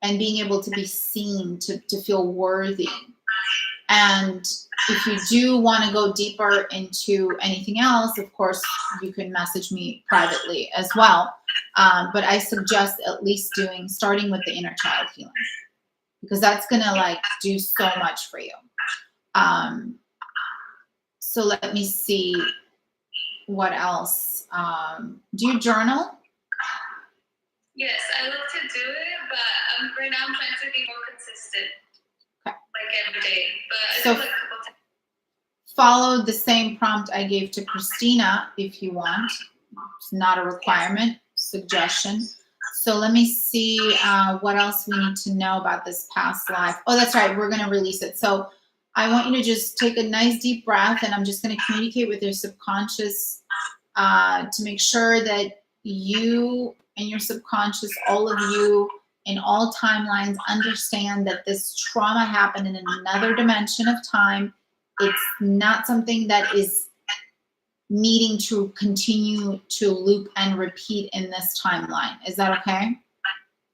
Speaker 1: and being able to be seen, to feel worthy. And if you do want to go deeper into anything else, of course, you can message me privately as well. But I suggest at least starting with the inner child healing, because that's going to do so much for you. So let me see what else. Do you journal?
Speaker 3: Yes, I love to do it, but right now I'm trying to be more consistent.
Speaker 1: Okay.
Speaker 3: Like every day. But I
Speaker 1: So-
Speaker 3: do like a couple times.
Speaker 1: Follow the same prompt I gave to Christina if you want. It's not a requirement, suggestion. So let me see what else we need to know about this past life. Oh, that's right. We're going to release it. So I want you to just take a nice deep breath, and I'm just going to communicate with your subconscious to make sure that you and your subconscious, all of you in all timelines, understand that this trauma happened in another dimension of time. It's not something that is needing to continue to loop and repeat in this timeline. Is that okay?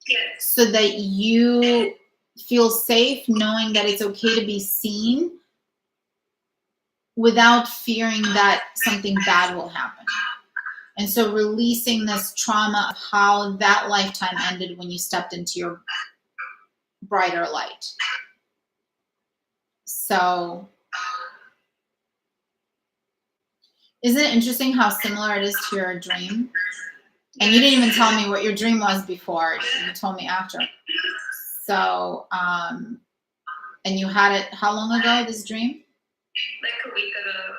Speaker 3: Yes.
Speaker 1: So that you feel safe knowing that it's okay to be seen without fearing that something bad will happen. And so releasing this trauma of how that lifetime ended when you stepped into your brighter light. So isn't it interesting how similar it is to your dream? And you didn't even tell me what your dream was before. You told me after. So, and you had it how long ago, this dream?
Speaker 3: Like a week ago.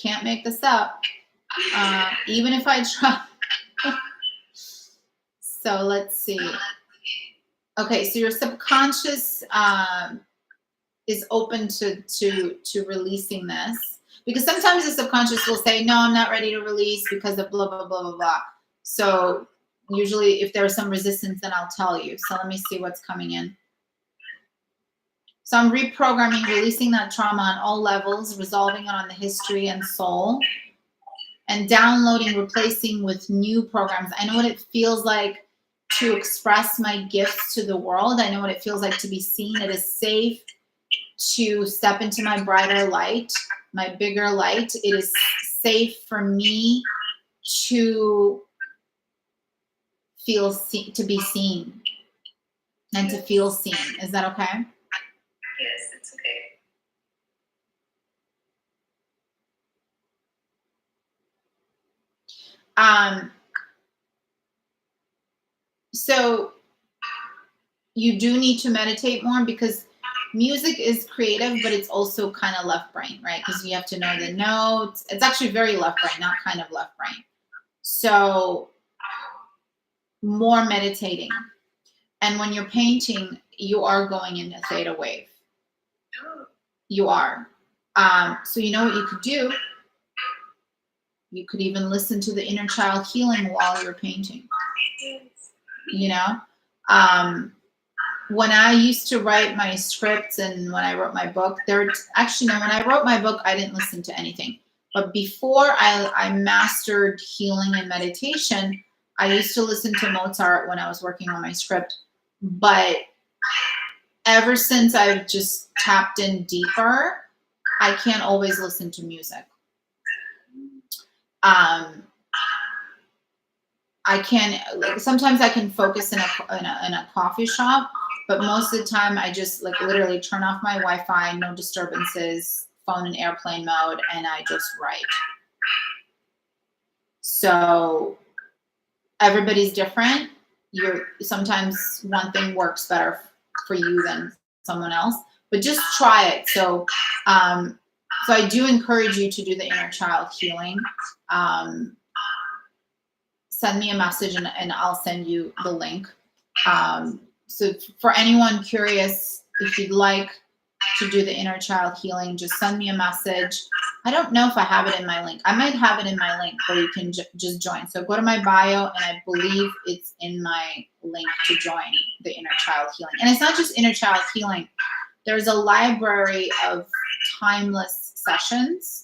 Speaker 1: Can't make this up. Even if I try. So let's see. Okay, so your subconscious is open to releasing this, because sometimes the subconscious will say, no, I'm not ready to release because of blah, blah, blah, blah, blah. So usually if there's some resistance, then I'll tell you. So let me see what's coming in. So I'm reprogramming, releasing that trauma on all levels, resolving it on the history and soul, and downloading, replacing with new programs. I know what it feels like to express my gifts to the world. I know what it feels like to be seen. It is safe to step into my brighter light, my bigger light. It is safe for me to feel to be seen and to feel seen. Is that okay?
Speaker 3: Yes, it's okay.
Speaker 1: So you do need to meditate more, because music is creative, but it's also kind of left brain, right? Because you have to know the notes. It's actually very left brain, not kind of left brain. So more meditating. And when you're painting, you are going into theta wave.
Speaker 3: Oh,
Speaker 1: You are. So you know what you could do? You could even listen to the inner child healing while you're painting.
Speaker 3: yes.
Speaker 1: You know? When I used to write my scripts and when I wrote my book, actually, no, when I wrote my book, I didn't listen to anything. But before I mastered healing and meditation, I used to listen to Mozart when I was working on my script. But ever since I've just tapped in deeper, I can't always listen to music. I can, like, sometimes I can focus in a coffee shop, but most of the time I just like literally turn off my Wi-Fi, no disturbances, phone in airplane mode, and I just write. So everybody's different. Sometimes one thing works better for you than someone else, but just try it. So I do encourage you to do the inner child healing. Send me a message and I'll send you the link. So for anyone curious, if you'd like to do the inner child healing, just send me a message. I don't know if I have it in my link. I might have it in my link where you can just join. So go to my bio, and I believe it's in my link to join the inner child healing. And it's not just inner child healing. There's a library of timeless sessions,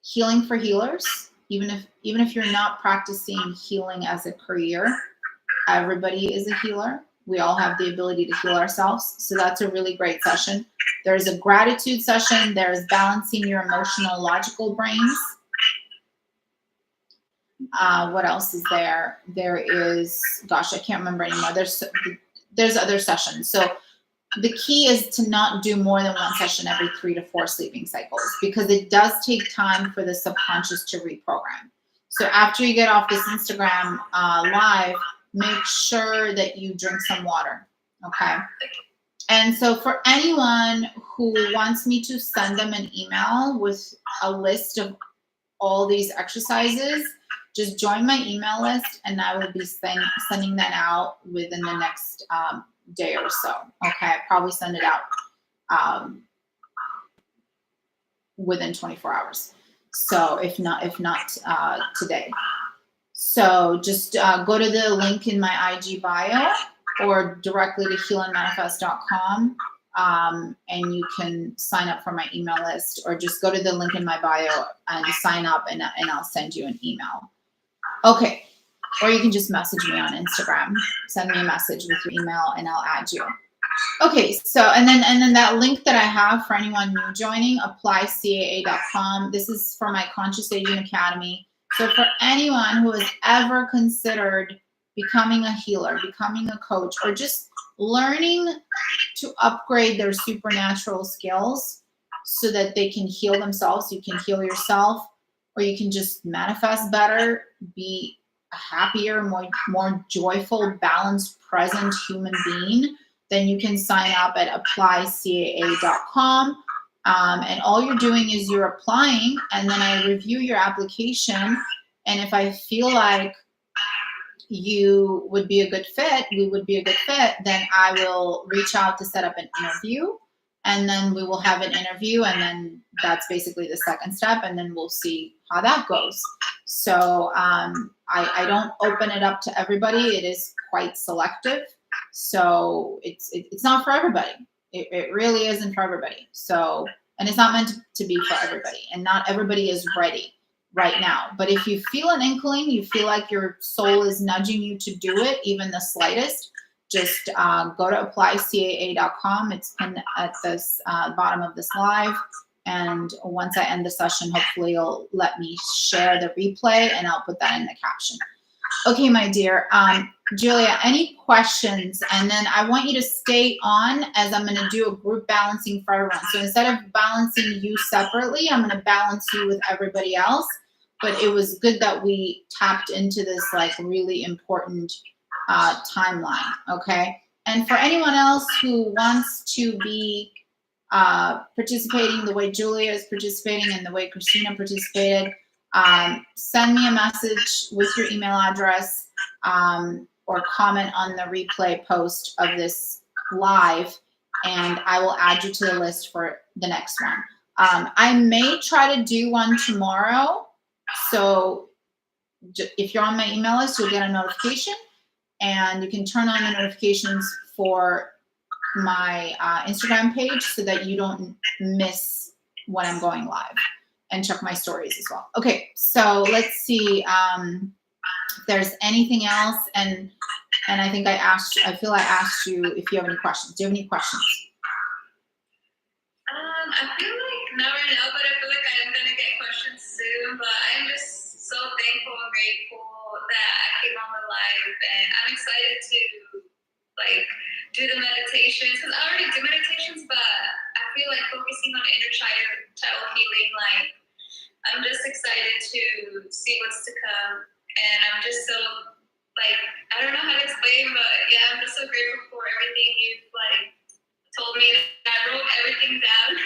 Speaker 1: healing for healers. Even if you're not practicing healing as a career, everybody is a healer. We all have the ability to heal ourselves. So that's a really great session. There's a gratitude session. There's balancing your emotional, logical brains. What else is there? There is, gosh, I can't remember anymore. There's other sessions. So the key is to not do more than one session every 3 to 4 sleeping cycles, because it does take time for the subconscious to reprogram. So after you get off this Instagram live, make sure that you drink some water, okay? And so for anyone who wants me to send them an email with a list of all these exercises, just join my email list and I will be sending that out within the next day or so. Okay, I probably send it out within 24 hours. So if not today. So just go to the link in my IG bio or directly to healandmanifest.com. And you can sign up for my email list, or just go to the link in my bio and sign up, and I'll send you an email. Okay. Or you can just message me on Instagram. Send me a message with your email and I'll add you. Okay, so and then that link that I have for anyone new joining, applycaa.com. This is for my Conscious Aging Academy. So for anyone who has ever considered becoming a healer, becoming a coach, or just learning to upgrade their supernatural skills so that they can heal themselves, you can heal yourself, or you can just manifest better, be a happier, more joyful, balanced, present human being, then you can sign up at applycaa.com. And all you're doing is you're applying, and then I review your application. And if I feel like you would be a good fit, we would be a good fit, then I will reach out to set up an interview. And then we will have an interview, and then that's basically the second step, and then we'll see how that goes. So I don't open it up to everybody. It is quite selective. So it's not for everybody. It really isn't for everybody. So, and it's not meant to be for everybody, and not everybody is ready right now. But if you feel an inkling, you feel like your soul is nudging you to do it, even the slightest, just go to applycaa.com. It's pinned at this bottom of this live. And once I end the session, hopefully you'll let me share the replay, and I'll put that in the caption. Okay, my dear. Julia, any questions? And then I want you to stay on, as I'm going to do a group balancing for everyone. So instead of balancing you separately, I'm going to balance you with everybody else. But it was good that we tapped into this like really important timeline, okay? And for anyone else who wants to be participating the way Julia is participating and the way Christina participated, send me a message with your email address, or comment on the replay post of this live, and I will add you to the list for the next one. I may try to do one tomorrow. So if you're on my email list, you'll get a notification, and you can turn on the notifications for my Instagram page so that you don't miss when I'm going live, and check my stories as well. Okay, so let's see if there's anything else. And I think I feel I asked you if you have any questions. Do you have any questions?
Speaker 3: I feel like not right now, but I feel like I'm gonna get questions soon. But I'm just so thankful and grateful that I came on the live, and I'm excited to like do the meditations, because I already do meditations, but I feel like focusing on inner child healing, like I'm just excited to see what's to come. And I'm just so like, I don't know how to explain, but yeah, I'm just so grateful for everything you've like told me. I wrote everything down.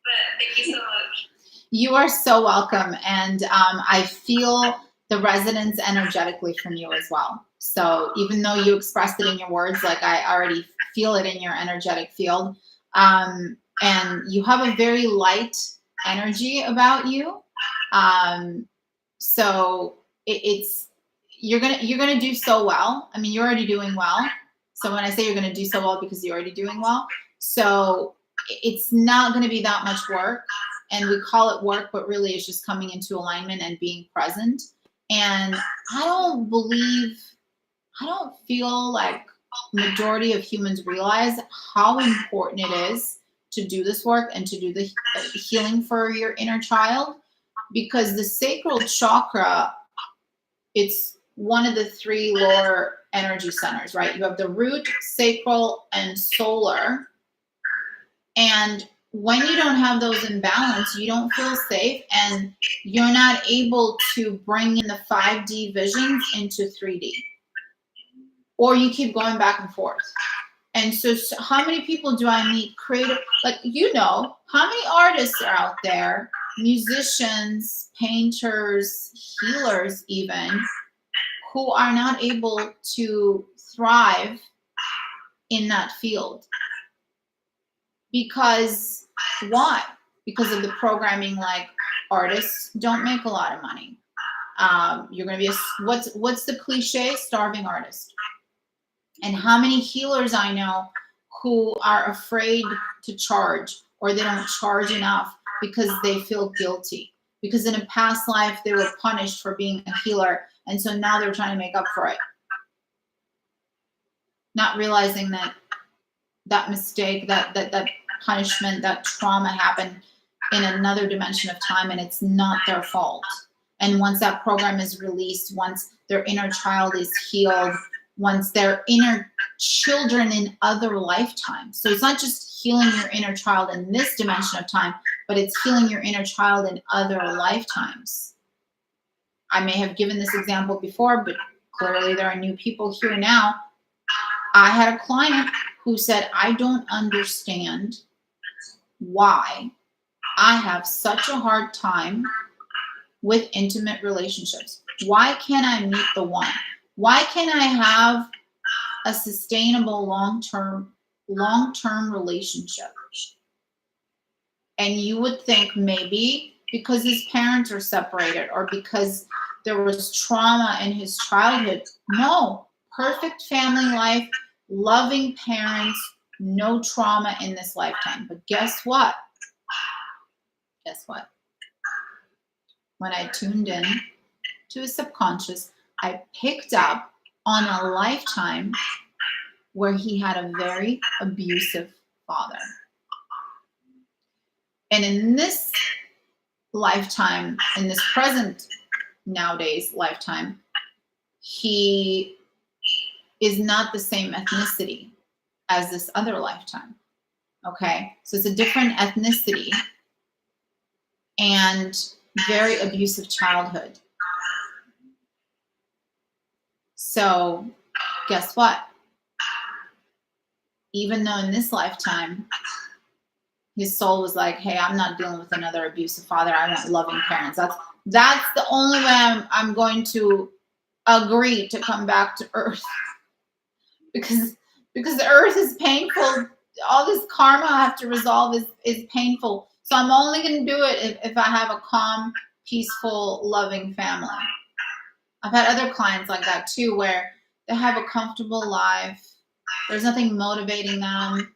Speaker 3: But thank you so much.
Speaker 1: You are so welcome. And I feel the resonance energetically from you as well. So even though you expressed it in your words, like I already feel it in your energetic field. And you have a very light energy about you. So you're gonna do so well. I mean, you're already doing well. So when I say you're gonna do so well, because you're already doing well. So it's not gonna be that much work. And we call it work, but really it's just coming into alignment and being present. And I don't feel like majority of humans realize how important it is to do this work and to do the healing for your inner child, because the sacral chakra, it's one of the three lower energy centers, right? You have the root, sacral, and solar. And when you don't have those in balance, you don't feel safe and you're not able to bring in the 5D visions into 3D. Or you keep going back and forth. And so how many people do I meet creative? Like, you know, how many artists are out there, musicians, painters, healers even, who are not able to thrive in that field? Because why? Because of the programming, like artists don't make a lot of money. You're going to be what's the cliche? Starving artist. And how many healers I know who are afraid to charge, or they don't charge enough because they feel guilty. Because in a past life, they were punished for being a healer. And so now they're trying to make up for it. Not realizing that mistake, that punishment, that trauma happened in another dimension of time, and it's not their fault. And once that program is released, once their inner child is healed, once their inner children in other lifetimes. So it's not just healing your inner child in this dimension of time, but it's healing your inner child in other lifetimes. I may have given this example before, but clearly there are new people here now. I had a client who said, I don't understand why I have such a hard time with intimate relationships. Why can't I meet the one? Why can't I have a sustainable long-term relationship? And you would think maybe because his parents are separated or because there was trauma in his childhood. No, perfect family life, loving parents, no trauma in this lifetime. But guess what? Guess what? When I tuned in to his subconscious, I picked up on a lifetime where he had a very abusive father. And in this lifetime, in this present nowadays lifetime, he is not the same ethnicity as this other lifetime. Okay, so it's a different ethnicity and very abusive childhood. So guess what? Even though in this lifetime, his soul was like, hey, I'm not dealing with another abusive father. I want loving parents. That's the only way I'm going to agree to come back to Earth. Because the Earth is painful. All this karma I have to resolve is painful. So I'm only going to do it if I have a calm, peaceful, loving family. I've had other clients like that too, where they have a comfortable life. There's nothing motivating them.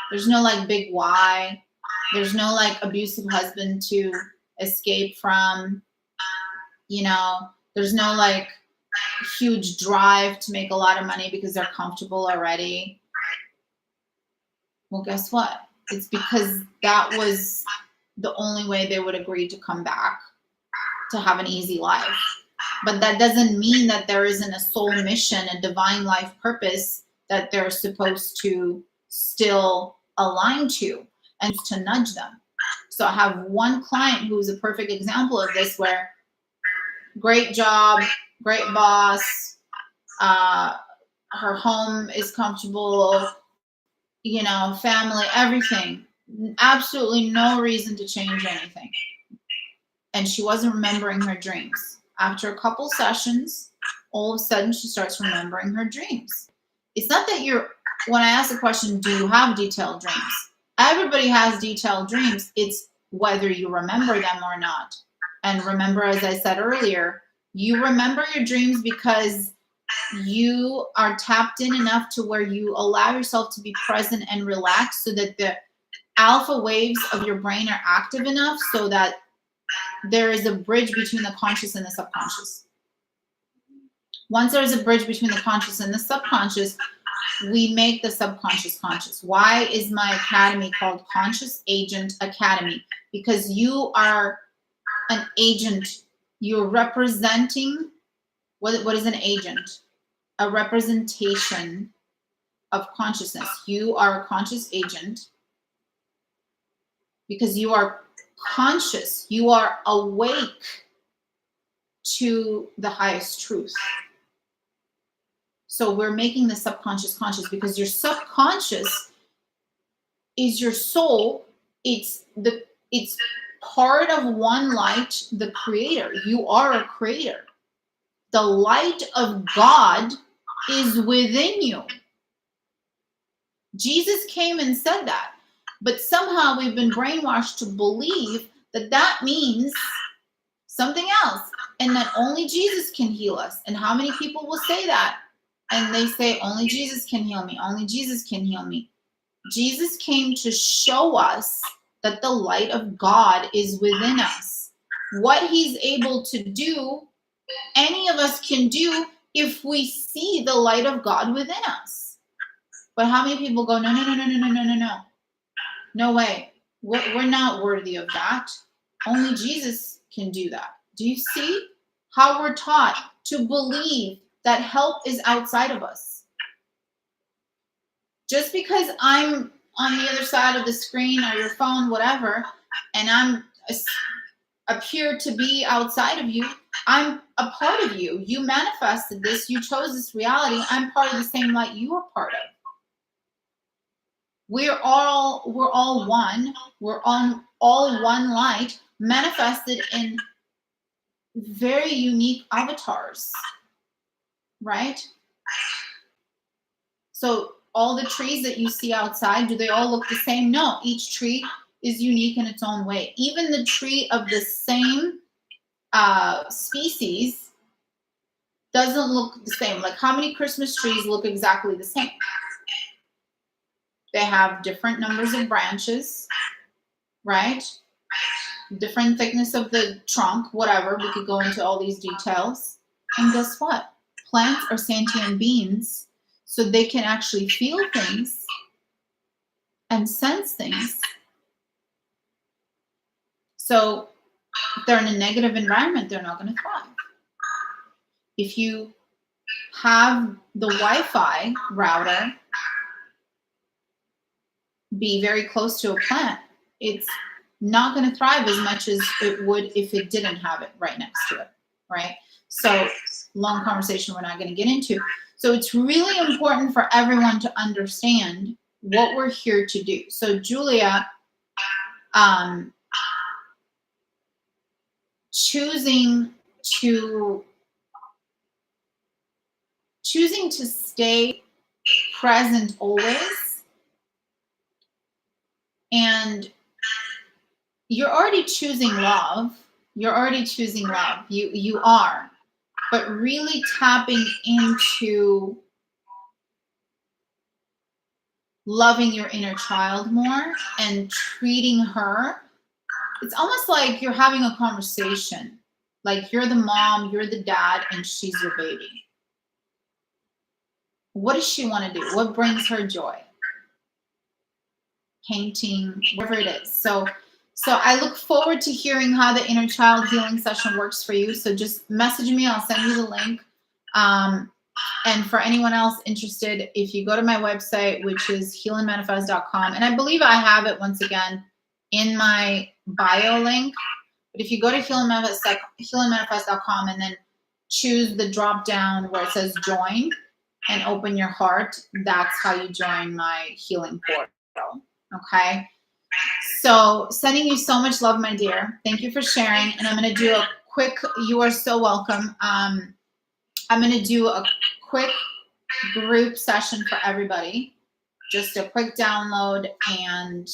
Speaker 1: There's no like big why. There's no like abusive husband to escape from. You know, there's no like huge drive to make a lot of money because they're comfortable already. Well, guess what? It's because that was the only way they would agree to come back to have an easy life. But that doesn't mean that there isn't a soul mission, a divine life purpose that they're supposed to still align to, and to nudge them. So I have one client who's a perfect example of this, where great job, great boss, her home is comfortable, you know, family, everything. Absolutely no reason to change anything. And she wasn't remembering her dreams. After a couple sessions, all of a sudden she starts remembering her dreams. It's not that when I ask the question, do you have detailed dreams? Everybody has detailed dreams. It's whether you remember them or not. And remember, as I said earlier, you remember your dreams because you are tapped in enough to where you allow yourself to be present and relaxed, so that the alpha waves of your brain are active enough so that there is a bridge between the conscious and the subconscious. Once there's a bridge between the conscious and the subconscious, we make the subconscious conscious. Why is my academy called Conscious Agent Academy? Because you are an agent. You're representing, what is an agent? A representation of consciousness. You are a conscious agent because you are conscious, you are awake to the highest truth. So we're making the subconscious conscious, because your subconscious is your soul. It's part of one light, the creator. You are a creator. The light of God is within you. Jesus came and said that, but somehow we've been brainwashed to believe that that means something else, and that only Jesus can heal us. And how many people will say that? And they say, only Jesus can heal me. Only Jesus can heal me. Jesus came to show us that the light of God is within us. What he's able to do, any of us can do if we see the light of God within us. But how many people go, no, no, no, no, no, no, no, no, no. No way. We're not worthy of that. Only Jesus can do that. Do you see how we're taught to believe that help is outside of us? Just because I'm on the other side of the screen or your phone, whatever, and I'm appear to be outside of you, I'm a part of you. You manifested this. You chose this reality. I'm part of the same light you are part of. We're all one. We're on all one light, manifested in very unique avatars, right? So all the trees that you see outside, do they all look the same? No, each tree is unique in its own way. Even the tree of the same species doesn't look the same. Like, how many Christmas trees look exactly the same? They have different numbers of branches, right? Different thickness of the trunk, whatever. We could go into all these details. And guess what? Plants are sentient beings, so they can actually feel things and sense things. So if they're in a negative environment, they're not going to thrive. If you have the Wi-Fi router be very close to a plant, it's not going to thrive as much as it would if it didn't have it right next to it, right? So long conversation we're not going to get into. So it's really important for everyone to understand what we're here to do. So Julia, choosing to stay present always, and you're already choosing love. You're already choosing love. You are. But really tapping into loving your inner child more and treating her. It's almost like you're having a conversation. Like, you're the mom, you're the dad, and she's your baby. What does she want to do? What brings her joy? Painting, whatever it is. So I look forward to hearing how the inner child healing session works for you. So just message me. I'll send you the link. And for anyone else interested, if you go to my website, which is healandmanifest.com, and I believe I have it once again in my bio link. But if you go to healandmanifest.com and then choose the drop down where it says join and open your heart, that's how you join my healing portal. Okay. So sending you so much love, my dear. Thank you for sharing. And I'm going to do a quick, you are so welcome. I'm going to do a quick group session for everybody. Just a quick download and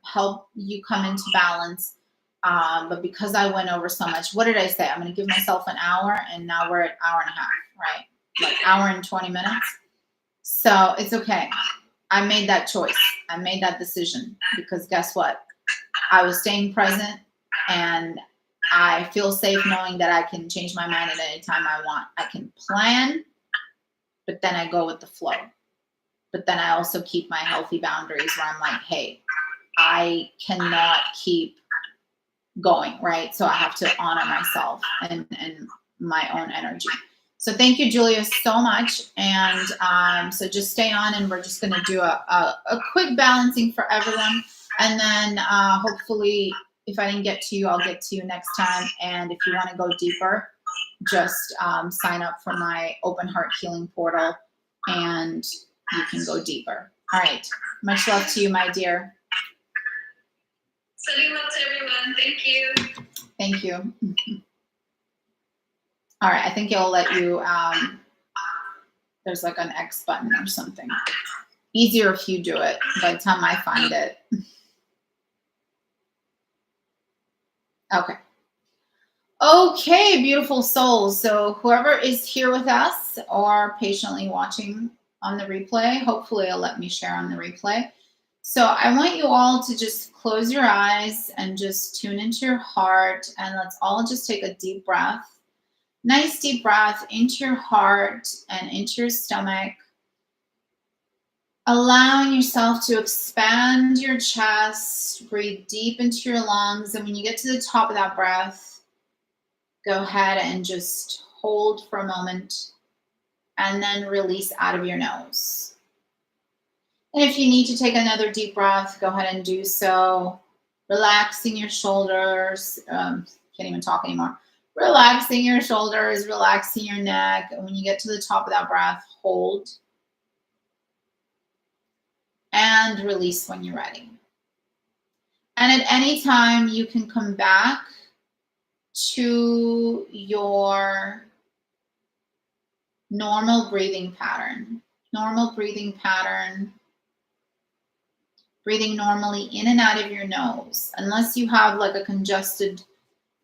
Speaker 1: help you come into balance. But because I went over so much, what did I say? I'm going to give myself an hour, and now we're at hour and a half, right? Like hour and 20 minutes. So it's okay. I made that choice. I made that decision because guess what? I was staying present, and I feel safe knowing that I can change my mind at any time I want. I can plan, but then I go with the flow. But then I also keep my healthy boundaries where I'm like, hey, I cannot keep going, right? So I have to honor myself and my own energy. So thank you, Julia, so much. And so just stay on, and we're just going to do a quick balancing for everyone. And then hopefully, if I didn't get to you, I'll get to you next time. And if you want to go deeper, just sign up for my Open Heart Healing Portal and you can go deeper. All right. Much love to you, my dear.
Speaker 3: Sending love to everyone. Thank you.
Speaker 1: Thank you. All right. I think it'll let you, there's like an X button or something. Easier if you do it by the time I find it. Okay. Okay, beautiful souls. So whoever is here with us or patiently watching on the replay, hopefully it'll let me share on the replay. So I want you all to just close your eyes and just tune into your heart, and let's all just take a deep breath. Nice deep breath into your heart and into your stomach. Allowing yourself to expand your chest, breathe deep into your lungs, and when you get to the top of that breath, go ahead and just hold for a moment and then release out of your nose. And if you need to take another deep breath, go ahead and do so. Relaxing your shoulders. Can't even talk anymore. Relaxing your shoulders, relaxing your neck. And when you get to the top of that breath, hold. And release when you're ready. And at any time, you can come back to your normal breathing pattern. Normal breathing pattern. Breathing normally in and out of your nose. Unless you have like a congested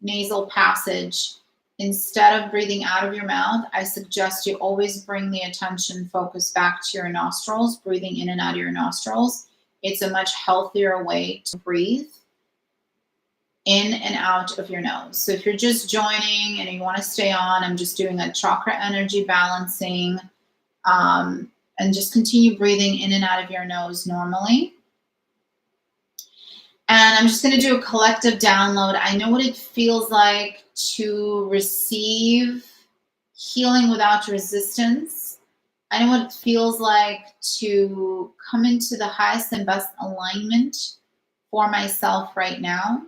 Speaker 1: nasal passage, instead of breathing out of your mouth, I suggest you always bring the attention focus back to your nostrils, breathing in and out of your nostrils. It's a much healthier way to breathe in and out of your nose. So if you're just joining and you want to stay on, I'm just doing a chakra energy balancing, and just continue breathing in and out of your nose normally. And I'm just going to do a collective download. I know what it feels like to receive healing without resistance. I know what it feels like to come into the highest and best alignment for myself right now.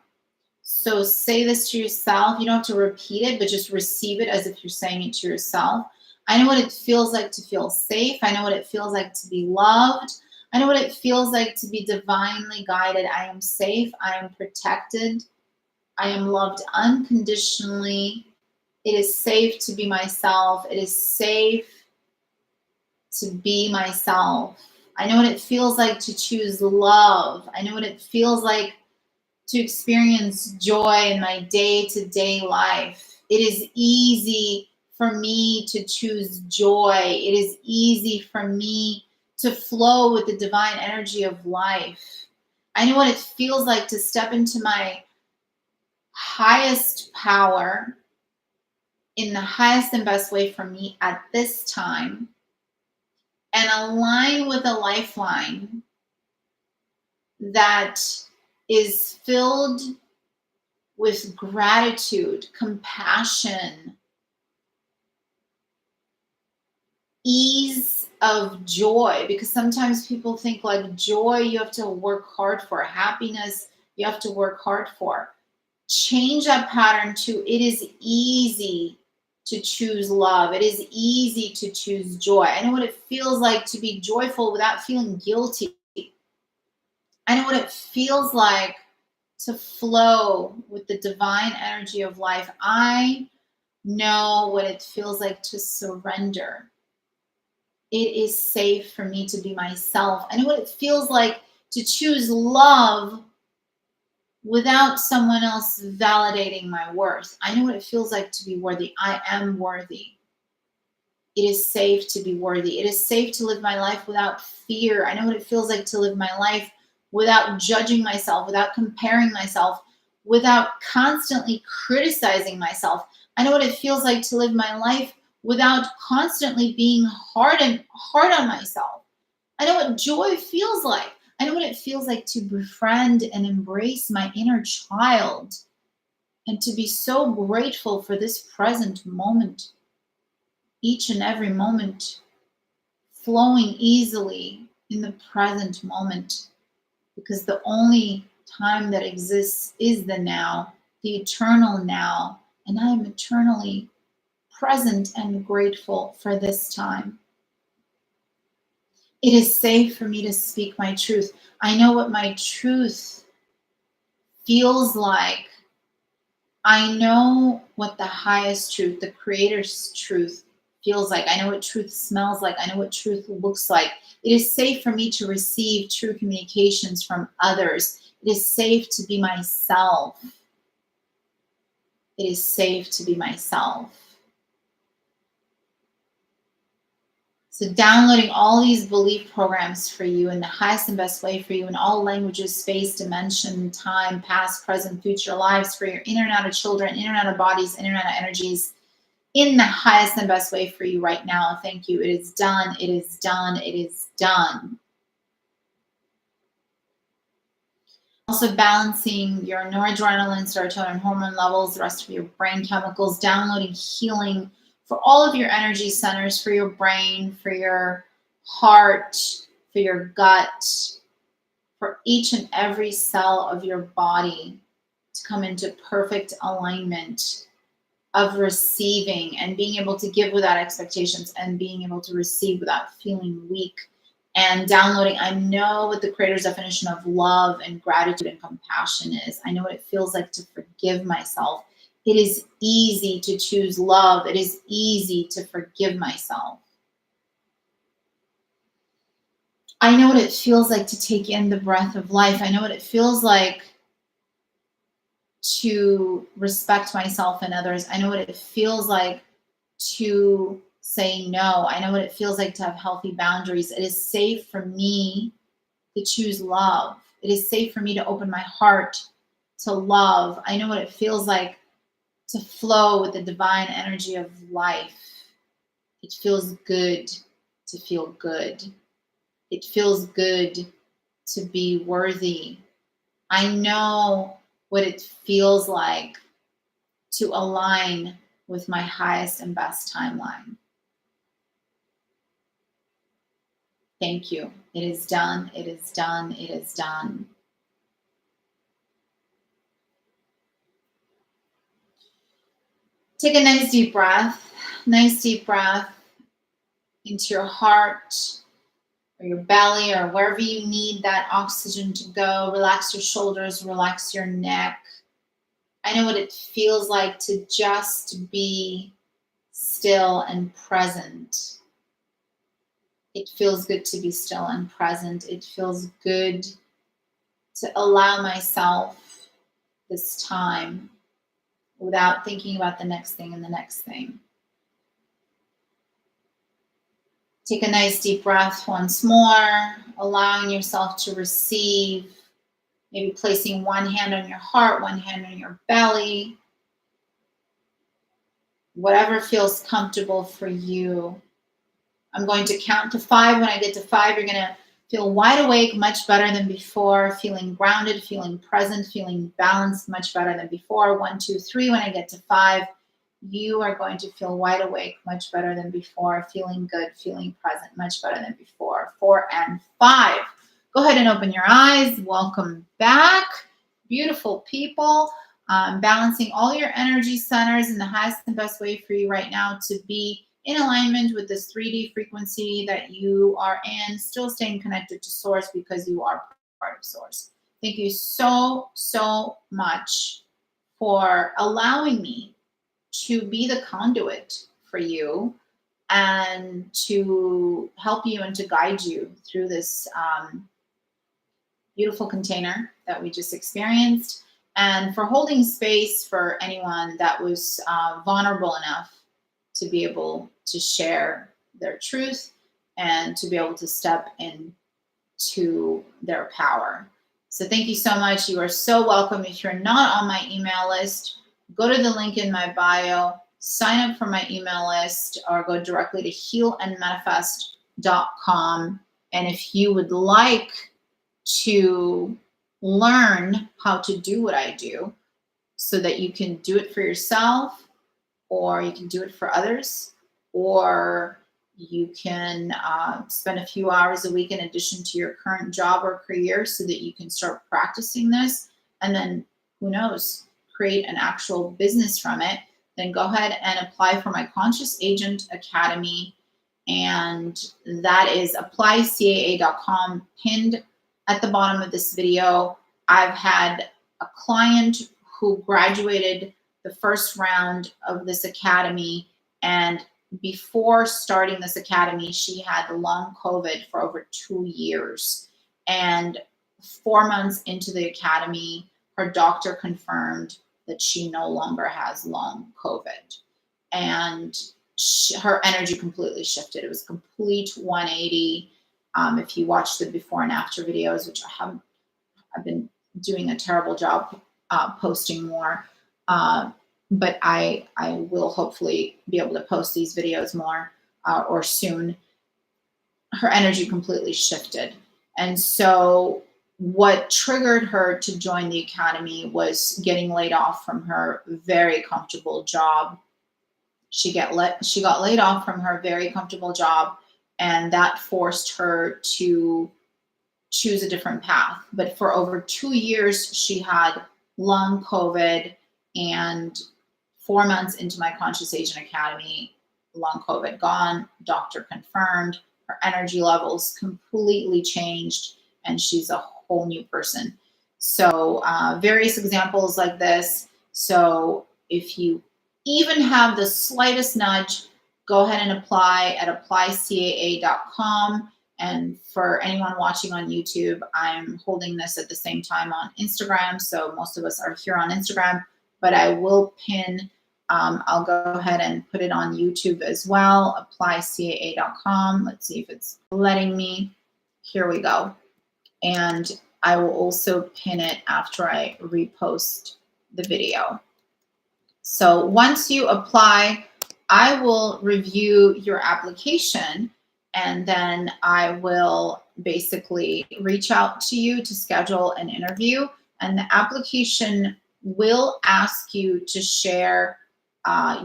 Speaker 1: So say this to yourself. You don't have to repeat it, but just receive it as if you're saying it to yourself. I know what it feels like to feel safe. I know what it feels like to be loved. I know what it feels like to be divinely guided. I am safe. I am protected. I am loved unconditionally. It is safe to be myself. It is safe to be myself. I know what it feels like to choose love. I know what it feels like to experience joy in my day-to-day life. It is easy for me to choose joy. It is easy for me to flow with the divine energy of life. I know what it feels like to step into my highest power in the highest and best way for me at this time and align with a lifeline that is filled with gratitude, compassion, ease of joy, because sometimes people think like joy you have to work hard for, happiness you have to work hard for. Change that pattern to it is easy to choose love. It is easy to choose joy. I know what it feels like to be joyful without feeling guilty. I know what it feels like to flow with the divine energy of life. I know what it feels like to surrender. It is safe for me to be myself. I know what it feels like to choose love without someone else validating my worth. I know what it feels like to be worthy. I am worthy. It is safe to be worthy. It is safe to live my life without fear. I know what it feels like to live my life without judging myself, without comparing myself, without constantly criticizing myself. I know what it feels like to live my life without constantly being hard on myself. I know what joy feels like. I know what it feels like to befriend and embrace my inner child and to be so grateful for this present moment, each and every moment flowing easily in the present moment. because the only time that exists is the now, the eternal now, and I am eternally present and grateful for this time. It is safe for me to speak my truth. I know what my truth feels like. I know what the highest truth, the Creator's truth, feels like. I know what truth smells like. I know what truth looks like. It is safe for me to receive true communications from others. It is safe to be myself. It is safe to be myself. So downloading all these belief programs for you in the highest and best way for you in all languages, space, dimension, time, past, present, future lives for your inner and outer children, inner and outer bodies, inner and outer energies in the highest and best way for you right now. Thank you. It is done. It is done. It is done. Also balancing your noradrenaline, serotonin, hormone levels, the rest of your brain chemicals, downloading healing for all of your energy centers, for your brain, for your heart, for your gut, for each and every cell of your body to come into perfect alignment of receiving and being able to give without expectations and being able to receive without feeling weak. And downloading, I know what the Creator's definition of love and gratitude and compassion is. I know what it feels like to forgive myself. It is easy to choose love. It is easy to forgive myself. I know what it feels like to take in the breath of life. I know what it feels like to respect myself and others. I know what it feels like to say no. I know what it feels like to have healthy boundaries. It is safe for me to choose love. It is safe for me to open my heart to love. I know what it feels like to flow with the divine energy of life. It feels good to feel good. It feels good to be worthy. I know what it feels like to align with my highest and best timeline. Thank you. It is done. It is done. It is done. Take a nice deep breath. Nice deep breath into your heart or your belly or wherever you need that oxygen to go. Relax your shoulders. Relax your neck. I know what it feels like to just be still and present. It feels good to be still and present. It feels good to allow myself this time without thinking about the next thing and the next thing. Take a nice deep breath once more, allowing yourself to receive, maybe placing one hand on your heart, one hand on your belly, whatever feels comfortable for you. I'm going to count to 5. When I get to 5, you're going to feel wide awake, much better than before, feeling grounded, feeling present, feeling balanced, much better than before. 1, 2, 3. When I get to 5, you are going to feel wide awake, much better than before, feeling good, feeling present, much better than before. 4 and 5. Go ahead and open your eyes. Welcome back, beautiful people. Balancing all your energy centers in the highest and best way for you right now to be in alignment with this 3D frequency that you are in, still staying connected to Source because you are part of Source. Thank you so, so much for allowing me to be the conduit for you and to help you and to guide you through this beautiful container that we just experienced, and for holding space for anyone that was vulnerable enough to be able to share their truth and to be able to step into their power. So thank you so much. You are so welcome. If you're not on my email list, go to the link in my bio, sign up for my email list, or go directly to healandmanifest.com. And if you would like to learn how to do what I do so that you can do it for yourself, or you can do it for others, or You can spend a few hours a week in addition to your current job or career so that you can start practicing this. And then, who knows, create an actual business from it. Then go ahead and apply for my Conscious Agent Academy. And that is applycaa.com, pinned at the bottom of this video. I've had a client who graduated the first round of this academy, and before starting this academy, she had long COVID for over 2 years. And 4 months into the academy, her doctor confirmed that she no longer has long COVID. And her energy completely shifted. It was a complete 180. If you watch the before and after videos, which I've been doing a terrible job posting more, but I will hopefully be able to post these videos more or soon. Her energy completely shifted. And so what triggered her to join the academy was getting laid off from her very comfortable job. She got laid off from her very comfortable job, and that forced her to choose a different path. But for over 2 years, she had long COVID, and 4 months into my Conscious Agent Academy, long COVID gone, doctor confirmed, her energy levels completely changed, and she's a whole new person. So various examples like this. So if you even have the slightest nudge, go ahead and apply at applycaa.com. And for anyone watching on YouTube, I'm holding this at the same time on Instagram. So most of us are here on Instagram, but I will pin, I'll go ahead and put it on YouTube as well, applycaa.com. Let's see if it's letting me. Here we go. And I will also pin it after I repost the video. So once you apply, I will review your application, and then I will basically reach out to you to schedule an interview. And the application will ask you to share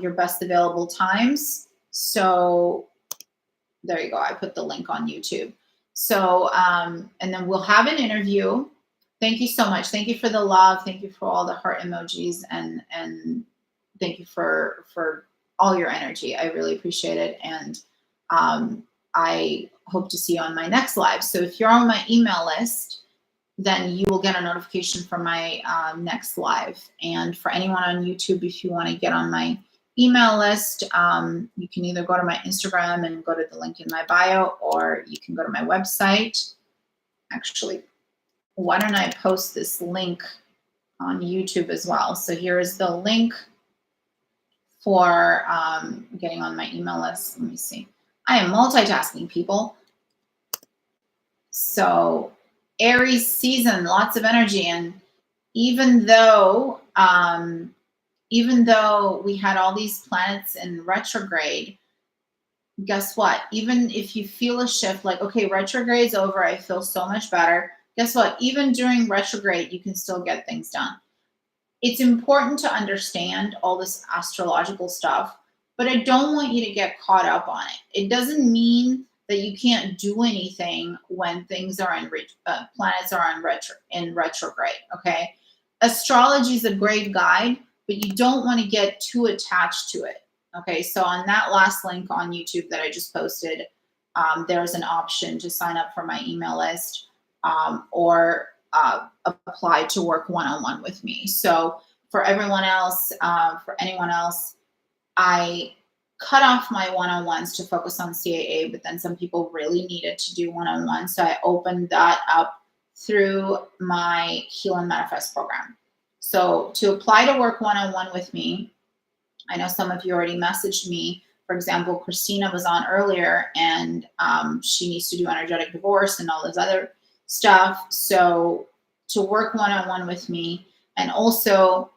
Speaker 1: your best available times. So there you go. I put the link on YouTube. So, and then we'll have an interview. Thank you so much. Thank you for the love. Thank you for all the heart emojis, and thank you for all your energy. I really appreciate it. And I hope to see you on my next live. So if you're on my email list, then you will get a notification from my next live. And for anyone on YouTube, if you want to get on my email list, you can either go to my Instagram and go to the link in my bio, or you can go to my website. Actually, why don't I post this link on YouTube as well? So here is the link for getting on my email list. Let me see. I am multitasking, people. So Aries season, lots of energy. And even though we had all these planets in retrograde, guess what? Even if you feel a shift, like, okay, retrograde's over, I feel so much better. Guess what? Even during retrograde, you can still get things done. It's important to understand all this astrological stuff, but I don't want you to get caught up on it. It doesn't mean that you can't do anything when things are in planets are in retrograde. Okay, astrology is a great guide, but you don't want to get too attached to it. Okay, so on that last link on YouTube that I just posted, there's an option to sign up for my email list or apply to work one-on-one with me. So for everyone else, for anyone else, I cut off my one-on-ones to focus on CAA, but then some people really needed to do one-on-one. So I opened that up through my Heal and Manifest program. So to apply to work one-on-one with me, I know some of you already messaged me. For example, Christina was on earlier, and she needs to do energetic divorce and all this other stuff. So to work one-on-one with me, and also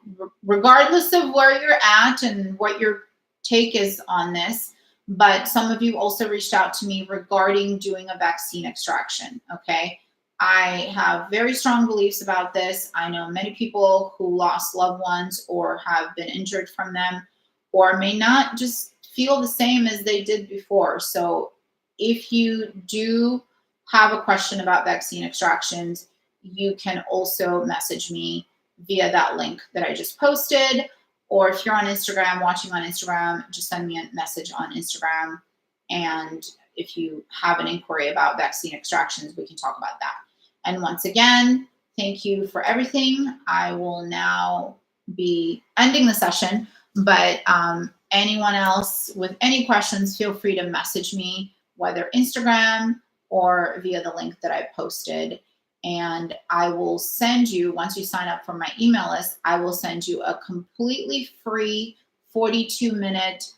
Speaker 1: regardless of where you're at and what your take is on this, but some of you also reached out to me regarding doing a vaccine extraction. Okay, I have very strong beliefs about this. I know many people who lost loved ones or have been injured from them, or may not just feel the same as they did before. So if you do have a question about vaccine extractions, you can also message me via that link that I just posted. Or if you're on Instagram, watching on Instagram, just send me a message on Instagram. And if you have an inquiry about vaccine extractions, we can talk about that. And once again, thank you for everything. I will now be ending the session, but anyone else with any questions, feel free to message me, whether Instagram or via the link that I posted. And I will send you, once you sign up for my email list, I will send you a completely free 42-minute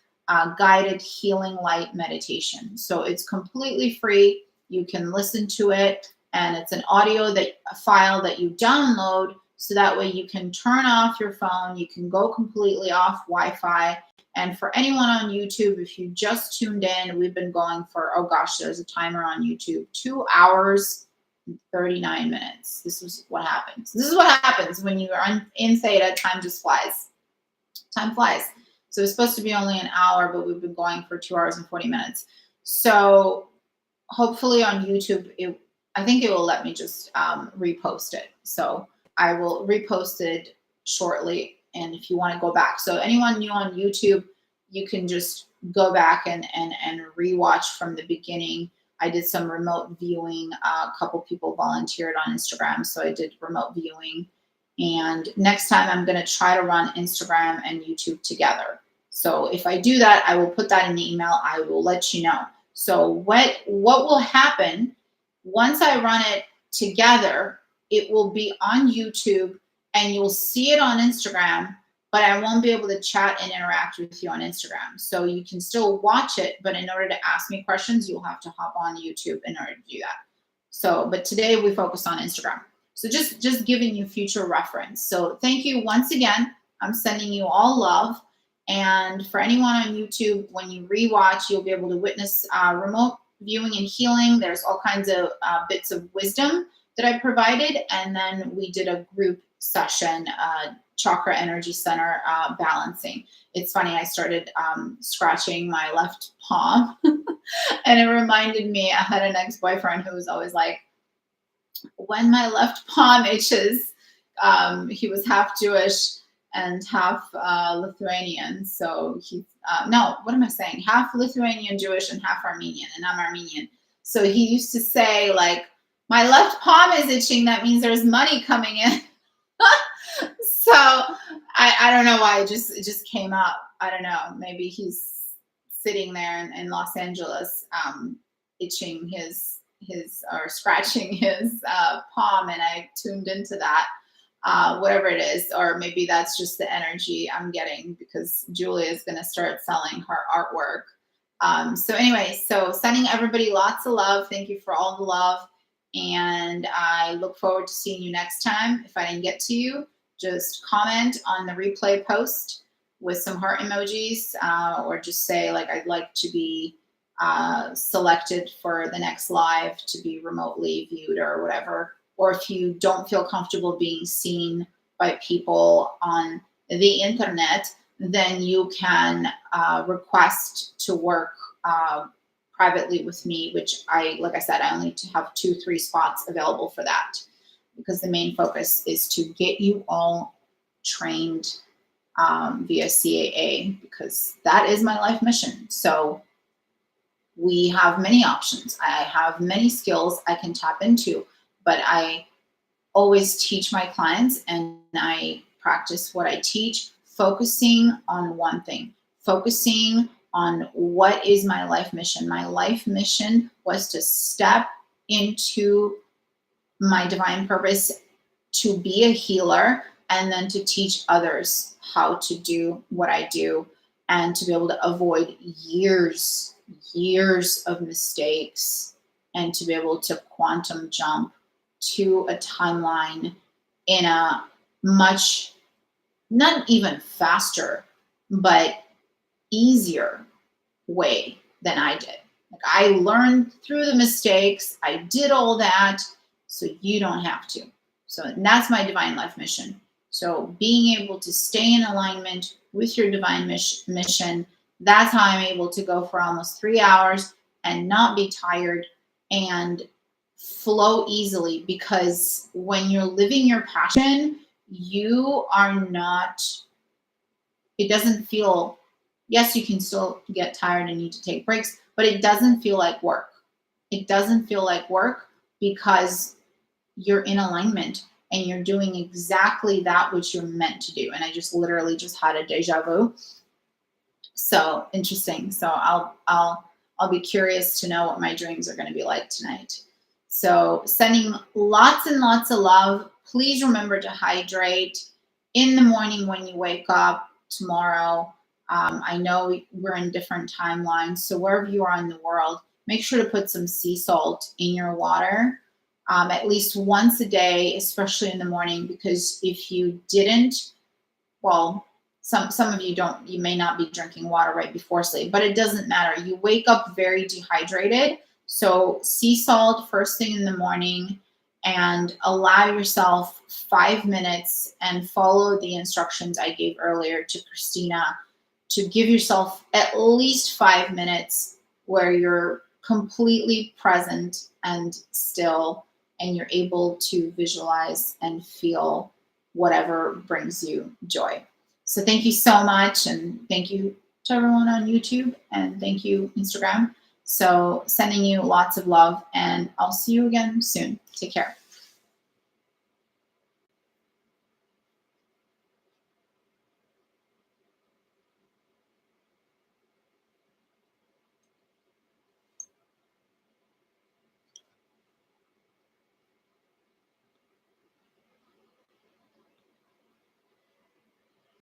Speaker 1: guided healing light meditation. So it's completely free. You can listen to it, and it's an audio file that you download, so that way you can turn off your phone. You can go completely off Wi-Fi. And for anyone on YouTube, if you just tuned in, we've been going for, oh gosh, there's a timer on YouTube, 2 hours and 39 minutes. This is what happens. This is what happens when you are in theta. Time just flies. Time flies. So it's supposed to be only an hour, but we've been going for 2 hours and 40 minutes. So hopefully on YouTube, I think it will let me just repost it. So I will repost it shortly. And if you want to go back, so anyone new on YouTube, you can just go back and rewatch from the beginning. I did some remote viewing. A couple people volunteered on Instagram, so I did remote viewing. And next time I'm going to try to run Instagram and YouTube together. So if I do that, I will put that in the email. I will let you know. So what will happen once I run it together, it will be on YouTube and you'll see it on Instagram, but I won't be able to chat and interact with you on Instagram. So you can still watch it, but in order to ask me questions, you'll have to hop on YouTube in order to do that. So, but today we focus on Instagram. So just giving you future reference. So thank you once again. I'm sending you all love. And for anyone on YouTube, when you rewatch, you'll be able to witness remote viewing and healing. There's all kinds of bits of wisdom that I provided. And then we did a group session, chakra energy center balancing. It's funny, I started scratching my left palm and it reminded me, I had an ex-boyfriend who was always like, when my left palm itches, he was half Jewish and half Lithuanian. So he's, no, what am I saying? Half Lithuanian Jewish and half Armenian, and I'm Armenian. So he used to say like, my left palm is itching. That means there's money coming in. So I don't know why it just came up. I don't know. Maybe he's sitting there in Los Angeles, itching his or scratching his palm, and I tuned into that. Whatever it is, or maybe that's just the energy I'm getting because Julia is going to start selling her artwork. So anyway, so sending everybody lots of love. Thank you for all the love. And I look forward to seeing you next time. If I didn't get to you, just comment on the replay post with some heart emojis, or just say like, I'd like to be selected for the next live to be remotely viewed or whatever. Or if you don't feel comfortable being seen by people on the internet, then you can request to work privately with me, which like I said, I only have 2-3 spots available for that, because the main focus is to get you all trained via CAA, because that is my life mission. So we have many options. I have many skills I can tap into, but I always teach my clients and I practice what I teach, focusing on one thing, focusing on what is my life mission. My life mission was to step into my divine purpose, to be a healer, and then to teach others how to do what I do, and to be able to avoid years of mistakes, and to be able to quantum jump to a timeline in a much, not even faster, but easier way than I did. Like, I learned through the mistakes. I did all that, so you don't have to. So that's my divine life mission. So being able to stay in alignment with your divine mission That's how I'm able to go for almost 3 hours and not be tired and flow easily, because when you're living your passion, you are not, it doesn't feel, yes, you can still get tired and need to take breaks, but it doesn't feel like work. It doesn't feel like work because you're in alignment and you're doing exactly that which you're meant to do. And I just literally just had a deja vu. So interesting. So I'll be curious to know what my dreams are going to be like tonight. So sending lots and lots of love. Please remember to hydrate in the morning when you wake up tomorrow. I know we're in different timelines, so wherever you are in the world, make sure to put some sea salt in your water at least once a day, especially in the morning, because if you didn't, well, some of you don't, you may not be drinking water right before sleep, but it doesn't matter. You wake up very dehydrated. So sea salt first thing in the morning, and allow yourself 5 minutes and follow the instructions I gave earlier to Christina to give yourself at least 5 minutes where you're completely present and still, and you're able to visualize and feel whatever brings you joy. So thank you so much, and thank you to everyone on YouTube, and thank you Instagram. So sending you lots of love, and I'll see you again soon. Take care.